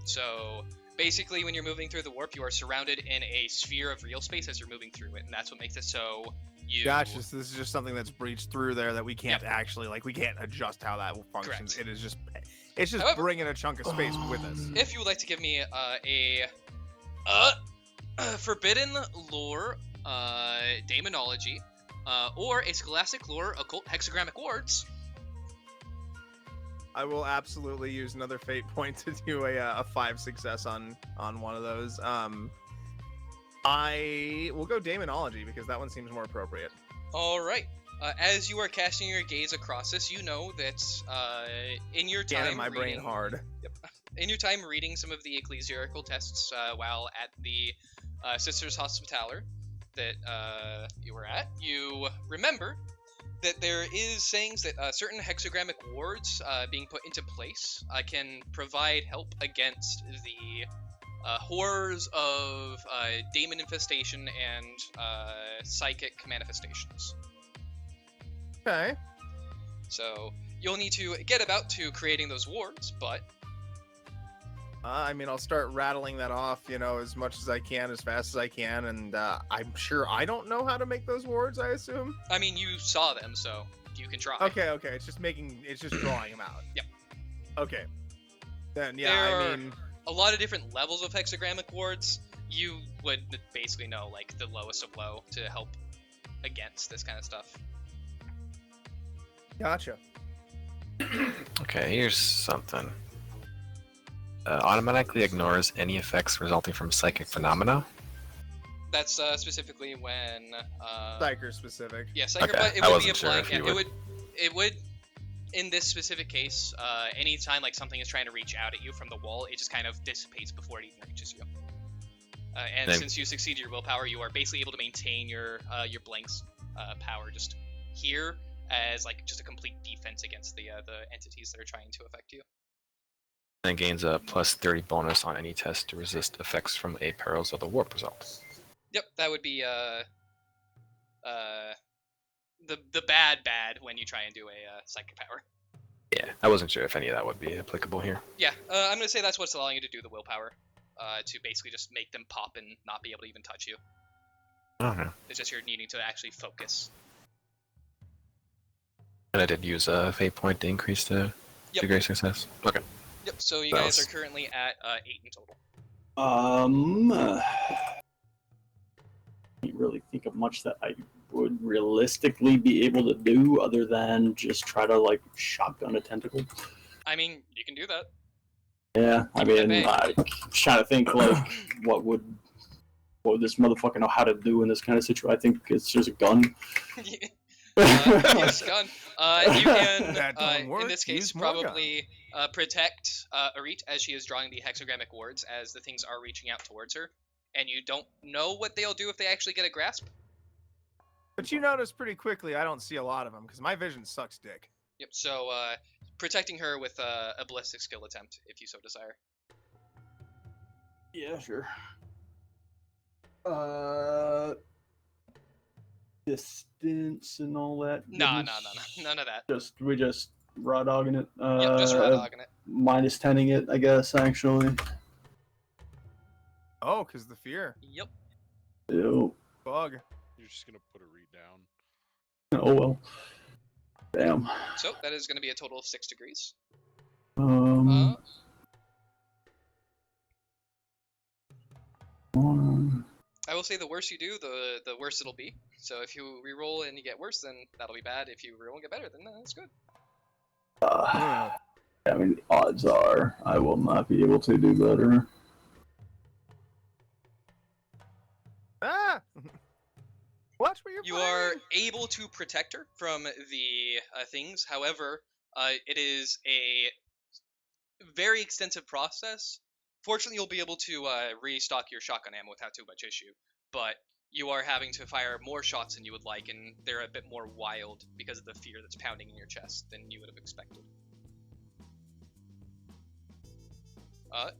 S2: So basically, when you're moving through the warp, you are surrounded in a sphere of real space as you're moving through it, and that's what makes it so you.
S4: Gotcha. So this is just something that's breached through there that we can't actually we can't adjust how that functions.
S2: Correct.
S4: It's just
S2: However-
S4: bringing a chunk of space with us.
S2: If you would like to give me a Forbidden Lore Daemonology or a Scholastic Lore Occult Hexagrammic Wards,
S4: I will absolutely use another fate point to do a 5 success on one of those. I will go Daemonology because that one seems more appropriate.
S2: all right. As you are casting your gaze across this, you know that in your time
S4: Damn, my brain
S2: reading,
S4: hard.
S2: in your time reading some of the ecclesiarchal tests while at the Sisters Hospitaller that you were at, you remember that there is sayings that certain hexagrammic wards being put into place can provide help against the horrors of daemon infestation and psychic manifestations.
S4: Okay.
S2: So you'll need to get about to creating those wards, but
S4: I'll start rattling that off, as much as I can, as fast as I can, and I'm sure I don't know how to make those wards, I assume.
S2: I mean, you saw them, so you can try.
S4: Okay, it's just drawing them out.
S2: Yep.
S4: Okay. Then,
S2: There are a lot of different levels of hexagrammic wards. you would basically know like the lowest of low to help against this kind of stuff.
S4: Gotcha.
S7: Okay, here's something. Automatically ignores any effects resulting from psychic phenomena.
S2: That's specifically when
S4: Psyker specific.
S2: yeah, psyker,
S7: Okay,
S2: but it
S7: I
S2: would be a
S7: wasn't sure
S2: blank.
S7: if you
S2: It would in this specific case, anytime like something is trying to reach out at you from the wall, it just kind of dissipates before it even reaches you. And
S7: Then-
S2: since you succeed your willpower, you are basically able to maintain your blank's power just here as like just a complete defense against the entities that are trying to affect you.
S7: And gains a plus 30 bonus on any test to resist effects from a perils of the warp result.
S2: Yep, that would be the bad when you try and do a psychic power.
S7: Yeah, I wasn't sure if any of that would be applicable here.
S2: Yeah, I'm gonna say that's what's allowing you to do the willpower, to basically just make them pop and not be able to even touch you.
S7: Okay.
S2: It's just you're needing to actually focus.
S7: And I did use a fate point to increase the
S2: Yep.
S7: degree of success. Okay.
S2: Yep. So you
S7: That
S2: guys
S7: was-
S2: are currently at 8 in total.
S3: Can't really think of much that I would realistically be able to do other than just try to like shotgun a tentacle.
S2: I mean, you can do that.
S3: Yeah, I mean,
S2: Okay.
S3: I'm trying to think like what would this motherfucker know how to do in this kind of situation? I think it's just a gun.
S2: Use gun. You can,
S4: That don't work.
S2: in this case,
S4: Use more gun.
S2: probably protect Arit as she is drawing the hexagrammic wards as the things are reaching out towards her. And you don't know what they'll do if they actually get a grasp.
S4: But you notice pretty quickly I don't see a lot of them because my vision sucks dick.
S2: Yep, so protecting her with a ballistic skill attempt, if you so desire.
S3: Yeah, sure. Distance and all that.
S2: Nah,
S3: goodness.
S2: none of that.
S3: We just raw dogging it.
S2: Yep, just raw dogging it.
S3: Minus 10ing it, I guess. Actually.
S4: Oh, because the fear.
S2: Yep.
S3: Ew.
S4: Bug.
S1: You're just gonna put a read down.
S3: Oh well. Damn.
S2: So that is going to be a total of 6 degrees.
S3: Um.
S2: I will say the worse you do, the worse it'll be. So if you reroll and you get worse, then that'll be bad. If you reroll and get better, then that's good.
S3: I mean, odds are I will not be able to do better.
S4: Ah! Watch where you're
S2: You are able to protect her from the things. However, it is a very extensive process. Fortunately, you'll be able to restock your shotgun ammo without too much issue. But you are having to fire more shots than you would like, and they're a bit more wild because of the fear that's pounding in your chest than you would have expected.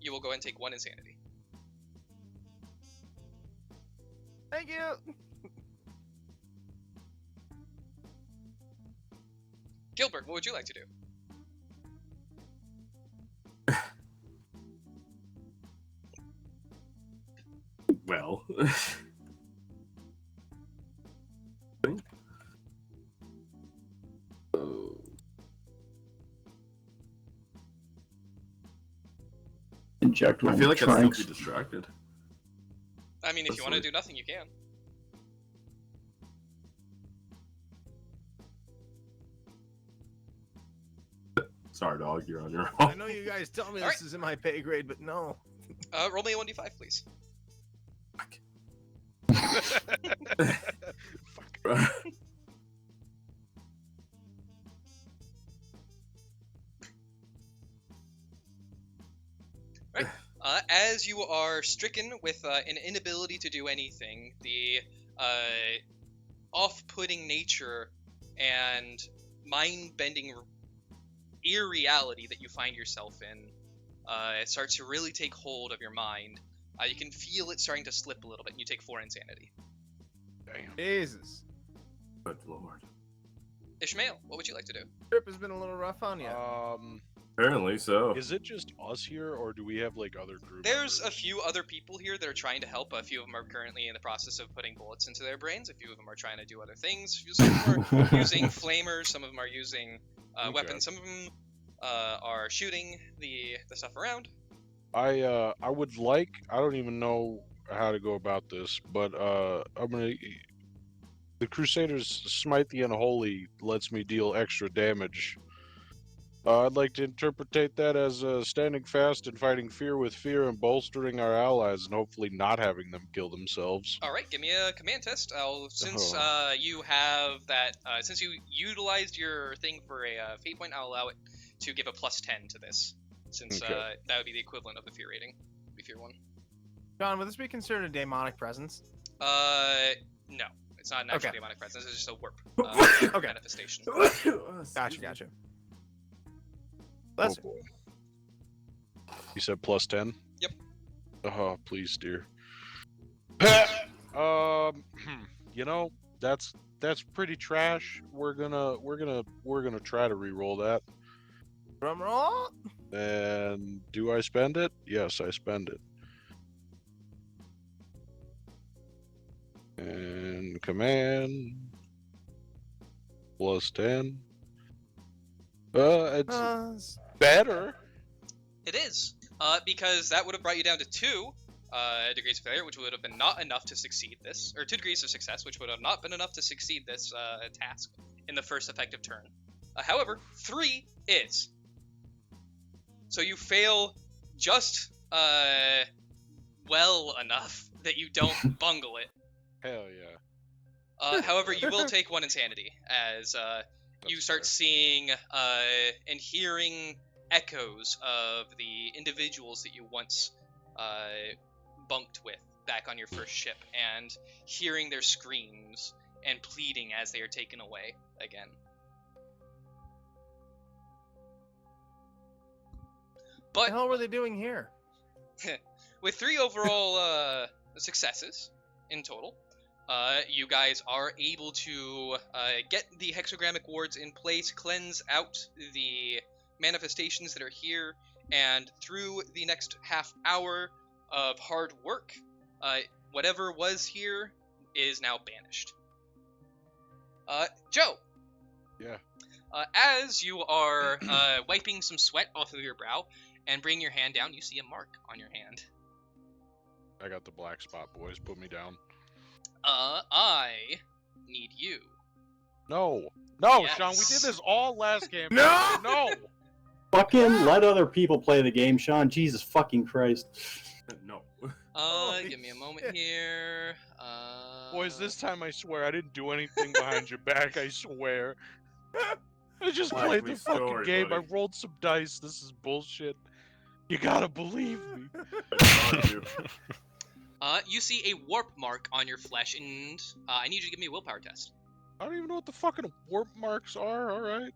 S2: You will go ahead and take 1 insanity.
S4: Thank you.
S2: Gilbert, what would you like to do?
S8: Well.
S3: Inject one
S8: I feel like
S3: with
S8: I'd still
S3: tranks.
S8: be distracted.
S2: I mean, if
S8: That's
S2: you want to
S8: fine.
S2: do nothing, you can.
S8: Sorry, dog. You're on your
S4: I
S8: own.
S4: know you guys tell me
S2: Alright.
S4: this is in my pay grade, but no.
S2: Roll me a 1d5, please. As you are stricken with an inability to do anything, the off-putting nature and mind-bending irreality that you find yourself in it starts to really take hold of your mind. You can feel it starting to slip a little bit, and you take 4 insanity.
S1: Damn.
S4: Jesus.
S8: Good lord.
S2: Ishmael, what would you like to do?
S4: Trip has been a little rough on you.
S8: Apparently so.
S1: Is it just us here, or do we have like other group
S2: There's a
S1: members?
S2: few other people here that are trying to help. A few of them are currently in the process of putting bullets into their brains. A few of them are trying to do other things. Some of them are using flamers. Some of them are using
S1: Okay.
S2: weapons. Some of them are shooting the stuff around.
S1: I would like. I don't even know how to go about this, but I'm gonna. The Crusader's Smite the Unholy lets me deal extra damage. I'd like to interpretate that as standing fast and fighting fear with fear and bolstering our allies and hopefully not having them kill themselves.
S2: All right, give me a command test. Since
S1: Oh.
S2: you have that, since you utilized your thing for a fate point, I'll allow it to give a +10 to this, since
S1: Okay.
S2: that would be the equivalent of the fear rating, be fear 1.
S4: John, would this be considered a demonic presence?
S2: No, it's not an actual
S4: Okay.
S2: demonic presence. It's just a warp
S4: Okay.
S2: manifestation.
S4: Gotcha. Let's.
S1: Oh boy. You said +10?
S2: Yep.
S1: Oh, please, dear. You know, that's pretty trash. We're gonna try to re-roll that.
S4: Drum roll.
S1: And do I spend it? Yes, I spend it. And command +10. It's better.
S2: It is, because that would have brought you down to 2 degrees of failure, which would have been not enough to succeed this, or 2 degrees of success, which would have not been enough to succeed this task in the first effective turn. However, 3 is. So you fail just well enough that you don't bungle it.
S1: Hell yeah.
S2: However, you will take 1 insanity as you
S1: That's
S2: start
S1: fair.
S2: seeing and hearing echoes of the individuals that you once bunked with back on your first ship, and hearing their screams and pleading as they are taken away again.
S4: What
S2: But
S4: the hell were they doing here?
S2: with 3 overall successes in total, you guys are able to get the hexagrammic wards in place, cleanse out the manifestations that are here, and through the next half hour of hard work, whatever was here is now banished. Joe.
S1: Yeah.
S2: As you are wiping some sweat off of your brow and bringing your hand down, you see a mark on your hand.
S1: I got the black spot, boys. Put me down.
S2: I need you.
S1: No,
S2: Yes.
S1: Sean. We did this all last game.
S4: No!
S1: No.
S3: Fucking let other people play the game, Sean. Jesus fucking Christ.
S8: No.
S4: Holy
S2: Give me a moment
S4: shit.
S2: here.
S1: Boys, this time I swear I didn't do anything behind your back. I swear. I just played
S8: Likely
S1: the fucking
S8: story,
S1: game.
S8: buddy.
S1: I rolled some dice. This is bullshit. You gotta believe me.
S8: I saw you.
S2: You see a warp mark on your flesh, and I need you to give me a willpower test.
S1: I don't even know what the fucking warp marks are. All right.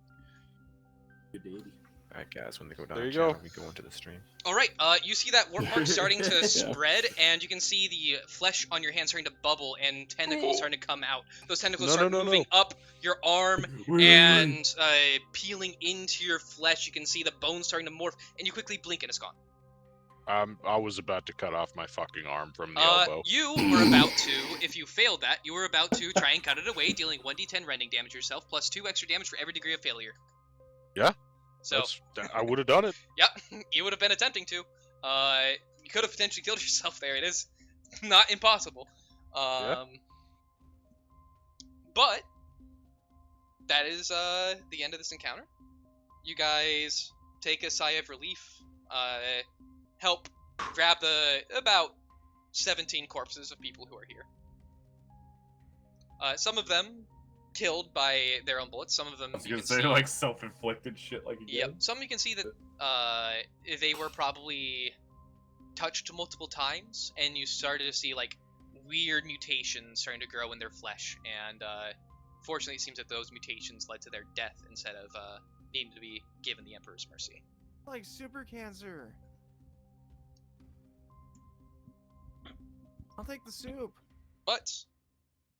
S8: Good day.
S7: Alright, guys, when they go down
S1: There
S7: the
S1: you go.
S7: channel, we go into the stream.
S2: All right. You see that warp mark starting to
S3: Yeah.
S2: spread, and you can see the flesh on your hand starting to bubble, and tentacles starting to come out. Those tentacles
S1: No,
S2: start
S1: no, no,
S2: moving up your arm and peeling into your flesh. You can see the bones starting to morph, and you quickly blink, and it's gone.
S1: I was about to cut off my fucking arm from the elbow.
S2: You were about to, if you failed that, you were about to try and cut it away, dealing 1d10 rending damage yourself, plus 2 extra damage for every degree of failure.
S1: Yeah.
S2: So,
S1: I would have done it.
S2: yeah, you would have been attempting to. You could have potentially killed yourself there. It is not impossible.
S1: Yeah.
S2: But that is the end of this encounter. You guys take a sigh of relief. Help grab the about 17 corpses of people who are here. Some of them killed by their own bullets. Some of them
S8: I was
S2: you
S8: gonna
S2: can
S8: say
S2: see.
S8: like self-inflicted shit like again.
S2: Yep. Some you can see that they were probably touched multiple times, and you started to see like weird mutations starting to grow in their flesh. And fortunately, it seems that those mutations led to their death instead of needing to be given the Emperor's mercy.
S4: Like super cancer. I'll take the soup.
S2: But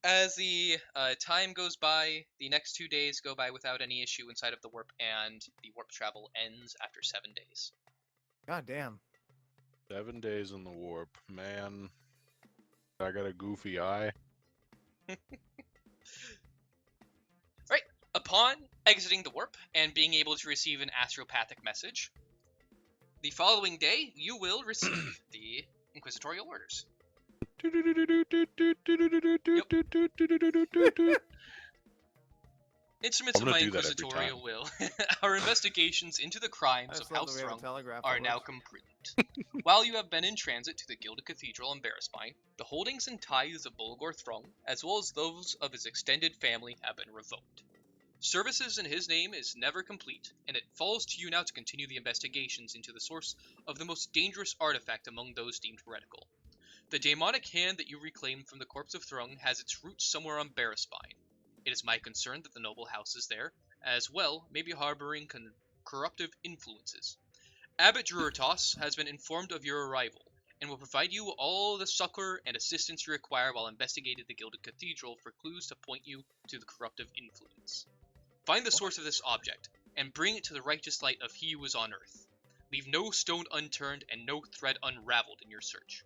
S2: as the time goes by, the next 2 days go by without any issue inside of the warp, and the warp travel ends after 7 days.
S4: God damn.
S1: 7 days in the warp, man. I got a goofy eye.
S2: Right. Upon exiting the warp and being able to receive an astropathic message, the following day you will receive the inquisitorial orders. Instruments
S1: I'm
S2: of
S1: gonna
S2: my
S1: do that every
S2: inquisitorial
S1: time.
S2: will. Our investigations into the
S4: I
S2: crimes of
S4: just love
S2: House
S4: that we have a
S2: Thrungg
S4: telegraph
S2: are
S4: that
S2: now
S4: works.
S2: complete. While you have been in transit to the Gilded Cathedral in Baraspine, the holdings and tithes of Bulagorr Thrungg, as well as those of his extended family, have been revoked. Services in his name is never complete, and it falls to you now to continue the investigations into the source of the most dangerous artifact among those deemed heretical. The demonic hand that you reclaimed from the corpse of Thrungg has its roots somewhere on Baraspine. It is my concern that the noble houses there, as well, may be harboring corruptive influences. Abbot Druertos has been informed of your arrival, and will provide you all the succor and assistance you require while investigating the Gilded Cathedral for clues to point you to the corruptive influence. Find the source of this object, and bring it to the righteous light of he who is on earth. Leave no stone unturned and no thread unraveled in your search.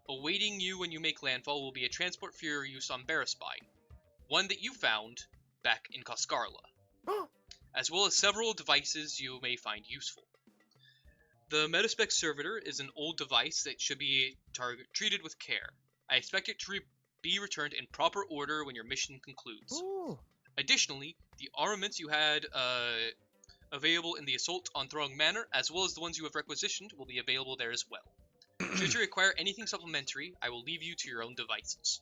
S2: Awaiting you when you make landfall will be a transport for your use on Baraspine, one that you found back in Koskarla, as well as several devices you may find useful. The Metaspec Servitor is an old device that should be treated with care. I expect it to be returned in proper order when your mission concludes.
S4: Ooh.
S2: Additionally, the armaments you had available in the assault on Thrungg Manor, as well as the ones you have requisitioned, will be available there as well. Should you require anything supplementary, I will leave you to your own devices.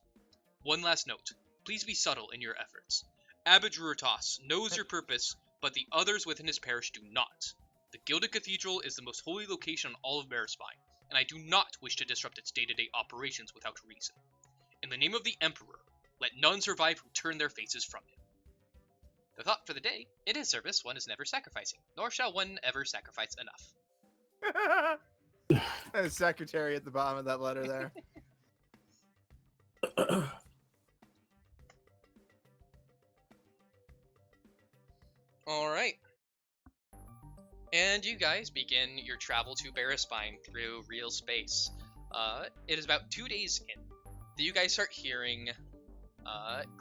S2: One last note. Please be subtle in your efforts. Abbot Druertos knows your purpose, but the others within his parish do not. The Gilded Cathedral is the most holy location on all of Baraspine, and I do not wish to disrupt its day-to-day operations without reason. In the name of the Emperor, let none survive who turn their faces from him. The thought for the day, in his service one is never sacrificing, nor shall one ever sacrifice enough.
S4: There's secretary at the bottom of that letter there.
S2: Alright. And you guys begin your travel to Baraspine through real space. It is about 2 days in that you guys start hearing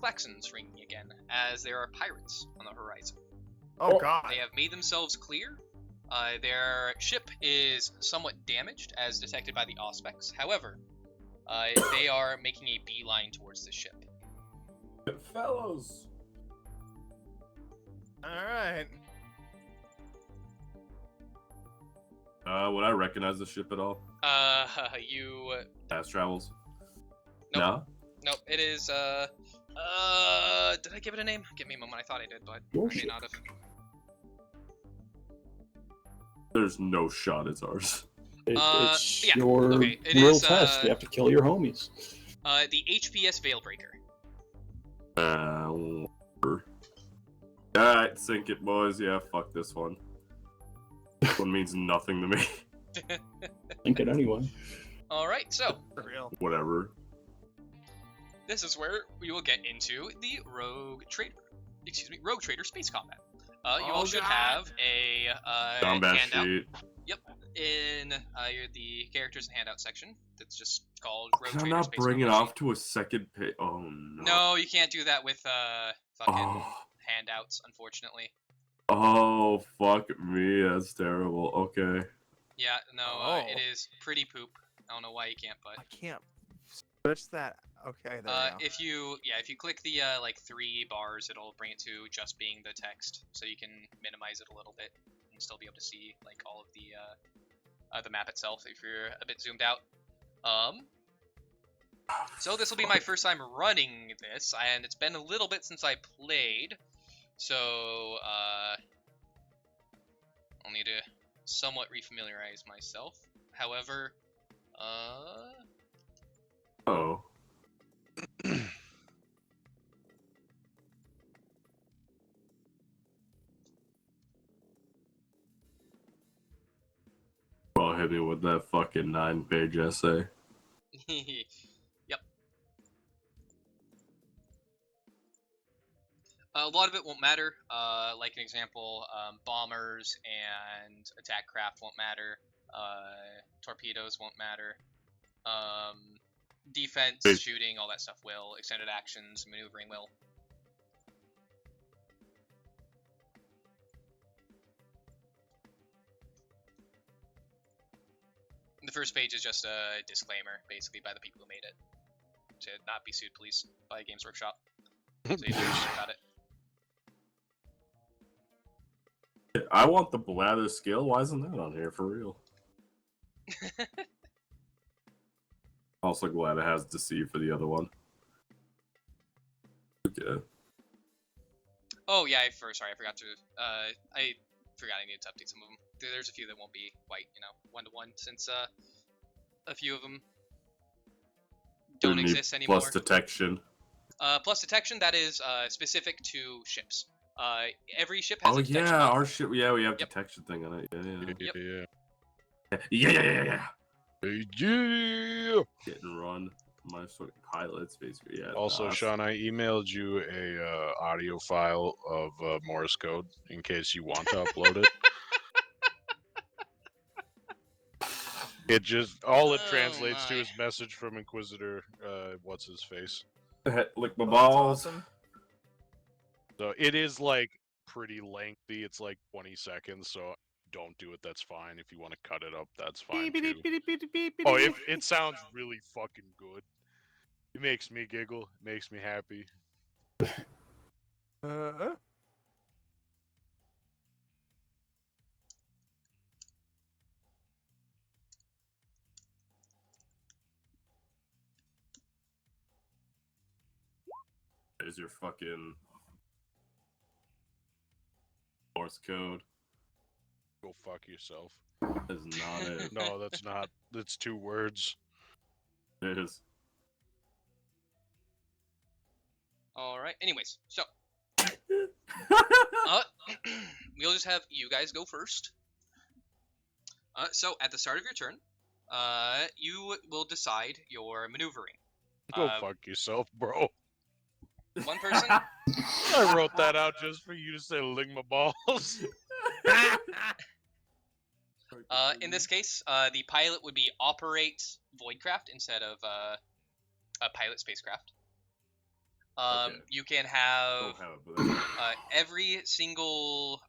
S2: klaxons ringing again, as there are pirates on the horizon.
S4: Oh god.
S2: They have made themselves clear. Their ship is somewhat damaged, as detected by the Auspex. However, they are making a beeline towards the ship.
S5: Fellows.
S4: Alright.
S5: Would I recognize the ship at all?
S2: You...
S5: Fast travels?
S2: Nope. Nope, it is, did I give it a name? Give me a moment, I thought I did, but
S3: Your
S2: I may
S3: ship.
S2: not have.
S5: There's no shot it's ours.
S3: It's
S2: yeah,
S3: your
S2: okay, it
S3: real
S2: is,
S3: test. You have to kill your homies.
S2: The HPS Veilbreaker.
S5: Alright, sink it, boys. Yeah, fuck this one. This one means nothing to me.
S3: Think it anyway.
S2: Alright, so,
S4: For real.
S5: Whatever.
S2: this is where we will get into the Rogue Trader Space Combat. You all
S4: Oh,
S2: should
S4: God.
S2: have a
S5: Combat
S2: handout.
S5: sheet.
S2: Yep, in the characters and handout section. That's just called Rogue
S5: Can I
S2: Trader
S5: not
S2: Space
S5: bring it
S2: Combat
S5: off to a second page? Oh no.
S2: No, you can't do that with fucking
S5: Oh.
S2: handouts, unfortunately.
S5: Oh, fuck me. That's terrible. Okay.
S2: Yeah, no,
S4: Oh.
S2: it is pretty poop. I don't know why you can't, but
S4: I can't switch that. Okay, there we go.
S2: if you click the like 3 bars, it'll bring it to just being the text, so you can minimize it a little bit and still be able to see like all of the map itself if you're a bit zoomed out. So this will be my first time running this, and it's been a little bit since I played, so I'll need to somewhat refamiliarize myself. However,
S5: Oh. Well, hit me with that fucking 9-page essay.
S2: Yep. A lot of it won't matter. Like an example, bombers and attack craft won't matter. Torpedoes won't matter. Defense,
S5: Hey.
S2: shooting, all that stuff will. Extended actions, maneuvering will. The first page is just a disclaimer, basically, by the people who made it. to not be sued, please, by Games Workshop. So you know about it.
S5: I want the blather skill. Why isn't that on here for real? Also glad it has deceive for the other one. Okay.
S2: Oh yeah, sorry, I forgot to. I forgot I needed to update some of them. There's a few that won't be white, 1-to-1, since a few of them don't
S5: Need
S2: exist anymore.
S5: Plus detection.
S2: Plus detection, that is specific to ships. Every ship has
S5: Oh
S2: a detection.
S5: yeah,
S2: buff.
S5: our ship. Yeah, we have
S2: Yep.
S5: detection thing on it. Yeah.
S2: Yep.
S5: Yeah.
S1: Yeah.
S5: Hit and run. My fucking pilots, basically. Yeah.
S1: Also,
S5: that's-
S1: Sean, I emailed you a audio file of Morse code in case you want to upload it. It just all it
S2: Oh
S1: translates to
S2: my.
S1: is message from Inquisitor. What's his face?
S5: Lick my
S4: Oh, that's
S5: balls.
S4: awesome.
S1: So it is like pretty lengthy. It's like 20 seconds. So don't do it. That's fine. If you want to cut it up, that's fine
S4: Beep,
S1: too.
S4: beep, beep, beep, beep, beep,
S1: Oh,
S4: beep.
S1: it sounds really fucking good. It makes me giggle. It makes me happy.
S5: There's your fucking Morse code.
S1: Go fuck yourself.
S5: That's not it.
S1: No, that's not. That's 2 words.
S5: It is.
S2: All right. Anyways, so we'll just have you guys go first. So at the start of your turn, you will decide your maneuvering.
S1: Go fuck yourself, bro.
S2: One person.
S1: I wrote that out just for you to say lick my balls.
S2: In this case, the pilot would be operate Voidcraft instead of a pilot spacecraft.
S5: Okay.
S2: You can have
S5: Don't have it, but that's
S2: every single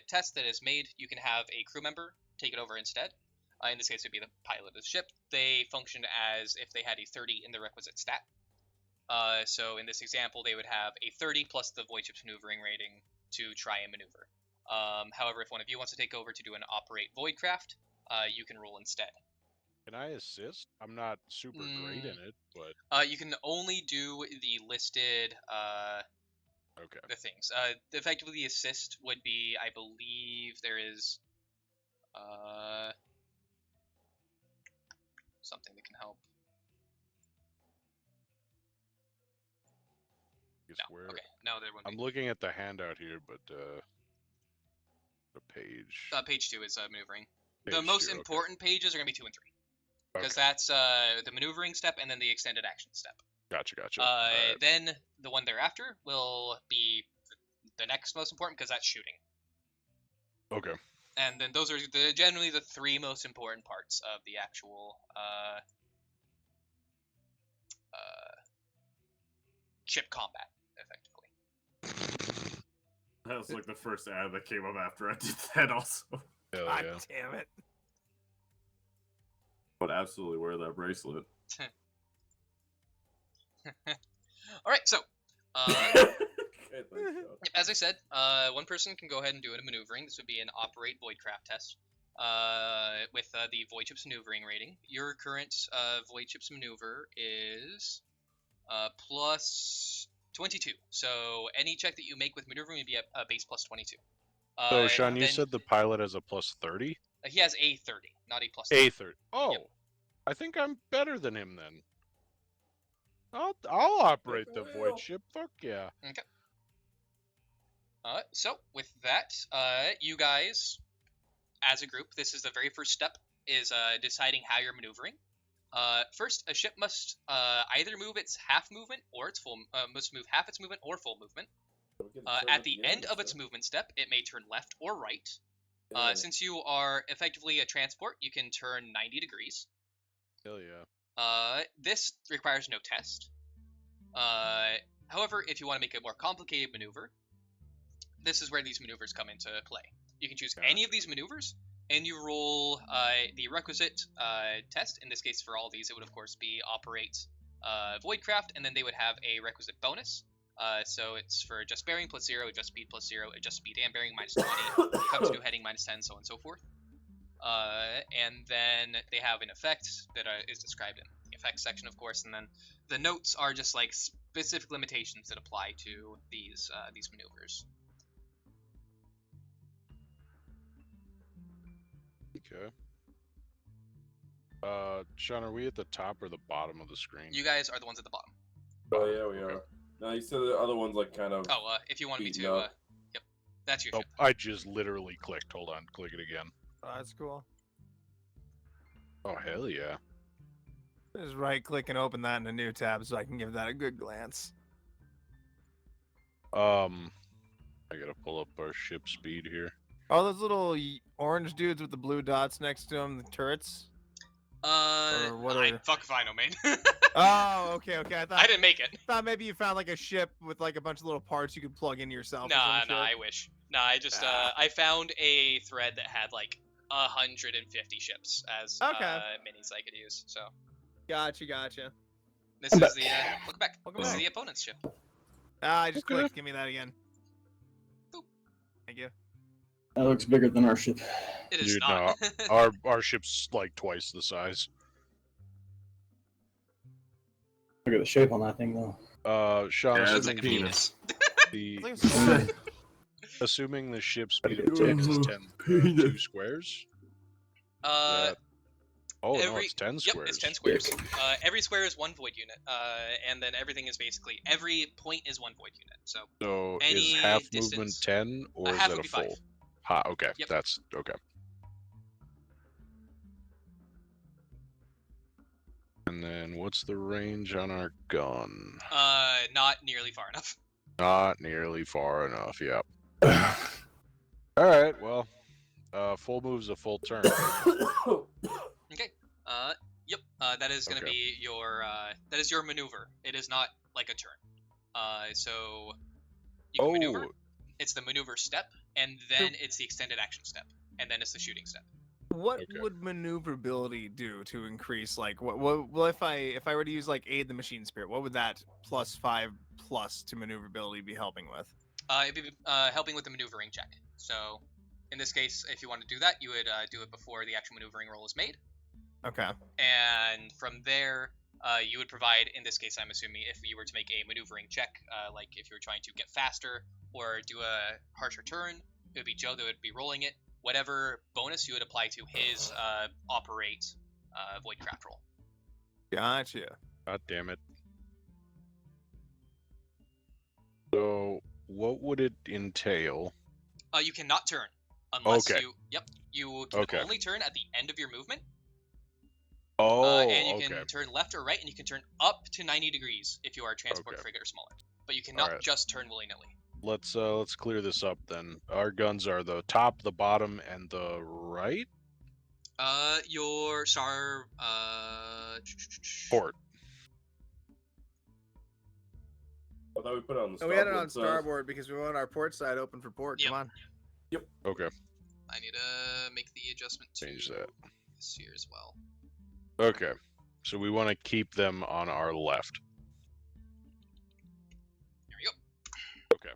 S2: test that is made. You can have a crew member take it over instead. In this case, it would be the pilot of the ship. They function as if they had a 30 in the requisite stat. So in this example, they would have a 30 plus the void ship's maneuvering rating to try and maneuver. However, if one of you wants to take over to do an operate voidcraft, you can roll instead.
S1: Can I assist? I'm not super great in it, but
S2: You can only do the listed
S1: okay.
S2: the things. Effectively, the assist would be, I believe, there is something that can help.
S1: Guess
S2: No,
S1: where
S2: okay, no, there won't
S1: I'm
S2: be.
S1: looking at the handout here, but the page.
S2: Page 2 is maneuvering. The
S1: Page
S2: most
S1: 2, okay.
S2: important pages are going to be 2 and 3. Because
S1: Okay.
S2: that's the maneuvering step and then the extended action step.
S1: Gotcha. Alright.
S2: Then the one thereafter will be the next most important because that's shooting.
S1: Okay.
S2: And then those are generally the 3 most important parts of the actual ship combat, effectively.
S5: that was like the first ad that came up after I did that. Also,
S1: Hell
S4: God
S1: yeah.
S4: damn it.
S5: would absolutely wear that bracelet.
S2: All right, so
S5: Okay, thanks, Sean.
S2: as I said, one person can go ahead and do a maneuvering. This would be an operate voidcraft test with the void ship's maneuvering rating. Your current void ship's maneuver is plus 22. So any check that you make with maneuvering would be a base plus 22.
S1: So Sean, you
S2: then
S1: said the pilot has a plus 30?
S2: he has a 30, not a plus 30.
S1: A 30. Oh,
S2: Yep.
S1: I think I'm better than him then. I'll operate the void ship. Fuck yeah.
S2: Okay. So with that, you guys, as a group, this is the very first step, is deciding how you're maneuvering. First, a ship must either move its half movement or its full, must move half its movement or full movement. At the end of its movement step, it may turn left or right. Since you are effectively a transport, you can turn 90 degrees.
S1: Hell yeah.
S2: This requires no test. However, if you want to make a more complicated maneuver, this is where these maneuvers come into play. You can choose any of these maneuvers, and you roll the requisite test. In this case, for all these, it would of course be operate Voidcraft, and then they would have a requisite bonus. So it's for adjust bearing plus 0, adjust speed plus 0, adjust speed and bearing minus 20, comes new heading minus 10, so on and so forth. And then they have an effect that is described in the effects section, of course, and then the notes are just like specific limitations that apply to these maneuvers.
S1: Okay. Sean, are we at the top or the bottom of the screen?
S2: You guys are the ones at the bottom.
S5: Oh yeah, we
S1: Okay.
S5: are. Now you said the other one's like kind of.
S2: Oh, if you wanted me
S5: beaten
S2: to,
S5: up.
S2: yep, that's your
S1: Oh,
S2: ship.
S1: I just literally clicked. Hold on, click it again.
S4: Oh, that's cool.
S1: Oh, hell yeah.
S4: Just right click and open that in a new tab so I can give that a good glance.
S1: I gotta pull up our ship speed here.
S4: Oh, those little orange dudes with the blue dots next to them, the turrets. Or what
S2: I
S4: are-
S2: fuck if I know, man.
S4: Oh, okay.
S2: I didn't make it.
S4: Thought maybe you found like a ship with like a bunch of little parts you could plug in yourself. or
S2: Nah,
S4: some
S2: nah,
S4: shit.
S2: I wish. Nah, I just I found a thread that had like 150 ships as
S4: Okay.
S2: minis I could use. So
S4: Gotcha.
S2: this
S3: I'm
S2: is
S3: back.
S2: the look back.
S4: Welcome
S2: This is
S4: back.
S2: the opponent's ship.
S4: I just
S1: Okay.
S4: clicked. Give me that again.
S2: Boop.
S4: Thank you.
S3: That looks bigger than our ship.
S2: It is
S1: Dude,
S2: not.
S1: Our ship's like twice the size.
S3: Look at the shape on that thing, though.
S1: Sean,
S5: Yeah,
S2: Looks
S5: it's
S1: assuming
S2: like a
S5: penis.
S1: the
S4: I think it's small.
S1: assuming the ship speed of 10 is 10 2 squares. that- Oh no,
S2: every-
S1: it's 10
S2: Yep,
S1: squares.
S2: it's 10 squares. Every square is one void unit, and then everything is basically every point is one void unit. So
S1: So
S2: any
S1: is half
S2: distance-
S1: movement 10 or is
S2: half
S1: that
S2: would
S1: a
S2: be
S1: full?
S2: 5.
S1: Okay,
S2: Yep.
S1: that's okay. And then what's the range on our gun?
S2: Not nearly far enough.
S1: Not nearly far enough. Yep. All right. Well, full move's a full turn.
S2: Okay. Yep. That is going to
S1: Okay.
S2: be your that is your maneuver. It is not like a turn. So you can maneuver. It's the maneuver step, and then it's the extended action step, and then it's the shooting step.
S4: What
S1: Okay.
S4: would maneuverability do to increase like what well if I were to use like aid the machine spirit, what would that +5 plus to maneuverability be helping with?
S2: It'd be helping with the maneuvering check. So in this case, if you want to do that, you would do it before the actual maneuvering roll is made,
S4: Okay.
S2: and from there. You would provide, in this case, I'm assuming, if you were to make a maneuvering check, like if you were trying to get faster or do a harsher turn, it would be Joe that would be rolling it. Whatever bonus you would apply to his operate Voidcraft roll.
S4: Gotcha.
S1: God damn it. So what would it entail?
S2: You cannot turn unless
S1: Okay.
S2: you. Yep. You can
S1: Okay.
S2: only turn at the end of your movement.
S1: Oh,
S2: And you
S1: okay.
S2: can turn left or right, and you can turn up to 90 degrees if you are a transport
S1: Okay.
S2: frigate or smaller. But you cannot
S1: Alright.
S2: just turn willy-nilly.
S1: Let's clear this up then. Our guns are the top, the bottom, and the right
S2: Your star.
S1: port.
S5: I thought we put it on the
S4: Oh, we had it
S5: starboard
S4: on
S5: side.
S4: starboard because we want our port side open for port.
S2: Yep.
S4: Come on.
S1: Okay,
S2: I need to make the adjustment to
S1: change that.
S2: this here as well.
S1: Okay, so we want to keep them on our left.
S2: There we go.
S1: Okay,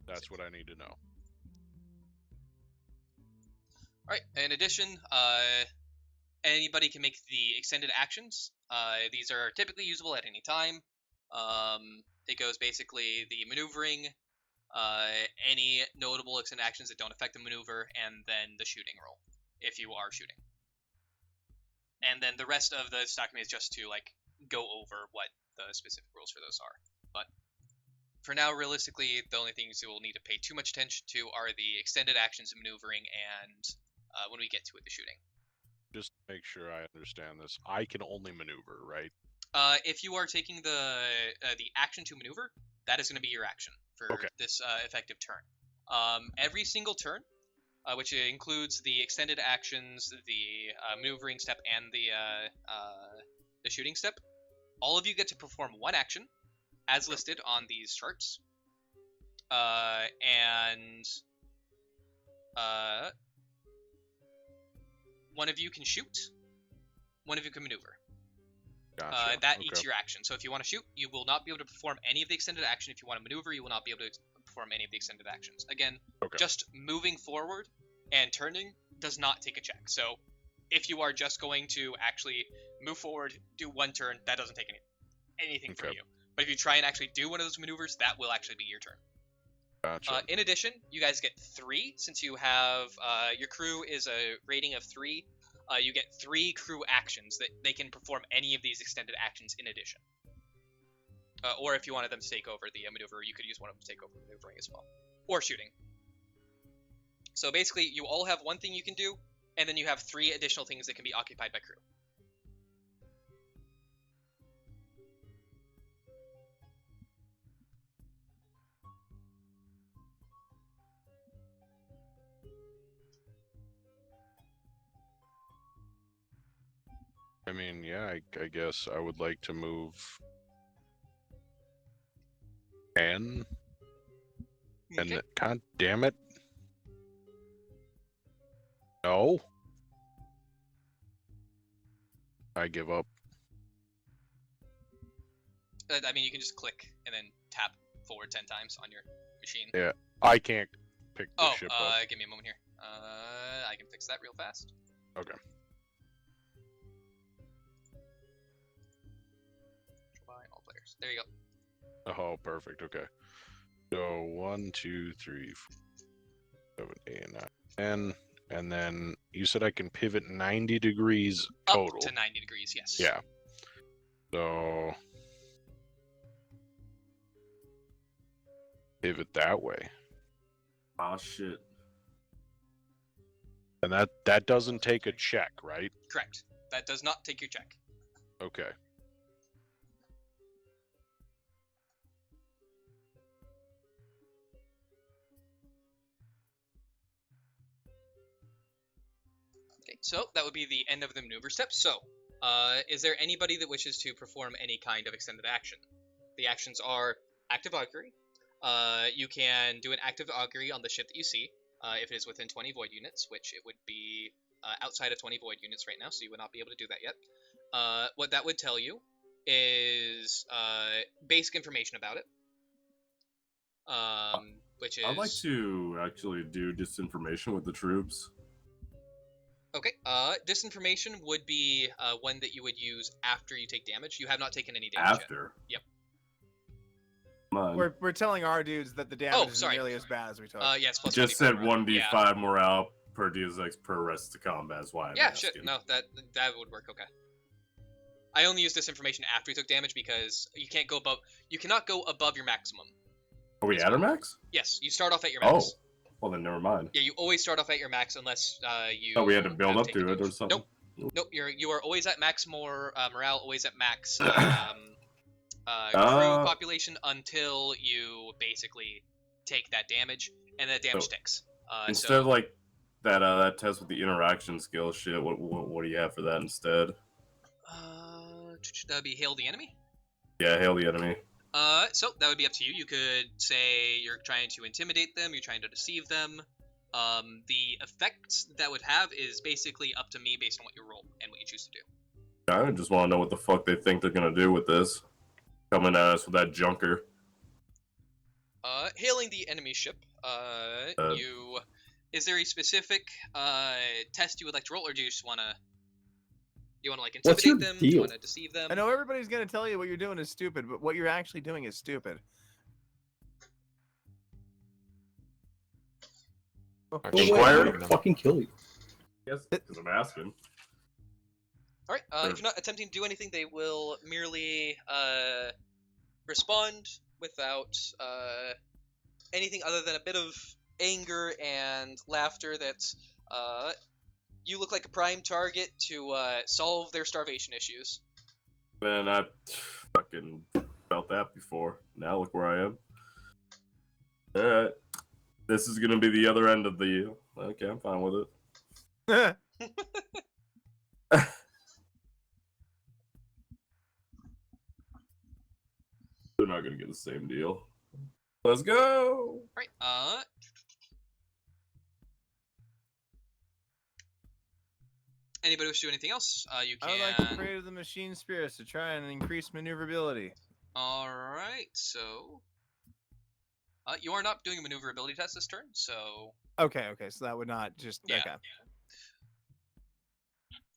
S1: that's what I need to know.
S2: All right. In addition, anybody can make the extended actions. These are typically usable at any time. It goes basically the maneuvering, any notable extended actions that don't affect the maneuver, and then the shooting roll if you are shooting. And then the rest of this document is just to like go over what the specific rules for those are. But for now, realistically, the only things you will need to pay too much attention to are the extended actions and maneuvering, and when we get to it, the shooting.
S1: Just to make sure I understand this. I can only maneuver, right?
S2: If you are taking the action to maneuver, that is going to be your action for
S1: Okay.
S2: this effective turn. Every single turn, which includes the extended actions, the maneuvering step, and the shooting step, all of you get to perform one action, as listed on these charts. And one of you can shoot, one of you can maneuver.
S1: Gotcha.
S2: That
S1: okay.
S2: eats your action. So if you want to shoot, you will not be able to perform any of the extended action. If you want to maneuver, you will not be able to perform any of the extended actions. Again,
S1: Okay.
S2: just moving forward and turning does not take a check. So if you are just going to actually move forward, do one turn, that doesn't take anything from
S1: Okay.
S2: you. But if you try and actually do one of those maneuvers, that will actually be your turn.
S1: Gotcha.
S2: In addition, you guys get 3 since you have your crew is a rating of 3. You get 3 crew actions that they can perform any of these extended actions in addition. Or if you wanted them to take over the maneuver, you could use one of them to take over maneuvering as well, or shooting. So basically, you all have one thing you can do, and then you have 3 additional things that can be occupied by crew.
S1: I mean, yeah, I guess I would like to move 10. And
S2: Okay.
S1: God damn it. No. I give up.
S2: I mean, you can just click and then tap forward 10 times on your machine.
S1: Yeah, I can't pick the
S2: Oh,
S1: ship up.
S2: give me a moment here. I can fix that real fast.
S1: Okay.
S2: By all players. There you go.
S1: Oh, perfect. Okay. So 1, 2, 3, 4, 7, 8, 9, 10. And then you said I can pivot 90 degrees total.
S2: Up to 90 degrees, yes.
S1: Yeah. So pivot that way.
S5: Ah, shit.
S1: And that doesn't take a check, right?
S2: Correct. That does not take your check.
S1: Okay.
S2: Okay, so that would be the end of the maneuver step. So, is there anybody that wishes to perform any kind of extended action? The actions are active augury. You can do an active augury on the ship that you see, if it is within 20 void units, which it would be outside of 20 void units right now, so you would not be able to do that yet. What that would tell you is basic information about it, which is...
S5: I'd like to actually do disinformation with the troops.
S2: Okay, disinformation would be one that you would use after you take damage. You have not taken any damage
S5: After?
S2: Yet. Yep.
S5: Come on.
S4: We're telling our dudes that the damage isn't
S2: sorry.
S4: nearly as bad as we took.
S2: Yes, plus
S5: Just
S2: 25
S5: said
S2: morale.
S5: 1d5
S2: Yeah.
S5: morale per DSX per rest to combat is why I'm
S2: Yeah,
S5: asking.
S2: shit. No, that would work. Okay. I only use this information after you took damage because you can't go above. You cannot go above your maximum.
S5: Are we at our max?
S2: Yes, you start off at your
S5: Oh,
S2: max.
S5: well then never mind.
S2: Yeah, you always start off at your max unless you.
S5: Oh, we had to build
S2: have
S5: up
S2: taken
S5: to it or
S2: damage.
S5: something?
S2: Nope. You are always at max morale, always at max crew population until you basically take that damage, and that damage
S5: So,
S2: sticks.
S5: Instead of like that test with the interaction skill shit, what do you have for that instead?
S2: That would be hail the enemy.
S5: Yeah, hail the enemy.
S2: So that would be up to you. You could say you're trying to intimidate them, you're trying to deceive them. The effects that would have is basically up to me based on what you roll and what you choose to do.
S5: I just want to know what the fuck they think they're gonna do with this. Coming at us with that junker.
S2: Hailing the enemy ship. Is there a specific test you would like to roll, or do you just wanna? Do you want to like
S3: What's your
S2: intimidate them? Do you
S3: deal?
S2: want to deceive them?
S4: I know everybody's gonna tell you what you're doing is stupid, but what you're actually doing is stupid.
S7: Okay,
S3: Well,
S7: why
S3: I'm
S7: are-
S3: gonna fucking kill you.
S5: Yes, because I'm asking.
S2: All right. If you're not attempting to do anything, they will merely respond without anything other than a bit of anger and laughter. That you look like a prime target to solve their starvation issues.
S5: Man, I fucking felt that before. Now look where I am. Alright. This is gonna be the other end of the... Okay, I'm fine with it. They're not gonna get the same deal. Let's go!
S2: Right. Anybody wish to do anything else? You
S4: I
S2: can.
S4: would like to pray to the machine spirits to try and increase maneuverability.
S2: All right. So, you are not doing a maneuverability test this turn. So,
S4: Okay, so that would not just
S2: Yeah.
S4: okay.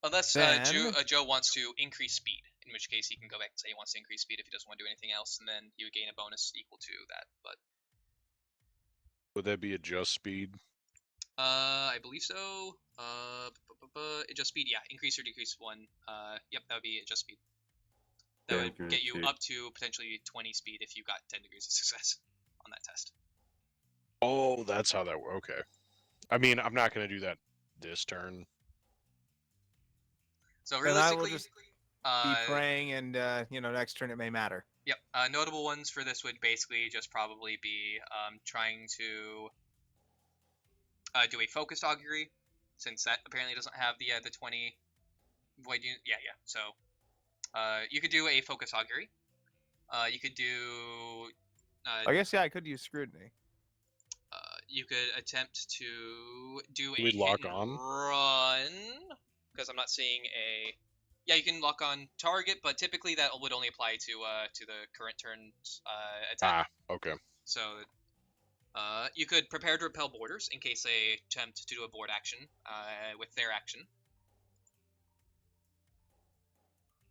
S2: unless
S4: Then-
S2: Joe wants to increase speed, in which case he can go back and say he wants to increase speed if he doesn't want to do anything else, and then he would gain a bonus equal to that. But
S1: Would that be adjust speed?
S2: I believe so. Adjust speed, yeah. Increase or decrease 1. Yep, that would be adjust speed. That
S5: Yeah,
S2: would
S5: increase
S2: get you
S5: speed.
S2: up to potentially 20 speed if you got 10 degrees of success on that test.
S1: Oh, that's how that. Okay. I mean, I'm not going to do that this turn.
S2: So
S4: Then I will
S2: realistically,
S4: just Be praying, and next turn it may matter.
S2: Yep. Notable ones for this would basically just probably be trying to do a focused augury, since that apparently doesn't have the 20 void unit. Yeah. So you could do a focus augury. You could do.
S4: I guess I could use scrutiny.
S2: You could attempt to do a
S1: We'd lock
S2: hit and
S1: on?
S2: run, because I'm not seeing a. Yeah, you can lock on target, but typically that would only apply to the current turn's attack.
S1: Okay.
S2: So, you could prepare to repel borders in case they attempt to do a board action with their action.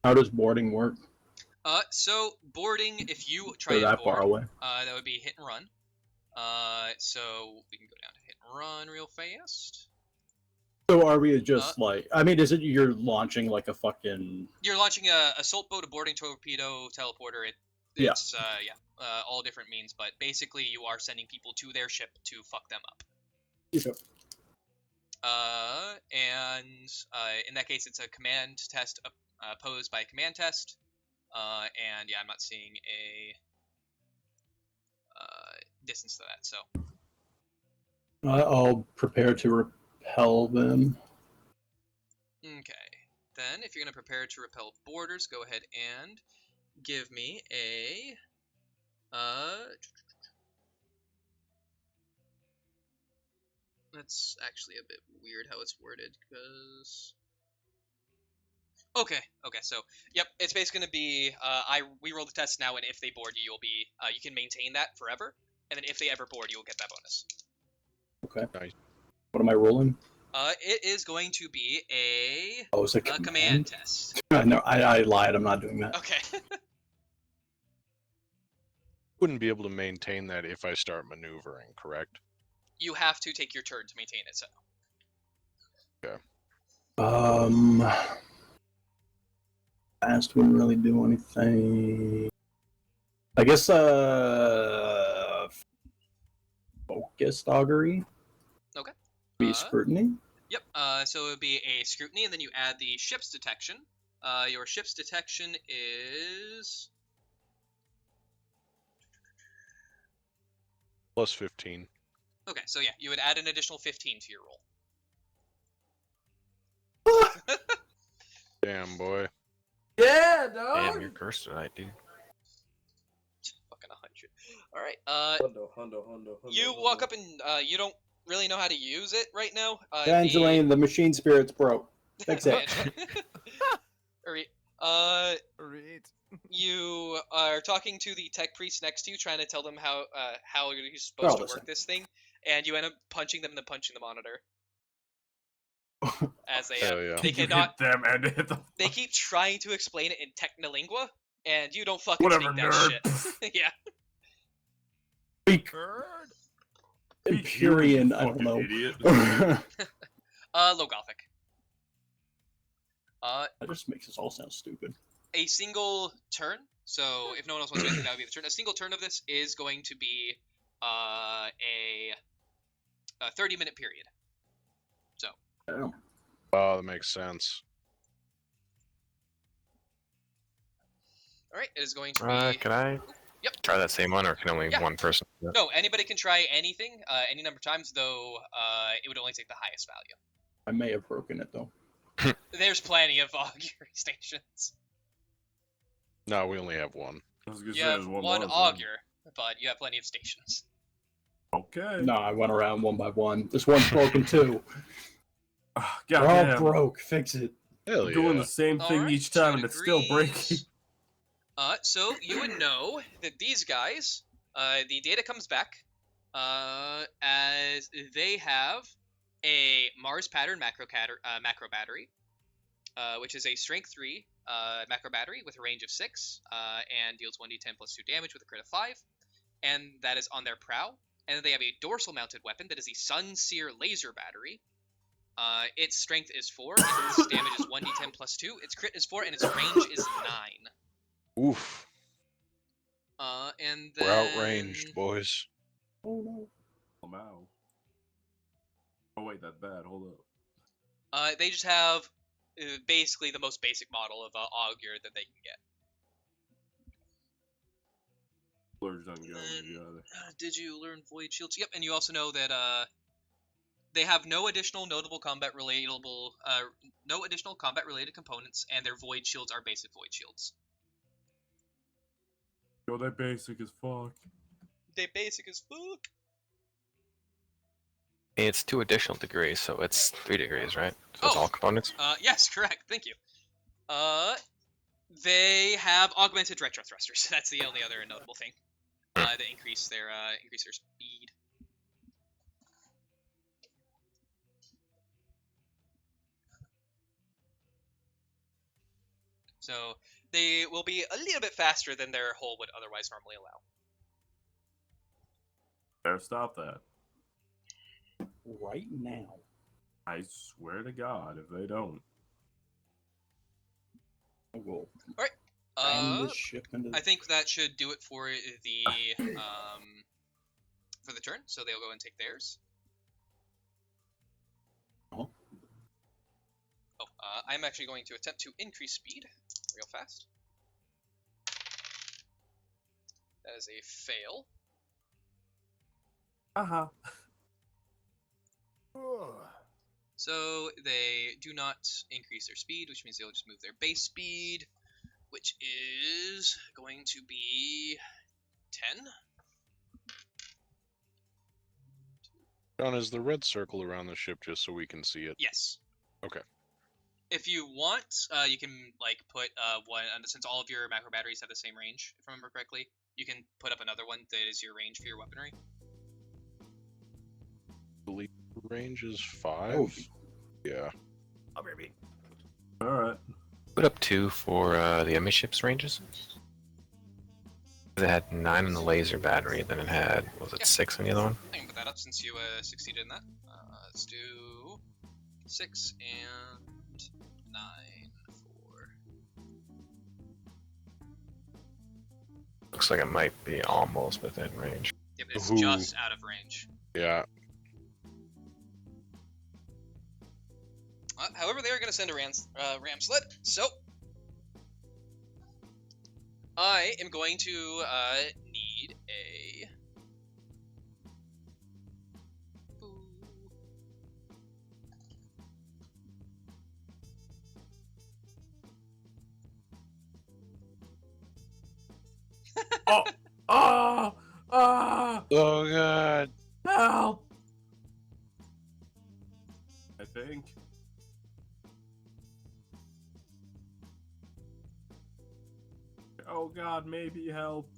S3: How does boarding work?
S2: So boarding, if you try
S3: They're
S2: and
S3: that far
S2: board,
S3: away.
S2: that would be hit and run. So we can go down to hit and run real fast.
S3: So are we just like? I mean, is it you're launching like a fucking?
S2: You're launching a assault boat, a boarding torpedo, teleporter.
S3: Yeah.
S2: It's all different means, but basically you are sending people to their ship to fuck them up.
S3: Okay.
S2: And in that case, it's a command test posed by a command test. And yeah, I'm not seeing a distance to that, so.
S3: I'll prepare to repel them.
S2: Okay. Then, if you're going to prepare to repel borders, go ahead and give me a. That's actually a bit weird how it's worded, because. Okay, so yep, it's basically gonna be we roll the test now, and if they board you, you'll be you can maintain that forever, and then if they ever board you, will get that bonus.
S3: Okay.
S1: Nice.
S3: What am I rolling?
S2: It is going to be a
S3: Oh, it's a
S2: command test.
S3: No, I lied. I'm not doing that.
S2: Okay.
S1: Wouldn't be able to maintain that if I start maneuvering, correct?
S2: You have to take your turn to maintain it. So.
S3: Fast wouldn't really do anything. I guess focused augury.
S2: Okay.
S3: Be scrutiny.
S2: Yep. So it would be a scrutiny, and then you add the ship's detection. Your ship's detection is
S1: Plus 15.
S2: okay. So yeah, you would add an additional 15 to your roll.
S1: Damn, boy.
S5: Yeah,
S7: Damn,
S5: dog.
S7: you're cursed tonight, dude.
S2: Fucking 100. All right.
S5: Hundo.
S2: You walk up and you don't really know how to use it right now.
S3: Evangeline, the machine spirits broke. Fix it.
S2: Alright.
S4: Right.
S2: You are talking to the tech priest next to you, trying to tell them how you're
S3: They're
S2: supposed
S3: all
S2: to
S3: listening.
S2: work this thing, and you end up punching them and then punching the monitor. As they
S1: Hell yeah.
S2: they
S5: You
S2: cannot.
S5: hit them and hit them.
S2: They keep trying to explain it in Technolingua, and you don't fucking
S5: Whatever,
S2: speak that
S5: nerd.
S2: shit. Yeah.
S3: Empyrean, I don't
S5: Fucking
S3: know.
S5: Idiot.
S2: Low Gothic.
S3: That just makes us all sound stupid.
S2: A single turn. So if no one else wants to do anything, that would be the turn. A single turn of this is going to be a 30-minute period. So.
S3: Damn.
S1: Oh, that makes sense.
S2: All right, it is going to be.
S7: Can I
S2: Yep.
S7: try that same one, or can only
S2: Yeah.
S7: one person do it?
S2: No, anybody can try anything, any number of times, though it would only take the highest value.
S3: I may have broken it though.
S2: There's plenty of augury stations.
S1: No, we only have one.
S5: I was gonna
S2: You
S5: say
S2: have
S5: there's
S2: one
S5: more,
S2: augur, but you have plenty of stations.
S5: Okay.
S3: No, I went around one by one. This one's broken too.
S5: God
S3: We're all
S5: damn.
S3: broke. Fix it.
S1: Hell
S5: I'm
S1: yeah.
S5: doing the same thing
S2: Alright,
S5: each time
S2: 2
S5: and it's still breaking.
S2: degrees. So you would know that these guys, the data comes back, as they have a Mars pattern macro battery, which is a strength 3 macro battery with a range of 6, and deals 1d10 plus 2 damage with a crit of 5, and that is on their prow. And then they have a dorsal mounted weapon that is the Sunseer laser battery. Its strength is 4, its damage is 1d10 plus 2, its crit is 4, and its range is 9.
S1: Oof.
S2: And
S1: We're
S2: then
S1: outranged, boys.
S3: Oh no.
S5: I'm out. Oh wait, that's bad. Hold up.
S2: they just have basically the most basic model of augur that they can get.
S5: Blur's on go.
S2: Did you learn void shields? Yep, and you also know that they have no additional notable combat no additional combat related components, and their void shields are basic void shields.
S5: Yo, that basic as fuck.
S2: They basic as fuck.
S7: It's 2 additional degrees, so it's 3 degrees, right? So it's
S2: Oh.
S7: all components.
S2: Yes, correct. Thank you. They have augmented retro thrusters. That's the only other notable thing. That increase their speed. So they will be a little bit faster than their hull would otherwise normally allow.
S5: Better stop that.
S3: Right now.
S5: I swear to God, if they don't.
S3: I will
S2: Alright.
S3: ram this ship into
S2: I think that should do it for the turn. So they'll go and take theirs.
S3: Oh.
S2: I'm actually going to attempt to increase speed real fast. That is a fail.
S5: Uh-huh.
S2: So they do not increase their speed, which means they'll just move their base speed, which is going to be 10.
S1: John, is the red circle around the ship just so we can see it?
S2: Yes.
S1: Okay.
S2: If you want, you can like put one, since all of your macro batteries have the same range, if I remember correctly, you can put up another one that is your range for your weaponry.
S1: The range is 5.
S3: Oh.
S1: Yeah.
S4: Oh, baby.
S5: Alright.
S7: Put up 2 for the enemy ship's ranges. It had 9 on the laser battery, then it had, was it 6 on the other one?
S2: I can put that up since you succeeded in that. Let's do 6 and 9 for.
S7: Looks like it might be almost within range.
S2: Yep, it's
S1: Ooh.
S2: just out of range.
S1: Yeah.
S2: However, they are going to send a ram sled, so I am going to need a.
S5: Oh! Oh! Oh!
S1: Oh god.
S5: Help! I think. Oh God, maybe help.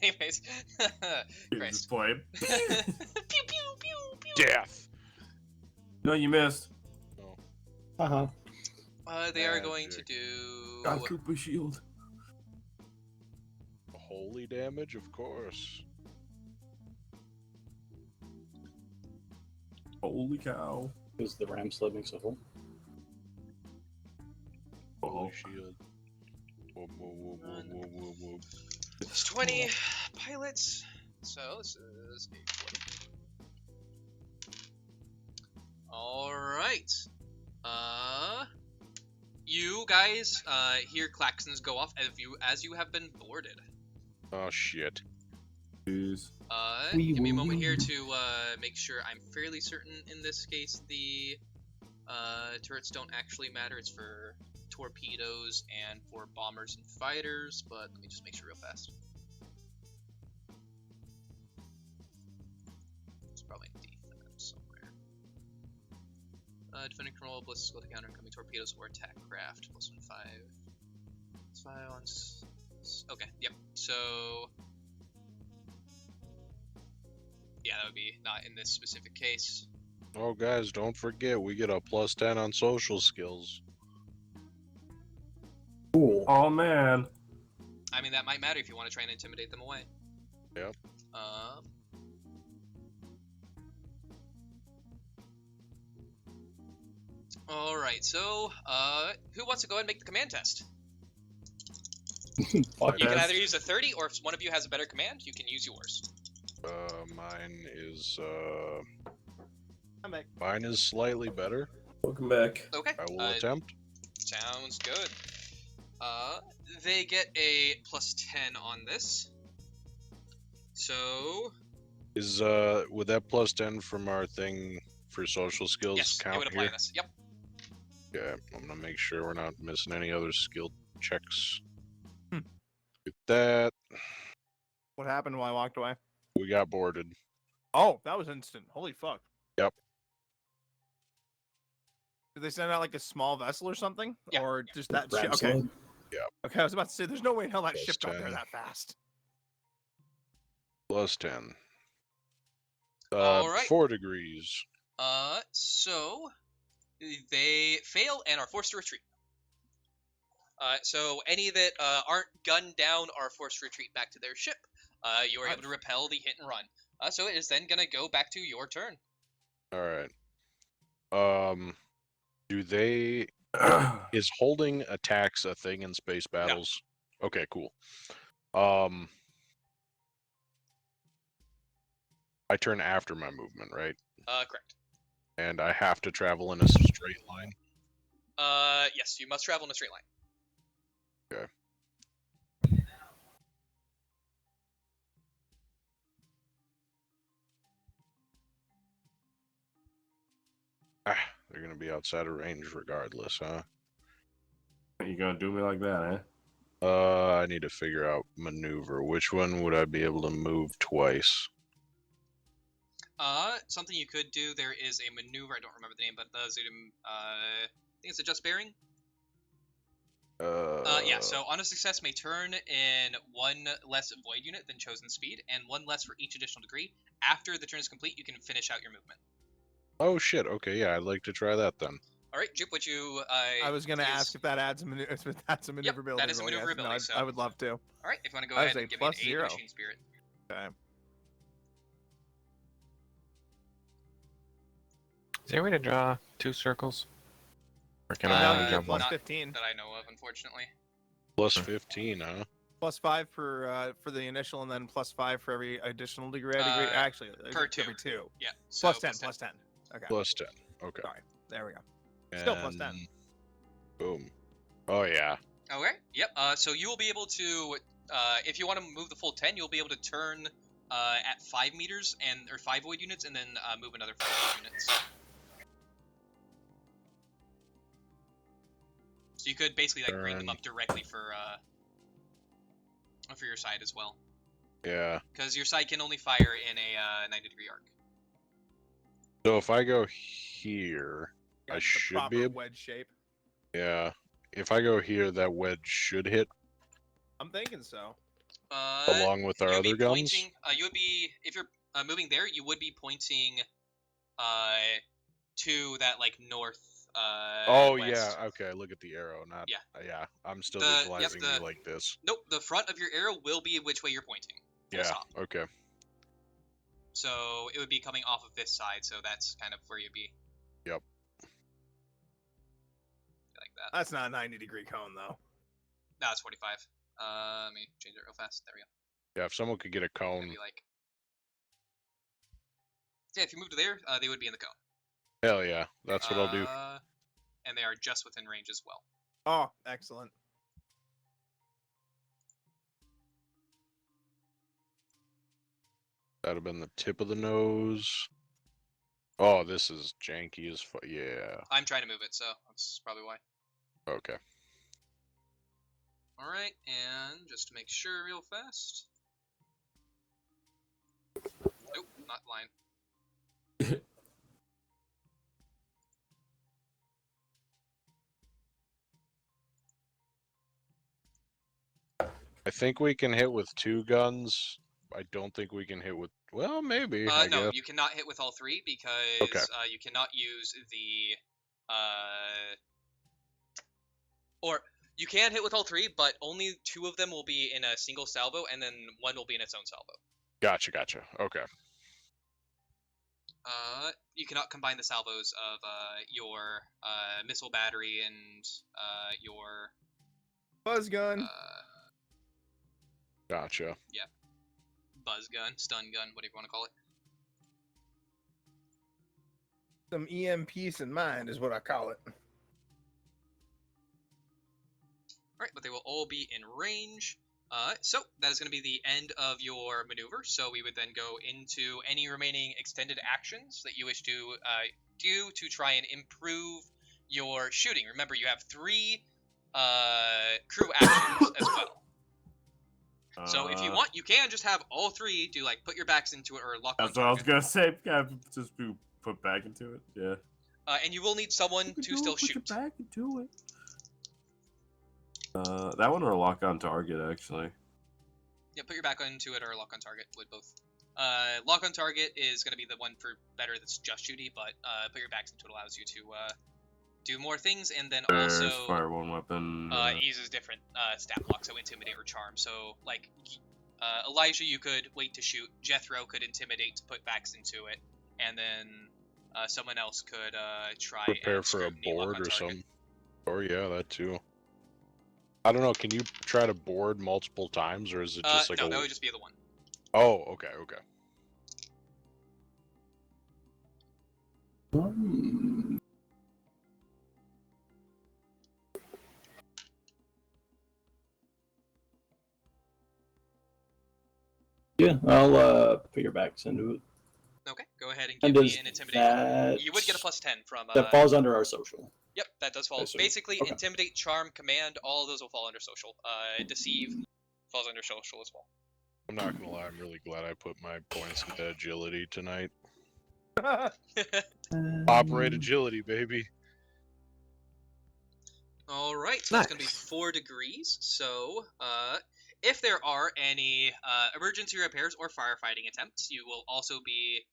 S2: Anyways,
S5: This
S2: Christ.
S5: flame.
S2: Pew pew pew pew.
S1: Death.
S5: No, you missed.
S3: Uh-huh.
S2: They are going to
S1: Magic.
S2: do.
S5: God, Koopa shield.
S1: Holy damage, of course.
S5: Holy cow.
S3: Because the ram sled makes a hole.
S1: Holy shield. Whoa, whoa, whoa, whoa, whoa, whoa, whoa.
S2: It's 20 pilots. So this is a 40. Alright. You guys hear klaxons go off as you have been boarded.
S1: Oh shit.
S5: Jeez.
S2: Give me a moment here to make sure. I'm fairly certain in this case the turrets don't actually matter. It's for torpedoes and for bombers and fighters, but let me just make sure real fast. It's probably defense somewhere. Defending can roll ballistic skill to counter incoming torpedoes or attack craft. +1/5. Okay, yep. So yeah, that would be not in this specific case.
S1: Oh, guys, don't forget we get a +10 on social skills.
S3: Cool.
S5: Oh man.
S2: I mean, that might matter if you want to try and intimidate them away.
S1: Yep.
S2: All right. So, who wants to go ahead and make the command test?
S3: Fuck
S2: You can
S5: Test.
S2: either use a 30, or if one of you has a better command, you can use yours.
S1: Mine is
S4: I'm back.
S1: mine is slightly better.
S5: Welcome back.
S2: Okay.
S1: I will attempt.
S2: Sounds good. They get a +10 on this. So
S1: Is would that +10 from our thing for social skills
S2: yes, it would
S1: count
S2: apply
S1: here?
S2: this. Yep.
S1: Yeah, I'm gonna make sure we're not missing any other skill checks.
S4: Hmm.
S1: Get that.
S4: What happened when I walked away?
S1: We got boarded.
S4: Oh, that was instant. Holy fuck.
S1: Yep.
S4: Did they send out like a small vessel or something?
S2: Yeah.
S4: Or just that
S3: Grab
S4: ship? Okay.
S3: sled.
S4: Okay, I was about to say, there's no way in hell that
S1: Plus
S4: ship got there
S1: 10.
S4: that fast.
S1: +10.
S2: All right.
S1: 4 degrees.
S2: So they fail and are forced to retreat. So any that aren't gunned down are forced to retreat back to their ship. You are able to repel the hit and run. So it is then gonna go back to your turn.
S1: All right. Do they is holding attacks a thing in space battles? Okay, cool. I turn after my movement, right?
S2: Correct.
S1: And I have to travel in a straight line.
S2: Yes, you must travel in a straight line.
S1: Okay. They're gonna be outside of range regardless, huh?
S5: You gonna do me like that,
S1: I need to figure out maneuver. Which one would I be able to move twice?
S2: Something you could do. There is a maneuver. I don't remember the name, but the Zoom. I think it's adjust bearing. Yeah. So on a success, may turn in 1 less void unit than chosen speed, and 1 less for each additional degree. After the turn is complete, you can finish out your movement.
S1: Oh shit. Okay, yeah, I'd like to try that then.
S2: All right, Jupe, would you?
S4: I was gonna
S2: use-
S4: ask if that adds a if that's a maneuverability.
S2: that is a
S4: roll, yes. No,
S2: maneuverability,
S4: I'd-
S2: so-
S4: I would love to.
S2: All right, if you want to go
S4: I would
S2: ahead and
S4: say
S2: give me an 8
S4: +0.
S2: machine spirit.
S4: Okay.
S7: Is there a way to draw 2 circles? Or can
S4: Now
S7: I
S4: you
S7: only
S4: get
S7: jump one?
S2: not-
S4: +15.
S2: That I know of, unfortunately.
S1: +15, huh?
S4: +5 for the initial, and then +5 for every additional degree. Actually,
S2: per
S4: every 2.
S2: Yeah. So
S4: +10. +10. Okay.
S1: +10. Okay.
S4: Sorry. There we go. Still +10.
S1: And boom. Oh yeah.
S2: Okay. Yep. So you will be able to, if you want to move the full 10, you'll be able to turn at 5 meters or 5 void units, and then move another 5 void units. So you could basically like bring them
S1: Turn.
S2: up directly for your side as well,
S1: Yeah.
S2: because your side can only fire in a 90-degree arc.
S1: So if I go here,
S4: Got
S1: I
S4: the
S1: should
S4: proper
S1: be able.
S4: wedge shape.
S1: Yeah. If I go here, that wedge should hit
S4: I'm thinking so.
S1: along with our
S2: you would
S1: other
S2: be
S1: guns.
S2: pointing. You would be, if you're moving there, you would be pointing to that like north.
S1: Oh
S2: west.
S1: yeah. Okay. Look at the arrow. Not.
S2: Yeah.
S1: Yeah. I'm still
S2: The- yep,
S1: visualizing
S2: the-
S1: you like this.
S2: Nope, the front of your arrow will be which way you're pointing. Full
S1: Yeah.
S2: stop.
S1: Okay.
S2: So it would be coming off of this side, so that's kind of where you'd be.
S1: Yep.
S2: Like that.
S4: That's not a 90-degree cone, though.
S2: No, it's 45. Let me change it real fast. There we go.
S1: Yeah. If someone could get a
S2: It'd
S1: cone.
S2: be like... Yeah, if you move to there, they would be in the cone.
S1: Hell yeah. That's what I'll do.
S2: And they are just within range as well.
S4: Oh, excellent.
S1: That'd have been the tip of the nose. Oh, this is janky as fuck. Yeah.
S2: I'm trying to move it, so that's probably why.
S1: Okay.
S2: Alright, and just to make sure real fast. Nope, not line.
S1: I think we can hit with 2 guns. I don't think we can hit with. Well, maybe. I
S2: No,
S1: guess.
S2: you cannot hit with all 3 because
S1: Okay.
S2: you cannot use the or you can hit with all 3, but only 2 of them will be in a single salvo, and then 1 will be in its own salvo.
S1: Gotcha. Okay.
S2: You cannot combine the salvos of your missile battery and your
S4: Buzz gun.
S1: Gotcha.
S2: buzz gun, stun gun, whatever you want to call it.
S4: Some EMPs in mind is what I call it.
S2: Alright, but they will all be in range. So that is going to be the end of your maneuver. So we would then go into any remaining extended actions that you wish to do to try and improve your shooting. Remember, you have 3 crew actions as well. So if you want, you can just have all 3 do like put your backs into it or lock on
S5: That's what I was
S2: target.
S5: gonna say. Can I just be put back into it? Yeah.
S2: And you will need someone to still shoot.
S5: Back into it. That one or lock on target actually.
S2: Yeah, put your back into it or lock on target would both. Lock on target is going to be the one for better that's just shooty, but put your backs into it allows you to do more things, and then
S5: There's
S2: also
S5: fire one weapon.
S2: it uses different stat blocks, so intimidate or charm. So like Elijah, you could wait to shoot. Jethro could intimidate to put backs into it, and then someone else could try
S1: Prepare
S2: and
S1: for a
S2: scrutiny lock
S1: board
S2: on
S1: or
S2: target.
S1: something. Or yeah, that too. I don't know. Can you try to board multiple times, or is it just like
S2: no,
S1: a?
S2: that would just be the one.
S1: Oh, okay.
S3: Yeah, I'll put your backs into it.
S2: Okay, go ahead and
S3: And
S2: give me
S3: does
S2: an intimidation.
S3: that...
S2: You would get a +10 from.
S3: That falls under our social.
S2: Yep, that does fall.
S3: assume.
S2: Basically,
S3: Okay.
S2: intimidate, charm, command, all of those will fall under social. Deceive falls under social as well.
S1: I'm not gonna lie. I'm really glad I put my points into agility tonight. Operate agility, baby.
S2: All right, so it's going to be 4 degrees. So, if there are any emergency repairs or firefighting attempts, you will also be.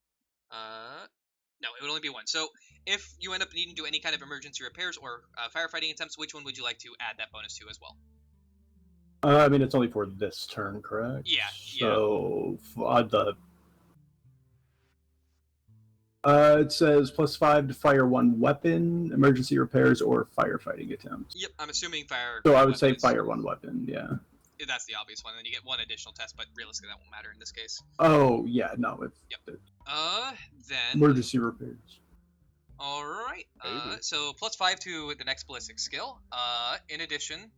S2: No, it would only be 1. So, if you end up needing to do any kind of emergency repairs or firefighting attempts, which one would you like to add that bonus to as well?
S3: I mean, it's only for this turn, correct?
S2: Yeah.
S3: So, it says +5 to fire 1 weapon, emergency repairs, or firefighting attempts.
S2: Yep, I'm assuming fire.
S3: So I would say
S2: weapons.
S3: fire 1 weapon, yeah.
S2: That's the obvious one. Then you get 1 additional test, but realistically, that won't matter in this case.
S3: Oh, yeah, no, it's
S2: Then.
S3: emergency repairs.
S2: All right.
S1: Maybe.
S2: So +5 to the next ballistic skill. In addition,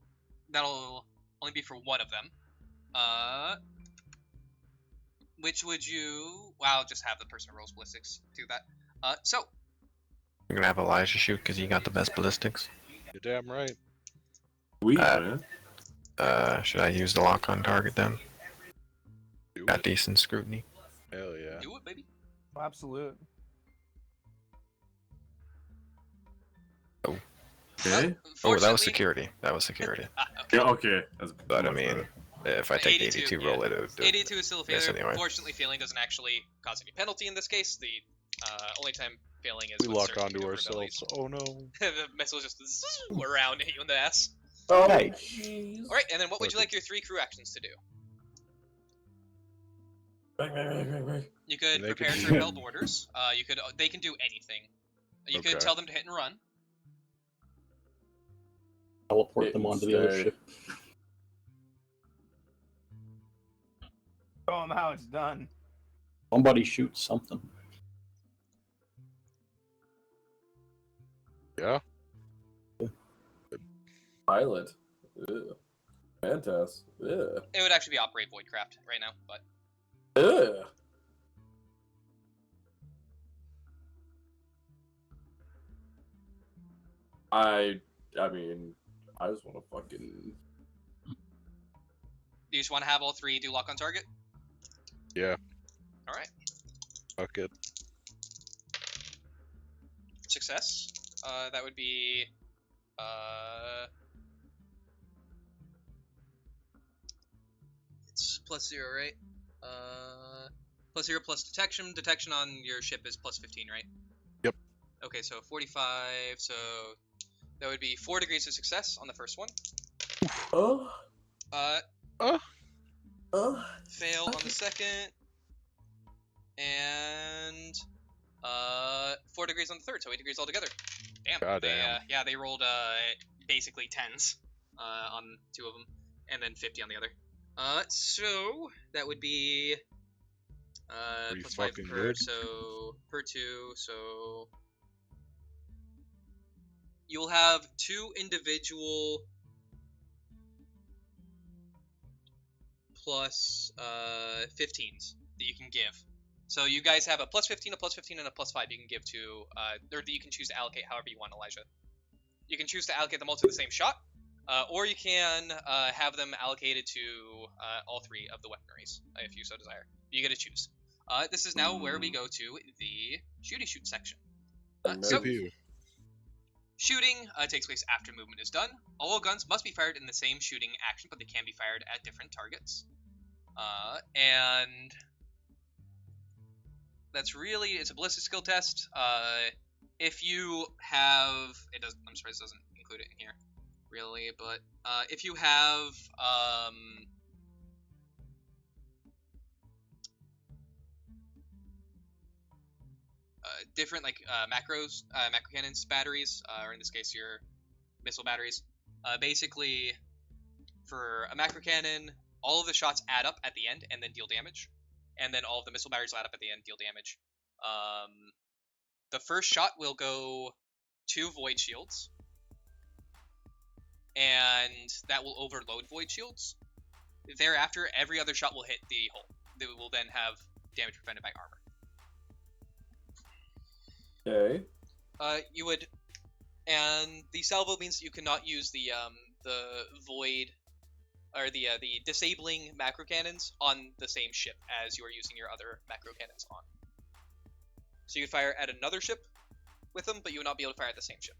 S2: that'll only be for 1 of them. Which would you? Well, I'll just have the person who rolls ballistics do that. So.
S7: I'm gonna have Elijah shoot because he got the best ballistics.
S1: You're damn right.
S5: Sweet,
S7: Uh,
S5: man.
S7: Should I use the lock on target then?
S1: Do
S7: Got
S1: it.
S7: decent scrutiny.
S1: Hell yeah.
S2: Do it, baby.
S4: Absolute.
S5: Okay.
S7: Oh, that was
S2: Fortunately-
S7: security. That was security.
S2: Okay.
S5: Yeah. Okay. That's
S7: But I
S5: much
S7: mean,
S5: better.
S7: if I take the
S2: 82,
S7: 82
S2: yeah.
S7: roll, it would
S2: 82 is still a
S7: miss
S2: failure.
S7: anyway.
S2: Fortunately, failing doesn't actually cause any penalty in this case. The only time failing is
S1: We
S2: with
S1: lock
S2: certain
S1: onto
S2: maneuverabilities.
S1: ourselves. Oh no.
S2: The missile just zoom around and hit you in the ass.
S5: Oh,
S3: Hey.
S5: jeez.
S2: All right, and then what would you like your 3 crew actions to do?
S5: Bang.
S2: You could
S1: They
S2: prepare
S1: could-
S2: to repel borders. They can do anything. You could
S1: Okay.
S2: tell them to hit and run.
S3: Teleport them onto the other
S5: Stay.
S3: ship.
S4: Show him how it's done.
S3: Somebody shoot something.
S1: Yeah.
S5: Pilot. Ew. Fantastic. Yeah.
S2: It would actually be operate Voidcraft right now, but
S5: Yeah. I mean, I just want to fucking.
S2: you just want to have all 3 do lock on target.
S1: Yeah.
S2: All right,
S1: Fuck it.
S2: success. That would be +0, right? +0 plus detection. Detection on your ship is +15, right?
S1: Yep.
S2: Okay, so 45. So that would be 4 degrees of success on the first one.
S5: Oh.
S2: Fail on the second. And 4 degrees on the third, so 8 degrees altogether. Damn.
S1: Goddamn.
S2: They rolled basically 10s on 2 of them, and then 50 on the other. So that would be
S1: Pretty
S2: +5
S1: fucking
S2: per,
S1: good.
S2: so per 2, so you'll have 2 individual plus 15s that you can give. So you guys have a +15, a +15, and a +5 you can give to, or that you can choose to allocate however you want, Elijah. You can choose to allocate them all to the same shot, or you can have them allocated to all 3 of the weaponries, if you so desire. You get to choose. This is now where we go to the shooty shoot section. So,
S1: Pew.
S2: shooting takes place after movement is done. All guns must be fired in the same shooting action, but they can be fired at different targets. And that's really, it's a ballistic skill test. If you have, I'm surprised it doesn't include it in here, really, but if you have different macro cannons batteries, or in this case your missile batteries, basically for a macro cannon, all of the shots add up at the end and then deal damage, and then all of the missile batteries will add up at the end and deal damage. The first shot will go 2 void shields, and that will overload void shields. Thereafter, every other shot will hit the hull. They will then have damage prevented by armor.
S5: Okay.
S2: You would, and the salvo means you cannot use the void, or the disabling macro cannons on the same ship as you are using your other macro cannons on. So you could fire at another ship with them, but you would not be able to fire at the same ship.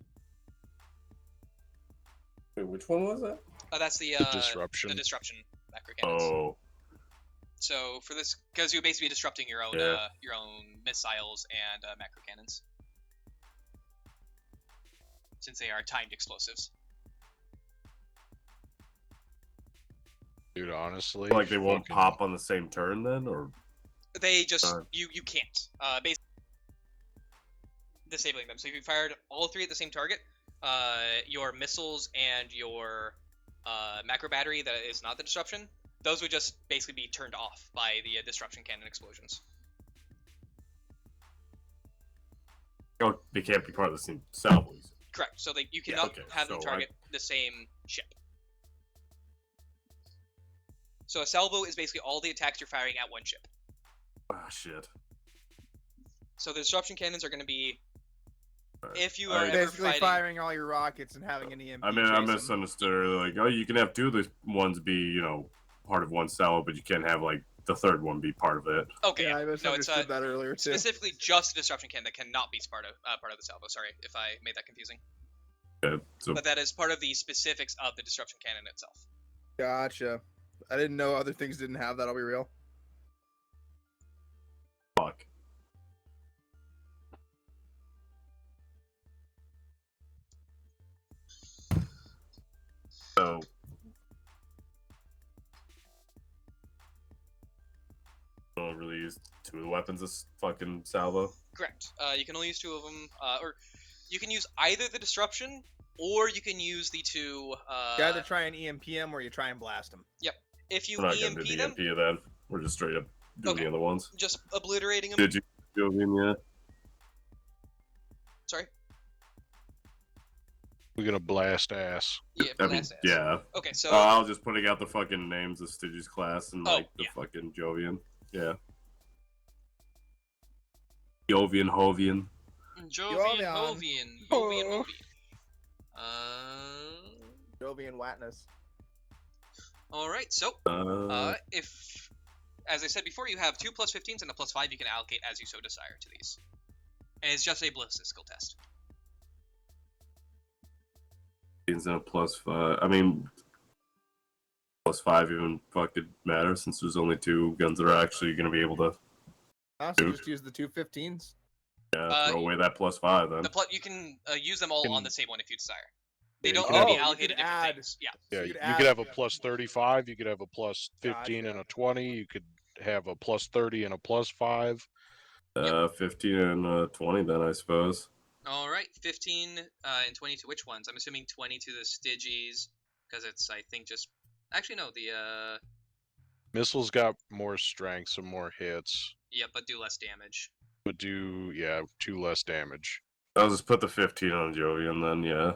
S5: Wait, which one was that?
S2: That's the
S1: disruption.
S2: The disruption macro cannons.
S5: Oh.
S2: So for this, because you're basically disrupting your own
S5: Yeah.
S2: your own missiles and macro cannons, since they are timed explosives.
S1: Dude, honestly.
S5: Like they won't
S1: fucking-
S5: pop on the same turn then, or
S2: They just
S5: Darn.
S2: you can't basically disabling them. So if you fired all 3 at the same target, your missiles and your macro battery that is not the disruption, those would just basically be turned off by the disruption cannon explosions.
S5: oh, they can't be part of the same salvos.
S2: Correct. So you cannot
S5: okay,
S2: have them
S5: so
S2: target the same ship. So a salvo is basically all the attacks you're firing at one ship.
S5: Ah, shit.
S2: So the disruption cannons are going to be,
S5: Alright.
S2: if you
S5: I-
S2: are ever
S4: Basically
S2: fighting,
S4: firing all your rockets and having an EMP.
S5: I mean, I
S4: chase 'em.
S5: misunderstood earlier. Like, oh, you can have 2 of those ones be, part of one salvo, but you can't have like the third one be part of it.
S2: okay,
S4: Yeah, I
S2: no, it's
S4: misunderstood that earlier too.
S2: specifically just a disruption cannon that cannot be part of the salvo. Sorry if I made that confusing,
S5: Okay, so
S2: but that is part of the specifics of the disruption cannon itself.
S4: Gotcha. I didn't know other things didn't have that. I'll be real.
S5: fuck. So don't really use 2 of the weapons as fucking salvo.
S2: Correct. You can only use 2 of them, or you can use either the disruption or you can use the 2.
S4: You either try and EMP them or you try and blast them.
S2: If you
S5: We're not gonna
S2: EMP
S5: do the
S2: them,
S5: EMP then. We're just straight up doing
S2: Okay.
S5: the other ones.
S2: just obliterating them.
S5: Did you Jovian yet?
S2: Sorry.
S1: We're gonna blast ass.
S2: Yeah,
S5: I mean,
S2: blast ass.
S5: yeah.
S2: Okay, so
S5: I was just putting out the fucking names of Stygius class and
S2: Oh,
S5: like the
S2: yeah.
S5: fucking Jovian. Yeah. Jovian, Hovian.
S2: Jovian,
S4: Jovian.
S2: Jovian,
S4: Oh.
S2: Jovian.
S4: Jovian Watness.
S2: All right. So, if, as I said before, you have 2 +15s and a +5, you can allocate as you so desire to these. And it's just a ballistic skill test.
S5: and a +5. I mean, +5 even fucking matter since there's only 2 guns that are actually going to be able to
S4: So just use the 215s.
S5: throw away that +5 then.
S2: You can use them all on the same one if you desire. They
S1: Yeah,
S2: don't
S1: you
S2: need
S1: can
S2: to be
S1: have-
S2: allocated different things. Yeah.
S1: Yeah,
S4: So
S1: you
S4: you'd
S1: could
S4: add-
S1: have a +35. You could have a +15 and
S4: Gotcha.
S1: a 20. You could have a +30 and a +5.
S5: 15 and 20 then, I suppose.
S2: All right, 15 and 20 to which ones? I'm assuming 20 to the Styges, because it's, I think, just... Actually, no, the...
S1: Missiles got more strength, some more hits,
S2: Yeah, but do less damage.
S1: but do 2 less damage.
S5: I'll just put the 15 on Jovian then, yeah.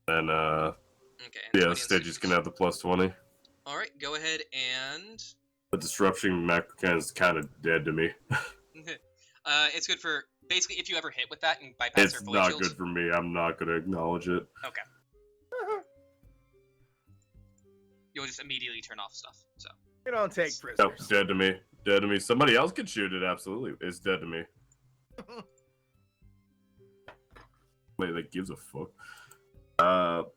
S5: Then,
S2: Okay. And 20 on
S5: Styges can
S2: Styges.
S5: have the +20.
S2: All right, go ahead and...
S5: The disruption macro cannon is kind of dead to me.
S2: it's good for... Basically, if you ever hit with that and bypass
S5: It's
S2: their void
S5: not
S2: shields...
S5: good for me. I'm not going to acknowledge it.
S2: Okay. You'll just immediately turn off stuff, so...
S4: You don't take
S5: Nope,
S4: prisoners.
S5: dead to me. Dead to me. Somebody else could shoot it, absolutely. It's dead to me. Wait, that gives a fuck.
S4: Well,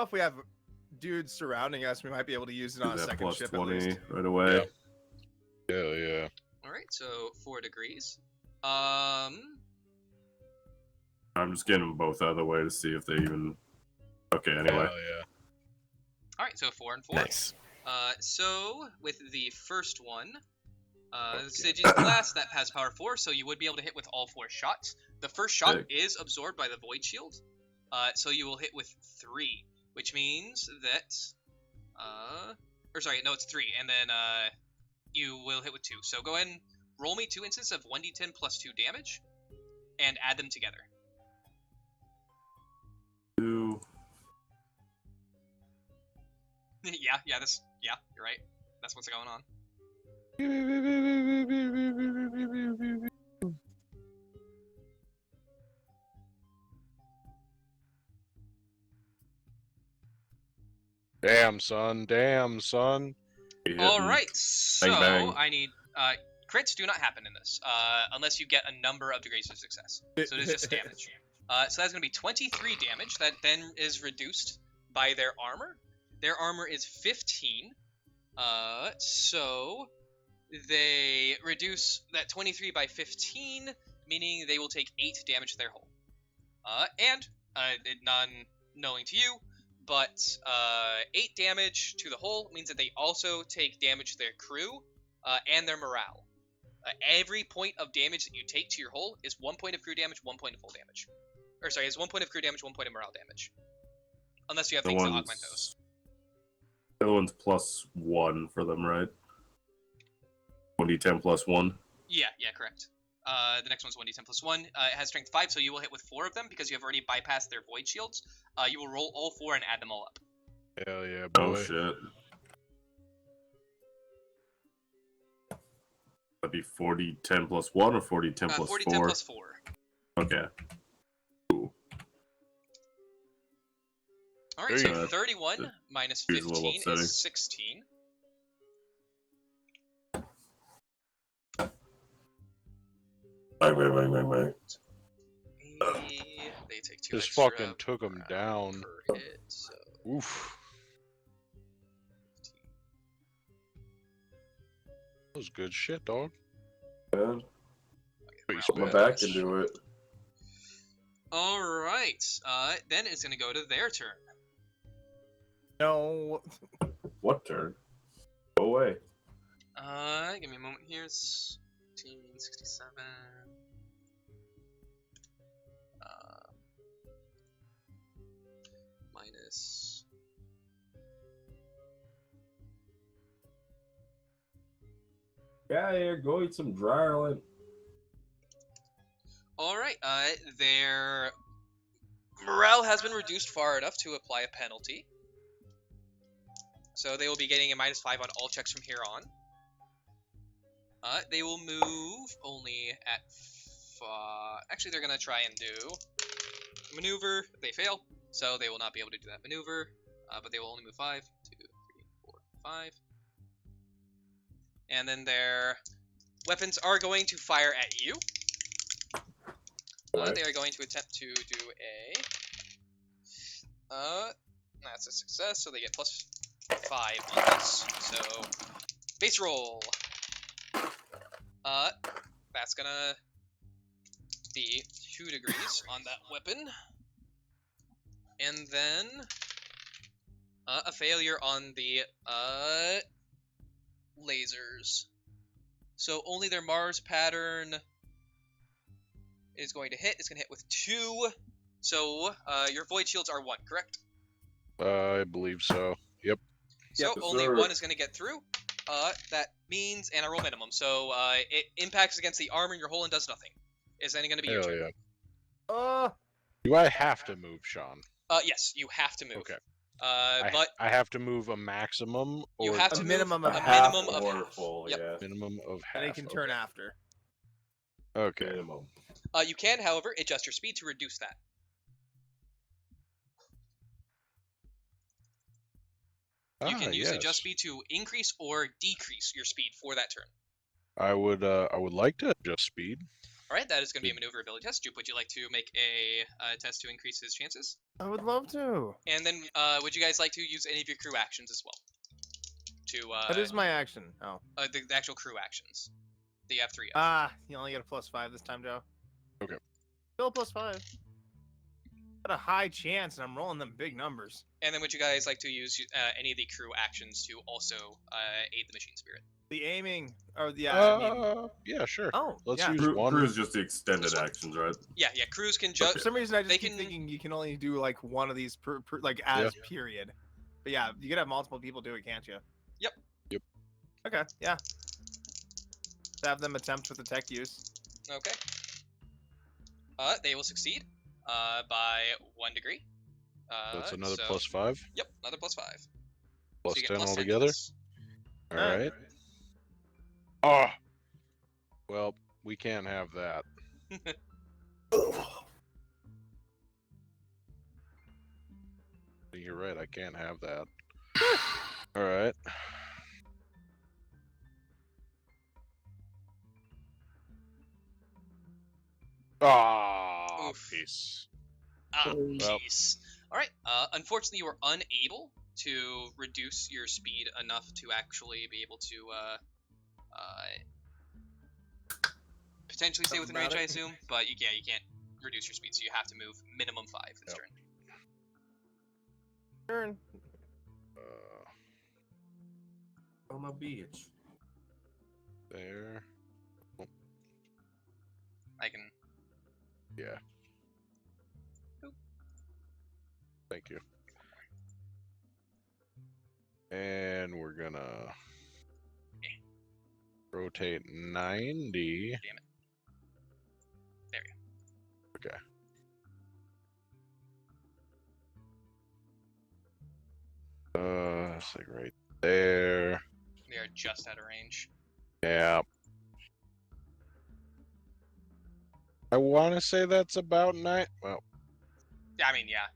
S4: if we have dudes surrounding us, we might be able to use it on a
S5: that
S4: second ship at
S5: +20
S4: least.
S5: right away.
S1: Yeah.
S2: Alright, so 4 degrees.
S5: I'm just getting them both out of the way to see if they even... Okay, anyway.
S1: Yeah.
S2: Alright, so 4 and 4.
S7: Nice.
S2: So, with the first one, the Styges Blast, that has power 4, so you would be able to hit with all 4 shots. The first shot
S5: Sick.
S2: is absorbed by the Void Shield, so you will hit with 3, which means that... or sorry, no, it's 3, and then you will hit with 2. So go ahead and roll me 2 instances of 1d10 plus 2 damage, and add them together.
S5: 2.
S2: yeah, you're right. That's what's going on.
S1: Damn, son.
S2: All right, so
S5: bang.
S2: I need crits do not happen in this unless you get a number of degrees of success. So it is just damage. So that's going to be 23 damage. That then is reduced by their armor. Their armor is 15. So they reduce that 23 by 15, meaning they will take 8 damage to their hull. And non-knowing to you, but 8 damage to the hull means that they also take damage to their crew and their morale. Every point of damage that you take to your hull is 1 point of crew damage, 1 point of hull damage. Or sorry, it's 1 point of crew damage, 1 point of morale damage. Unless you have things that augment those.
S5: The other one's +1 for them, right? 1d10 +1.
S2: Yeah, correct. The next one's 1d10 plus 1. It has strength 5, so you will hit with 4 of them because you have already bypassed their void shields. You will roll all 4 and add them all up.
S1: Hell yeah, boy.
S5: Oh shit. That'd be 40-10 +1 or 40-10 +4?
S2: 40-10 plus 4.
S5: Okay.
S2: Alright,
S1: There you
S2: so
S5: go.
S2: 31 minus
S5: Here's a little
S2: 15
S5: upsetting.
S2: is 16.
S5: Bang, bang, bang, bang, bang.
S2: They take 2
S1: Just
S2: extra
S1: fucking took him down.
S2: per hit, so...
S1: Oof. That was good shit, dog.
S5: Man,
S1: Pretty
S5: put my
S1: bad.
S5: back into it.
S2: Alright, then it's gonna go to their turn.
S4: No.
S5: What turn? Go away.
S2: Give me a moment here. It's 1967. Minus.
S5: Yeah, here, go eat some dryland.
S2: Alright, their morale has been reduced far enough to apply a penalty. So they will be getting a -5 on all checks from here on. They will move only at... Actually, they're going to try and do maneuver. They fail, so they will not be able to do that maneuver. But they will only move 5, 2, 3, 4, 5. And then their weapons are going to fire at you.
S5: Right.
S2: They are going to attempt to do a That's a success, so they get +5 on this. So, base roll. That's gonna be 2 degrees on that weapon. And then, a failure on the, lasers. So only their Mars pattern is going to hit. It's going to hit with 2. So, your void shields are 1, correct?
S1: I believe so. Yep.
S2: So
S5: Yep,
S2: only
S5: sir.
S2: 1 is going to get through. That means, and I roll minimum, so it impacts against the armor in your hole and does nothing. Is then going to be your
S1: Hell
S2: turn.
S1: yeah. Do I have to move, Sean?
S2: Yes, you have to move.
S1: Okay.
S2: But
S1: I have to move a maximum or
S2: you have
S4: A
S2: to
S4: minimum
S2: move
S4: of
S2: a
S4: half
S2: minimum of
S5: or
S2: half.
S5: full,
S2: Yep.
S5: yeah.
S1: minimum of half.
S4: And they can turn
S1: okay.
S4: after.
S1: Okay.
S5: Minimum.
S2: You can, however, adjust your speed to reduce that. You can use adjust speed to increase or decrease your speed for that turn.
S1: I would like to adjust speed.
S2: All right, that is going to be a maneuverability test. Would you like to make a test to increase his chances?
S4: I would love to.
S2: And then, would you guys like to use any of your crew actions as well? To
S4: What is my action? Oh.
S2: the actual crew actions that you have 3 of.
S4: You only get a +5 this time, Joe.
S1: Okay.
S4: Still a +5. Got a high chance, and I'm rolling them big numbers.
S2: And then would you guys like to use any of the crew actions to also aid the machine spirit?
S4: The aiming, or the
S1: Yeah, sure.
S4: oh,
S1: Let's
S4: yeah.
S1: use one.
S5: Crew is just the extended
S2: This one.
S5: actions, right?
S2: Yeah, crews can
S4: For
S2: just.
S4: some reason, I just
S2: they
S4: keep
S2: can-
S4: thinking you can only do like one of these per like as period. But yeah, you could have multiple people do it, can't you?
S2: Yep.
S1: Yep.
S4: Okay, yeah. Have them attempt with the tech use.
S2: Okay. They will succeed. By 1 degree.
S1: That's another
S2: so-
S1: +5.
S2: Yep, another +5.
S1: Plus
S2: so you
S1: 10
S2: get +10 to
S1: altogether.
S2: this.
S1: All right. Oh. Well, we can't have that. You're right. I can't have that. All right. Ah,
S2: Oof.
S1: peace.
S2: Ah,
S3: Well-
S2: jeez. All right. Unfortunately, you were unable to reduce your speed enough to actually be able to potentially stay within range, I assume. But you can't reduce your speed, so you have to move minimum 5 this
S1: Yep.
S2: turn.
S4: Turn.
S5: On a beach.
S1: There.
S2: I can.
S1: Yeah.
S2: Oop.
S1: Thank you. And we're gonna rotate 90.
S2: Damn it. There we go.
S1: Okay. It's like right there.
S2: We are just out of range.
S1: Yeah. I want to say that's about 9. Well,
S2: Yeah, I mean, yeah.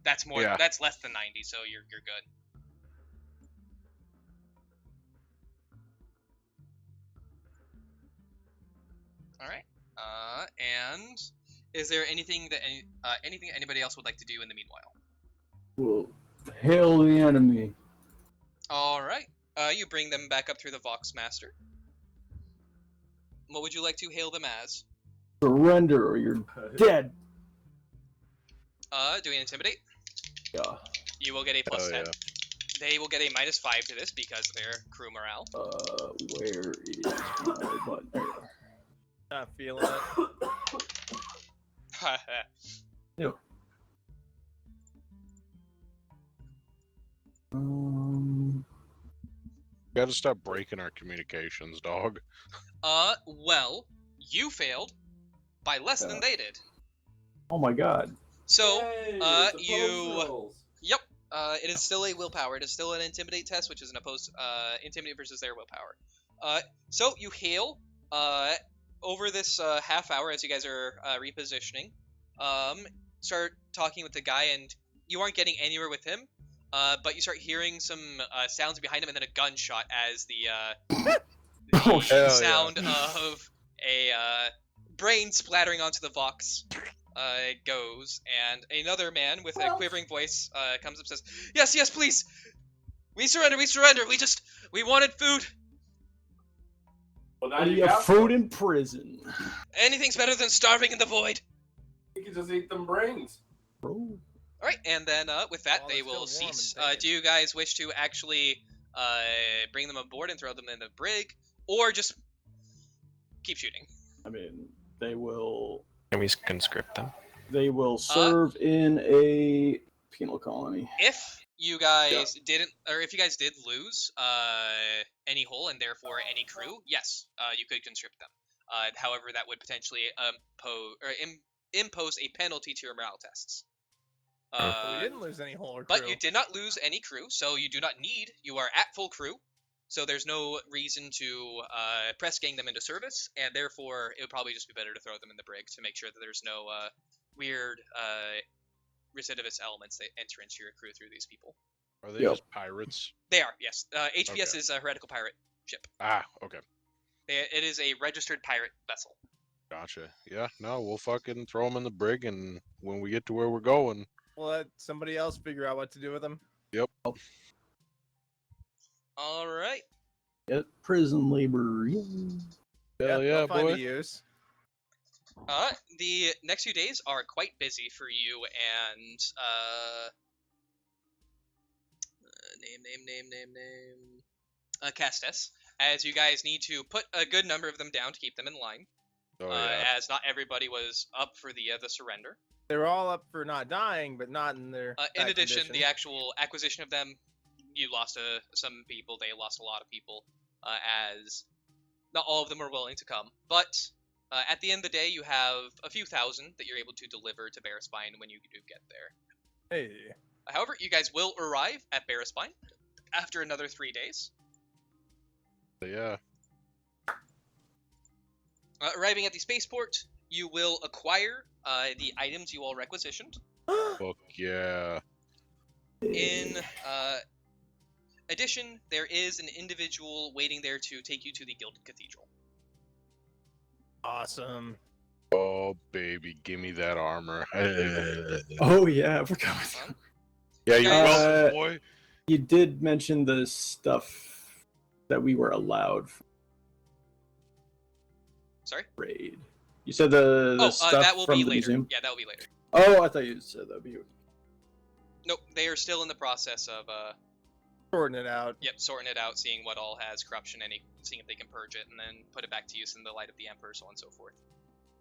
S2: That's more.
S1: Yeah.
S2: That's less than 90, so you're good. All right. And is there anything that anything anybody else would like to do in the meanwhile?
S3: Well, hail the enemy.
S2: All right. You bring them back up through the Vox Master. What would you like to hail them as?
S3: Surrender or you're dead.
S2: Do we intimidate?
S3: Yeah.
S2: You will get a plus
S1: Oh,
S2: 10.
S1: yeah.
S2: They will get a -5 to this because of their crew morale.
S3: Where is my button?
S4: Not feeling it.
S3: Ew.
S1: Gotta stop breaking our communications, dog.
S2: Well, you failed by less than they did.
S3: Oh my god.
S2: So,
S5: Yay, it's
S2: you-
S5: opposed rolls.
S2: Yep. It is still a willpower. It is still an intimidate test, which is an opposed intimidate versus their willpower. So you hail over this half hour as you guys are repositioning. Start talking with the guy, and you aren't getting anywhere with him. But you start hearing some sounds behind him, and then a gunshot as the
S3: Oh,
S1: hell yeah.
S2: sound of a brain splattering onto the Vox goes, and another man with a quivering voice comes up and says, "Yes, yes, please! We surrender, we surrender! We wanted food!
S5: Well, now
S3: Plenty
S5: you
S3: of
S5: got
S3: food
S5: some.
S3: in prison.
S2: Anything's better than starving in the void!"
S5: You can just eat them brains.
S3: Bro.
S2: Alright, and then with that,
S4: While
S2: they
S4: they're
S2: will
S4: still warm and
S2: cease.
S4: bacon.
S2: Do you guys wish to actually bring them aboard and throw them in the brig, or just keep shooting?
S3: I mean, they will
S7: Can we conscript them?
S3: serve in a penal colony.
S2: If you guys didn't, or if you guys did lose any hull and therefore any crew, yes, you could conscript them. However, that would potentially impose a penalty to your morale tests.
S4: But we didn't lose any whole or crew.
S2: But you did not lose any crew, so you do not need. You are at full crew, so there's no reason to press gang them into service, and therefore it would probably just be better to throw them in the brig to make sure that there's no weird recidivist elements that enter into your crew through these people.
S1: Are they
S3: Yep.
S1: just pirates?
S2: They are, yes. HPS
S1: Okay.
S2: is a heretical pirate ship.
S1: Ah, okay.
S2: It is a registered pirate vessel.
S1: Gotcha. Yeah, no, we'll fucking throw them in the brig, and when we get to where we're going,
S4: We'll let somebody else figure out what to do with them.
S2: All right.
S3: Get prison labor.
S1: hell yeah,
S4: they'll find
S1: boy.
S4: a use.
S2: The next few days are quite busy for you and Castes, as you guys need to put a good number of them down to keep them in line,
S1: Oh yeah.
S2: as not everybody was up for the surrender.
S4: They were all up for not dying, but not in their.
S2: In
S4: bad
S2: addition,
S4: condition.
S2: the actual acquisition of them, you lost some people. They lost a lot of people, as not all of them are willing to come. But at the end of the day, you have a few thousand that you're able to deliver to Baraspine when you do get there.
S4: Hey,
S2: However, you guys will arrive at Baraspine after another 3 days.
S1: Yeah.
S2: Arriving at the spaceport, you will acquire the items you all requisitioned.
S1: Fuck yeah.
S2: In addition, there is an individual waiting there to take you to the Gilded Cathedral.
S4: awesome.
S1: Oh baby, give me that armor.
S3: Oh yeah, I forgot.
S1: Yeah, you're
S2: Guys-
S1: welcome, boy.
S3: You did mention the stuff that we were allowed for
S2: Sorry?
S3: raid. You said the stuff
S2: that will
S3: from
S2: be
S3: the
S2: later.
S3: museum.
S2: Yeah, that will be later.
S3: Oh, I thought you said that'd be.
S2: Nope, they are still in the process of
S4: Sorting it out.
S2: sorting it out, seeing what all has corruption, seeing if they can purge it, and then put it back to use in the light of the Emperor, so on and so forth.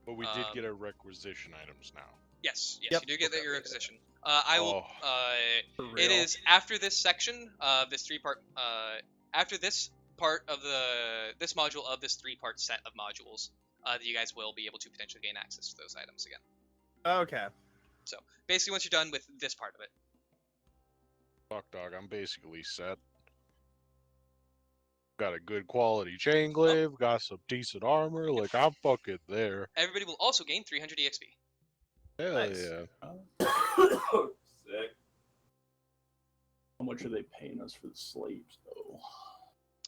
S1: But we did get our requisition items now.
S2: Yes,
S4: Yep.
S2: you do get
S3: Okay.
S2: your requisition. I will.
S4: For real.
S2: It is after this section of this three-part. After this part of this module of this three-part set of modules, that you guys will be able to potentially gain access to those items again.
S4: Okay.
S2: So basically, once you're done with this part of it,
S1: Fuck, dog, I'm basically set. Got a good quality chain glaive, got some decent armor, like I'm fucking there.
S2: everybody will also gain 300 EXP.
S1: Hell
S4: Nice.
S1: yeah.
S5: Sick.
S3: How much are they paying us for the slaves, though?